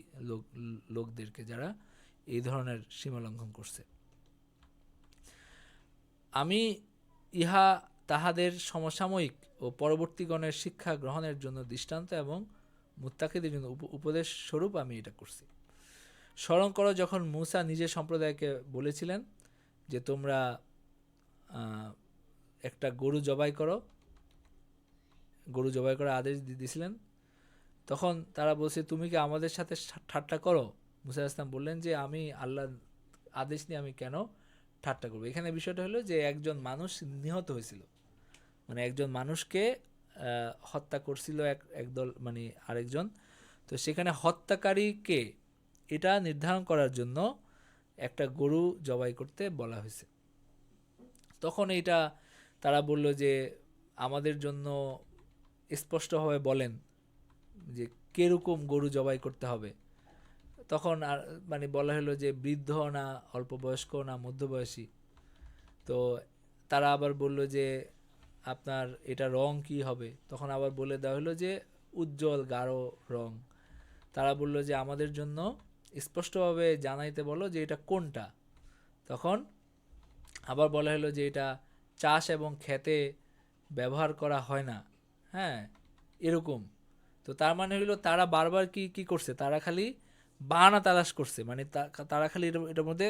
লোকদেরকে যারা এই ধরনের সীমা লঙ্ঘন করছে। আমি ইহা তাহাদের সমসাময়িক ও পরবর্তীগণের শিক্ষা গ্রহণের জন্য দৃষ্টান্ত এবং মুত্তাকিদের জন্য উপদেশ স্বরূপ আমি এটা করছি। স্মরণ করো যখন মূসা নিজের সম্প্রদায়কে বলেছিলেন যে তোমরা একটা গরু জবাই করার আদেশ দিয়েছিলেন, তখন তারা বলছে তুমি কি আমাদের সাথে ঠাট্টা করো? মূসা আলাইহিস সালাম বললেন যে আমি আল্লাহর আদেশ নিয়ে আমি কেন ঠাট্টা করবো। এখানে বিষয়টা হলো যে একজন মানুষ নিহত হয়েছিল, মানে একজন মানুষকে হত্যা করছিল একদল মানে আরেকজন। তো সেখানে হত্যাকারীকে এটা নির্ধারণ করার জন্য একটা গরু জবাই করতে বলা হয়েছে। তখন এইটা তারা বলল যে আমাদের জন্য স্পষ্টভাবে বলেন যে কিরকম গরু জবাই করতে হবে। তখন আর মানে বলা হলো যে বৃদ্ধ না অল্প বয়স্ক না মধ্যবয়সী। তো তারা আবার বলল যে আপনার এটা রং কি হবে, তখন আবার বলে দেওয়া হলো যে উজ্জ্বল গাঢ় রং। তারা বলল যে আমাদের জন্য স্পষ্টভাবে জানাইতে বলো যে এটা কোনটা। তখন আবার বলা হলো যে এটা চাষ এবং খেতে ব্যবহার করা হয় না, হ্যাঁ এরকম। তো তার মানে হলো তারা বারবার কি করছে, তারা খালি বাহানা তালাশ করছে, মানে তারা খালি এটার মধ্যে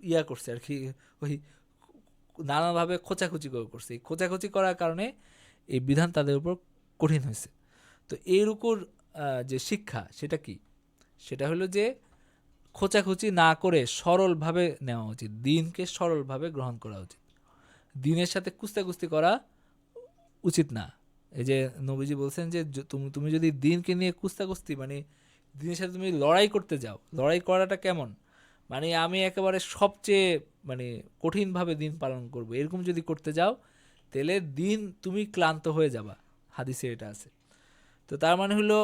ইয়া করছে আর কি, ওই নানাভাবে খোঁচাখুচি করছে। এই খোঁচাখুচি করার কারণে এই বিধান তাদের উপর কঠিন হয়েছে। তো এর উপর যে শিক্ষা সেটা কি, সেটা হলো যে খোঁচাখুচি না করে সরলভাবে নেওয়া উচিত, দিনকে সরলভাবে গ্রহণ করা উচিত, দিনের সাথে কুস্তাকুস্তি করা উচিত না। এই যে নবীজি বলছেন যে তুমি যদি দিনকে নিয়ে কুস্তাকুস্তি মানে দিনের সাথে তুমি লড়াই করতে যাও, লড়াই করাটা কেমন, মানে আমি একেবারে সবচেয়ে মানে কঠিনভাবে দিন পালন করব, এরকম যদি করতে যাও তাহলে দিন তুমি ক্লান্ত হয়ে যাবা, হাদিসে এটা আছে। তো তার মানে হলো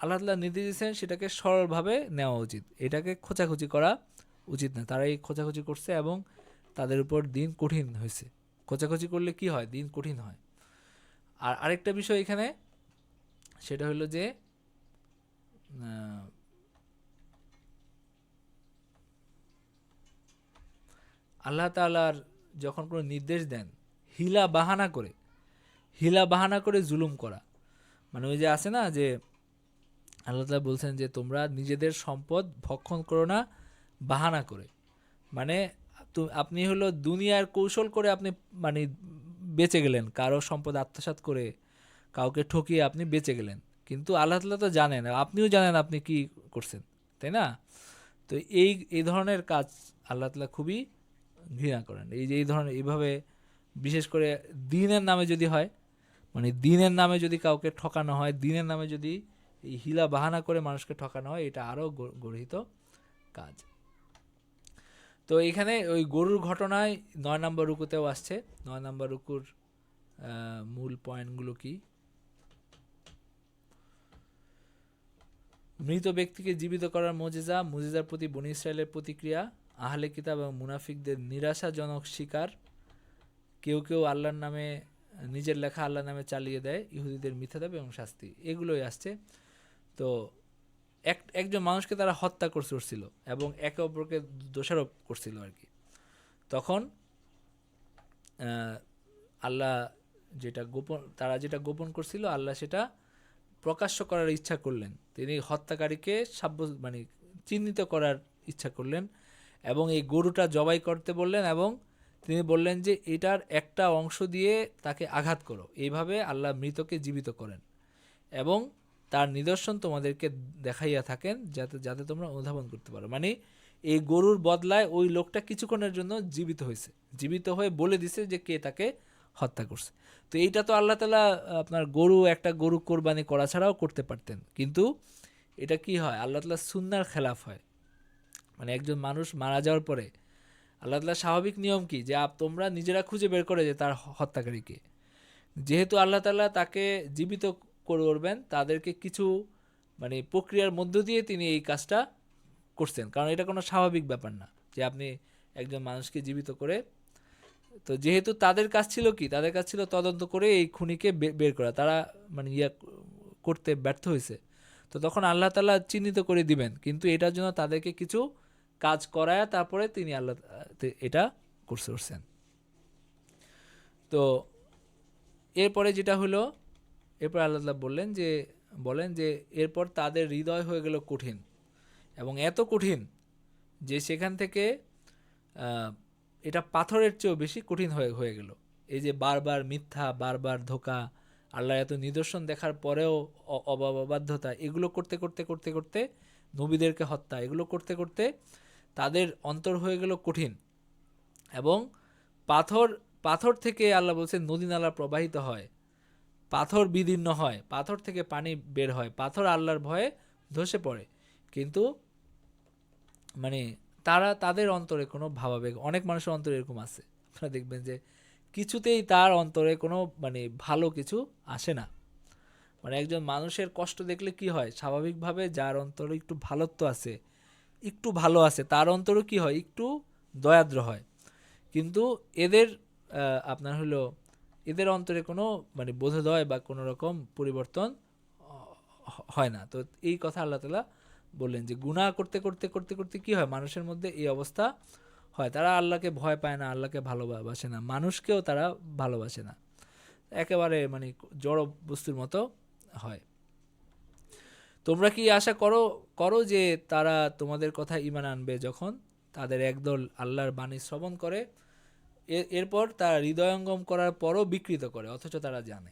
আল্লাহ তাআলা নির্দেশ দিয়েছেন সেটাকে সরলভাবে নেওয়া উচিত, এটাকে খোঁচাখুচি করা উচিত না। তারা এই খোঁচাখুচি করছে এবং তাদের উপর দিন কঠিন হয়েছে। খোঁচাখুচি করলে কি হয়, দিন কঠিন হয়। আর আরেকটা বিষয় এখানে সেটা হলো যে আল্লাহ তাআলার যখন কোনো নির্দেশ দেন হিলা বাহানা করে জুলুম করা, মানে ওই যে আছে না যে আল্লাহ তাআলা বলছেন যে তোমরা নিজেদের সম্পদ ভক্ষণ করো না বাহানা করে, মানে আপনি হলো দুনিয়ার কৌশল করে আপনি মানে বেঁচে গেলেন, কারো সম্পদ আত্মসাৎ করে কাউকে ঠকিয়ে আপনি বেঁচে গেলেন, কিন্তু আল্লাহ তাআলা তো জানেন, আপনিও জানেন আপনি কি করছেন, তাই না? তো এই ধরনের কাজ আল্লাহ তাআলা খুবই ঘৃণা করেন। এই ধরনের এইভাবে বিশেষ করে দিনের নামে যদি হয়, মানে দিনের নামে যদি কাউকে ঠকানো হয়, দিনের নামে যদি এই হিলা বাহানা করে মানুষকে ঠকানো হয়, এটা আরও গর্হিত কাজ। তো এখানে ওই গরুর ঘটনায় 9 নম্বর রুকুতেও আসছে। 9 নম্বর রুকুর মূল পয়েন্টগুলো কি? মৃত ব্যক্তিকে জীবিত করার মুজিজার প্রতি বনী ইসরায়েলের প্রতিক্রিয়া, আহলে কিতাব এবং মুনাফিকদের নিরাশাজনক শিকার, কেউ আল্লাহর নামে নিজের লেখা আল্লাহর নামে চালিয়ে দেয়, ইহুদিদের মিথ্যা দাবি এবং শাস্তি, এগুলোই আসছে। তো একজন মানুষকে তারা হত্যা করছিল এবং একে অপরকে দোষারোপ করছিল আর কি। তখন আল্লাহ তারা যেটা গোপন করছিল আল্লাহ সেটা প্রকাশ্য করার ইচ্ছা করলেন, তিনি হত্যাকারীকে মানে চিহ্নিত করার ইচ্ছা করলেন এবং এই গরুটা জবাই করতে বললেন এবং তিনি বললেন যে এটার একটা অংশ দিয়ে তাকে আঘাত করো। এইভাবে আল্লাহ মৃতকে জীবিত করেন এবং তার নিদর্শন তোমাদেরকে দেখাইয়া থাকেন যাতে তোমরা অনুধাবন করতে পারো। মানে এই গরুর বদলায় ওই লোকটা কিছুক্ষণের জন্য জীবিত হয়ে বলে দিছে যে কে তাকে হত্যা করছে। তো এইটা তো আল্লাহ তাআলা আপনার একটা গরু কোরবানি করা ছাড়াও করতে পারতেন, কিন্তু এটা কি হয়, আল্লাহ তাআলা সুন্নাহর খেলাফ হয়। মানে একজন মানুষ মারা যাওয়ার পরে আল্লাহ তাআলার স্বাভাবিক নিয়ম কি যে তোমরা নিজেরা খুঁজে বের করে যে তার হত্যাকারীকে। যেহেতু আল্লাহ তাআলা তাকে জীবিত করবেন, তাদেরকে কিছু মানে প্রক্রিয়ার মধ্য দিয়ে তিনি এই কাজটা করছেন, কারণ এটা কোনো স্বাভাবিক ব্যাপার না যে আপনি একজন মানুষকে জীবিত করে। তো যেহেতু তাদের কাজ ছিল কি, তাদের কাজ ছিল তদন্ত করে এই খুনিকে বের করা, তারা মানে করতে ব্যর্থ হয়েছে। তো তখন আল্লাহ তাআলা চিহ্নিত করে দিবেন, কিন্তু এটার জন্য তাদেরকে কিছু কাজ করায় তারপরে তিনি আল্লাহ এটা করছেন। তো এরপরে যেটা হলো, এরপর আল্লাহ তাআলা বলেন যে এরপর তাদের হৃদয় হয়ে গেল কঠিন, এবং এত কঠিন যে সেখান থেকে এটা পাথরের চেয়েও বেশি কঠিন হয়ে গেল। এই যে বারবার মিথ্যা, বারবার ধোঁকা, আল্লাহর এত নিদর্শন দেখার পরেও অবাধ্যতা, এগুলো করতে করতে করতে করতে নবীদেরকে হত্যা, এগুলো করতে করতে তাদের অন্তর হয়ে গেল কঠিন। এবং পাথর থেকে আল্লাহ বলছেন নদী নালা প্রবাহিত হয়, পাথর বিদীর্ণ হয়, পাথর থেকে পানি বের হয়, পাথর আল্লাহর ভয়ে ধসে পড়ে। কিন্তু মানে তাদের অন্তরে কোনো ভাবাবেগ, অনেক মানুষের অন্তরে এরকম আছে, আপনারা দেখবেন যে কিছুতেই তার অন্তরে কোনো মানে ভালো কিছু আসে না। মানে একজন মানুষের কষ্ট দেখলে কি হয়, স্বাভাবিকভাবে যার অন্তরে একটু ভালোত্ব আছে, একটু ভালো আছে, তার অন্তরে কি হয়, একটু দয়াদ্র হয়। কিন্তু আপনার হলো এদের অন্তরে কোনো মানে বোধোদয় বা কোনো রকম পরিবর্তন হয় না। তো এই কথা আল্লাহ তাআলা বললেন যে গুনাহ করতে করতে করতে করতে কি হয়, মানুষের মধ্যে এই অবস্থা হয়, তারা আল্লাহকে ভয় পায় না, আল্লাহকে ভালোবাসে না, মানুষকেও তারা ভালোবাসে না, একেবারে মানে জড় বস্তুর মতো হয়। তোমরা কি আশা করো যে তারা তোমাদের কথা ঈমান আনবে যখন তাদের একদল আল্লাহর বাণী শ্রবণ করে, এরপর তারা হৃদয়ঙ্গম করার পরও বিকৃত করে, অথচ তারা জানে।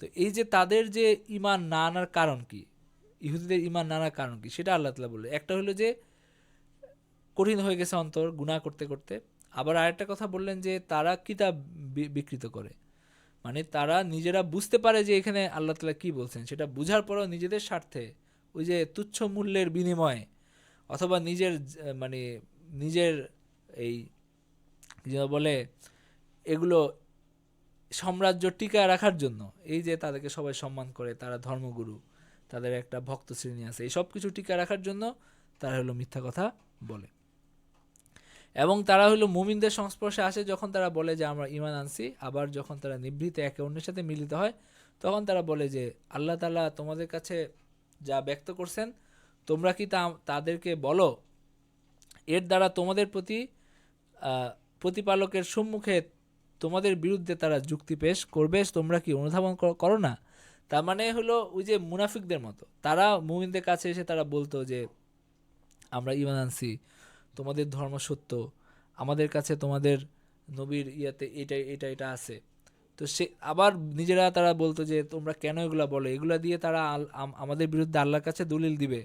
তো এই যে তাদের যে ঈমান না আনার কারণ কি, ইহুদিদের ঈমান না আনার কারণ কি, সেটা আল্লাহ তাআলা বললেন। একটা হলো যে কঠিন হয়ে গেছে অন্তর গুনাহ করতে করতে। আবার আরেকটা কথা বললেন যে তারা কিতাব বিকৃত করে, মানে তারা নিজেরা বুঝতে পারে যে এখানে আল্লাহ তাআলা কি বলছেন, সেটা বুঝার পরেও নিজেদের স্বার্থে ওই যে তুচ্ছ মূল্যের বিনিময়ে, অথবা মানে নিজের এই বলে এগুলো সাম্রাজ্য টিকায় রাখার জন্য, এই যে তাদেরকে সবাই সম্মান করে, তারা ধর্মগুরু, তাদের একটা ভক্ত শ্রেণী আছে, এই সব কিছু টিকায় রাখার জন্য তারা হলো মিথ্যা কথা বলে। এবং তারা হলো মুমিনদের সংস্পর্শে আসে যখন তারা বলে যে আমরা ঈমান আনছি, আবার যখন তারা নিভৃতে একে অন্যের সাথে মিলিত হয় তখন তারা বলে যে আল্লাহ তাআলা তোমাদের কাছে যা ব্যক্ত করছেন তোমরা কি তাদেরকে বলো, এর দ্বারা তোমাদের প্রতি প্রতিপালকের সম্মুখে তোমাদের বিরুদ্ধে তারা যুক্তি পেশ করবে, তোমরা কি অনুধাবন করো না। তার মানে হলো ওই যে মুনাফিকদের মতো, তারা মুমিনদের কাছে এসে তারা বলতো যে আমরা ঈমান আনছি, তোমাদের ধর্ম সত্য, আমাদের কাছে তোমাদের নবীর ইয়াতে এটা আছে। তো সে আবার নিজেরা তারা বলতো যে তোমরা কেন এগুলা বলো, এগুলা দিয়ে তারা আমাদের বিরুদ্ধে আল্লাহর কাছে দলিল দিবে।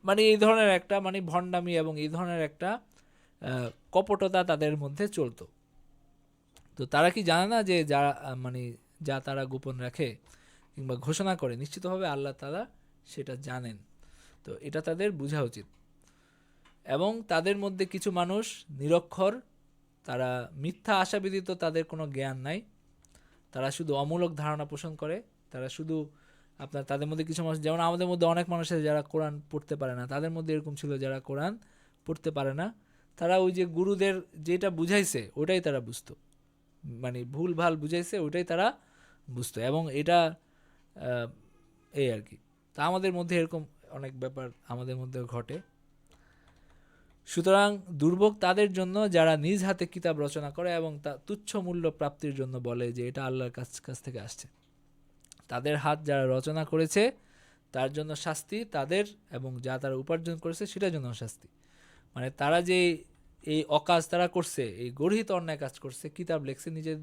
মানে এই ধরনের একটা মানে ভণ্ডামি এবং এই ধরনের একটা কপটতা তাদের মধ্যে চলতো। তো তারা কি জানে না যে যা তারা গোপন রাখে কিংবা ঘোষণা করে নিশ্চিতভাবে আল্লাহ তাআলা সেটা জানেন। তো এটা তাদের বোঝা উচিত। এবং তাদের মধ্যে কিছু মানুষ নিরক্ষর, তারা মিথ্যা আশা ব্যতীত তাদের কোনো জ্ঞান নাই, তারা শুধু অমূলক ধারণা পোষণ করে, তারা শুধু তাদের মধ্যে কিছু মানুষ, যেমন আমাদের মধ্যে অনেক মানুষ আছে যারা কোরআন পড়তে পারে না, তাদের মধ্যে এরকম ছিল যারা কোরআন পড়তে পারে না, তারা ওই যে গুরুদের যেটা বুঝাইছে ওটাই তারা বুঝতো, মানে ভুল ভাল বুঝাইছে ওটাই তারা বুঝতো। এবং এটা এই আর কি। তা আমাদের মধ্যে এরকম অনেক ব্যাপার আমাদের মধ্যে ঘটে। সুতরাং দুর্ভোগ তাদের জন্য যারা নিজ হাতে কিতাব রচনা করে এবং তা তুচ্ছ মূল্য প্রাপ্তির জন্য বলে যে এটা আল্লাহর কাছ থেকে আসছে। তাদের হাত যারা রচনা করেছে তার জন্য শাস্তি তাদের, এবং যা তারা উপার্জন করেছে সেটার জন্য শাস্তি। মানে তারা যে এই অকাজ তারা করছে, এই গর্হিত অন্যায় কাজ করছে, কিতাব লেখছে নিজের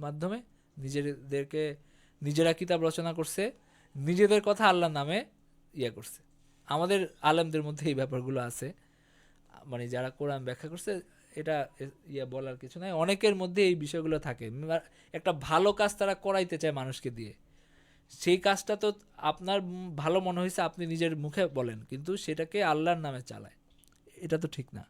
মাধ্যমে, নিজেরা কিতাব রচনা করছে, নিজেদের কথা আল্লাহর নামে করছে। আমাদের আলেমদের মধ্যে এই ব্যাপারগুলো আছে, মানে যারা কোরআন ব্যাখ্যা করছে, এটা বলার কিছু নাই, অনেকের মধ্যে এই বিষয়গুলো থাকে। একটা ভালো কাজ তারা করাইতে চায় মানুষকে দিয়ে, সেই কাজটা তো আপনার ভালো মনে হয়েছে আপনি নিজের মুখে বলেন, কিন্তু সেটাকে আল্লাহর নামে চালায়, এটা তো ঠিক না।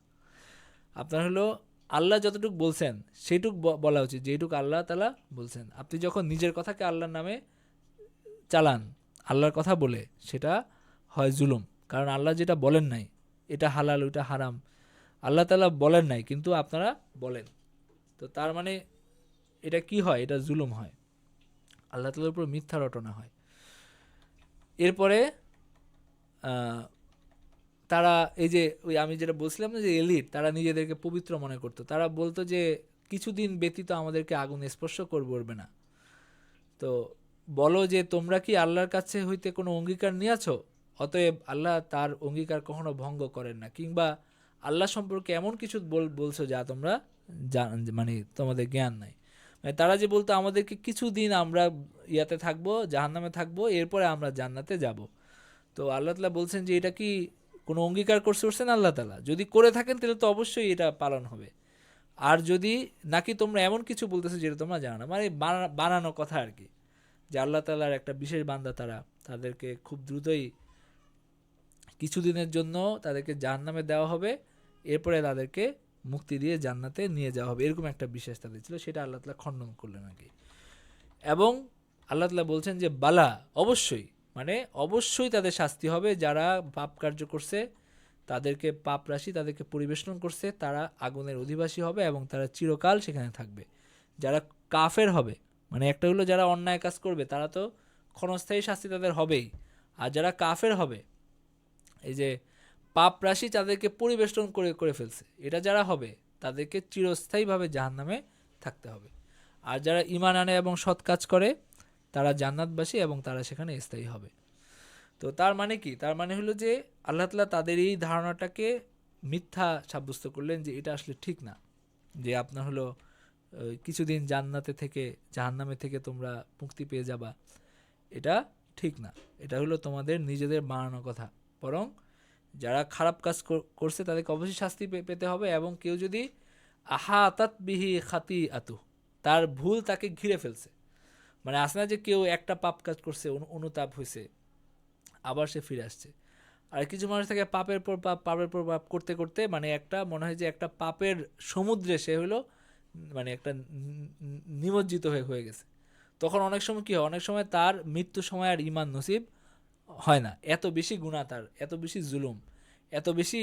আপনার হলো আল্লাহ যতটুকু বলছেন সেইটুক বলা উচিত, যেটুকু আল্লাহ তাআলা বলছেন। আপনি যখন নিজের কথাকে আল্লাহর নামে চালান আল্লাহর কথা বলে, সেটা হয় জুলুম। কারণ আল্লাহ যেটা বলেন নাই, এটা হালাল ওইটা হারাম, আল্লাহ তাআলা বলেন নাই কিন্তু আপনারা বলেন, তো তার মানে এটা কি হয়? এটা জুলুম হয়, আল্লাহ তাআলার উপর মিথ্যা রটনা হয়। এরপরে আহ, তারা এই যে ওই আমি যেটা বলছিলাম না যে এলিট, তারা নিজেদেরকে পবিত্র মনে করতো। তারা বলতো যে কিছুদিন ব্যতীত আমাদেরকে আগুন স্পর্শ করবে না। তো বলো যে তোমরা কি আল্লাহর কাছে হইতে কোনো অঙ্গীকার নিয়েছো? অতএব আল্লাহ তার অঙ্গীকার কখনো ভঙ্গ করেন না, কিংবা আল্লাহ সম্পর্কে এমন কিছু বলছো যা তোমরা মানে তোমাদের জ্ঞান নাই। মানে তারা যে বলতো আমাদেরকে কিছুদিন আমরা ইয়াতে থাকবো, জাহান্নামে থাকবো, এরপরে আমরা জান্নাতে যাব। তো আল্লাহ তাআলা বলছেন যে এটা কি কোনো অঙ্গীকার করছেন আল্লাহ তাআলা? যদি করে থাকেন তাহলে তো অবশ্যই এটা পালন হবে। আর যদি নাকি তোমরা এমন কিছু বলতেছো যেটা তোমরা জানো না, মানে বানানো কথা আর কি, যে আল্লাহ তাআলার একটা বিশেষ বান্দা তারা, তাদেরকে খুব দ্রুতই কিছুদিনের জন্য তাদেরকে জাহান্নামে দেওয়া হবে, এরপরে তাদেরকে মুক্তি দিয়ে জান্নাতে নিয়ে যাওয়া হবে, এরকম একটা বিশ্বাস তাদের ছিল। সেটা আল্লাহ তাআলা খণ্ডন করলেন আর কি। এবং আল্লাহ তাআলা বলছেন যে বালা, অবশ্যই, মানে অবশ্যই তাদের শাস্তি হবে। যারা পাপ কার্য করছে, তাদেরকে পাপ রাশি তাদেরকে পরিবেশন করছে, তারা আগুনের অধিবাসী হবে এবং তারা চিরকাল সেখানে থাকবে। যারা কাফের হবে, মানে একটা হলো যারা অন্যায় কাজ করবে, তারা তো ক্ষণস্থায়ী শাস্তি তাদের হবেই। আর যারা কাফের হবে, এই যে পাপ রাশি তাদেরকে পরিবেষ্টন করে করে ফেলছে, এটা যারা হবে তাদেরকে চিরস্থায়ীভাবে জাহান্নামে থাকতে হবে। আর যারা ঈমান আনে এবং সৎ কাজ করে, তারা জান্নাতবাসী এবং তারা সেখানে স্থায়ী হবে। তো তার মানে কি? তার মানে হলো যে আল্লাহ তাআলা তাদের এই ধারণাটাকে মিথ্যা সাব্যস্ত করলেন, যে এটা আসলে ঠিক না, যে আপনার হলো কিছুদিন জান্নাতে থেকে জাহান্নামে থেকে তোমরা মুক্তি পেয়ে যাবা, এটা ঠিক না। এটা হলো তোমাদের নিজেদের বানানো কথা। বরং যারা খারাপ কাজ করছে তাদেরকে অবশ্যই শাস্তি পেতে হবে। এবং কেউ যদি আহাতাত বিহি খাতি আতু, তার ভুল তাকে ঘিরে ফেলছে, মানে আসে না যে কেউ একটা পাপ কাজ করছে, অনুতাপ হয়েছে, আবার সে ফিরে আসছে। আর কিছু মানুষ থাকে পাপের পর পাপ, পাপের পর পাপ করতে করতে, মানে একটা মনে হয় যে একটা পাপের সমুদ্রে সে হলো মানে একটা নিমজ্জিত হয়ে গেছে। তখন অনেক সময় কি হয়, অনেক সময় তার মৃত্যু সময় আর ঈমান নসিব হয় না, এত বেশি গুনাহ তার, এত বেশি জুলুম, এত বেশি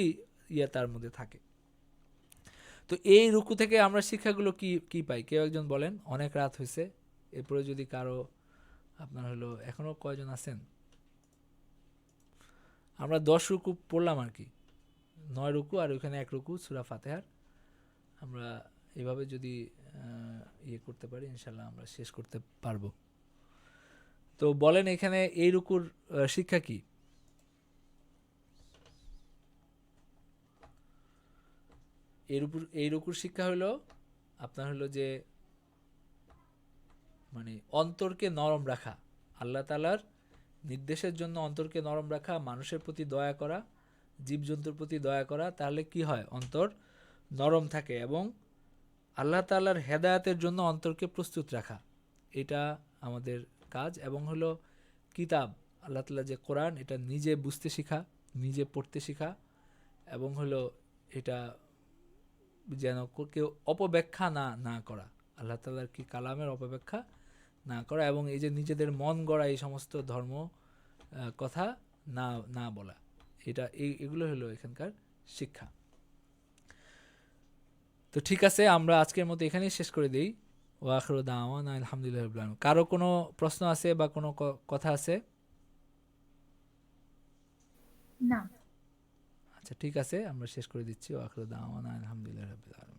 ইয়ে তার মধ্যে থাকে। তো এই রুকু থেকে আমরা শিক্ষাগুলো কি কি পাই? কেউ একজন বলেন। অনেক রাত হয়েছে, এরপরে যদি কারো আপনার হলো এখনো কয়জন আছেন? আমরা 10 রুকু পড়লাম আর কি, 9 রুকু আর ওইখানে 1 রুকু সূরা ফাতিহার। আমরা এভাবে যদি ইয়ে করতে পারি, ইনশাল্লাহ আমরা শেষ করতে পারবো। তো বলেন এখানে এই রুকুর শিক্ষা কি? এই রুকুর শিক্ষা হলো আপনার হলো যে মানে অন্তরকে নরম রাখা, আল্লাহ তাআলার নির্দেশের জন্য অন্তরকে নরম রাখা, মানুষের প্রতি দয়া করা, জীবজন্তুর প্রতি দয়া করা, তাহলে কি হয়? অন্তর নরম থাকে। এবং আল্লাহ তাআলার হেদায়েতের জন্য অন্তরকে প্রস্তুত রাখা, এটা আমাদের কাজ। এবং হলো কিতাব, আল্লাহ তাআলা যে কোরআন, এটা নিজে বুঝতে শেখা, নিজে পড়তে শেখা, এবং হলো এটা যেন কেউ অপব্যাখ্যা না করা, আল্লাহ তাআলার কি কালামের অপব্যাখ্যা না করা, এবং এই যে নিজেদের মন গড়া এই সমস্ত ধর্ম কথা না না বলা, এটা এগুলো হলো এখানকার শিক্ষা। তো ঠিক আছে, আমরা আজকের মতো এখানেই শেষ করে দিই। ওয়া আখিরু দাওয়ানা আলহামদুলিল্লাহি রাব্বিল আলামিন। কারো কোনো প্রশ্ন আছে বা কোনো কথা আছে? না। আচ্ছা ঠিক আছে, আমরা শেষ করে দিচ্ছি। ওয়া আখিরু দাওয়ানা আলহামদুলিল্লাহি রাব্বিল আলামিন।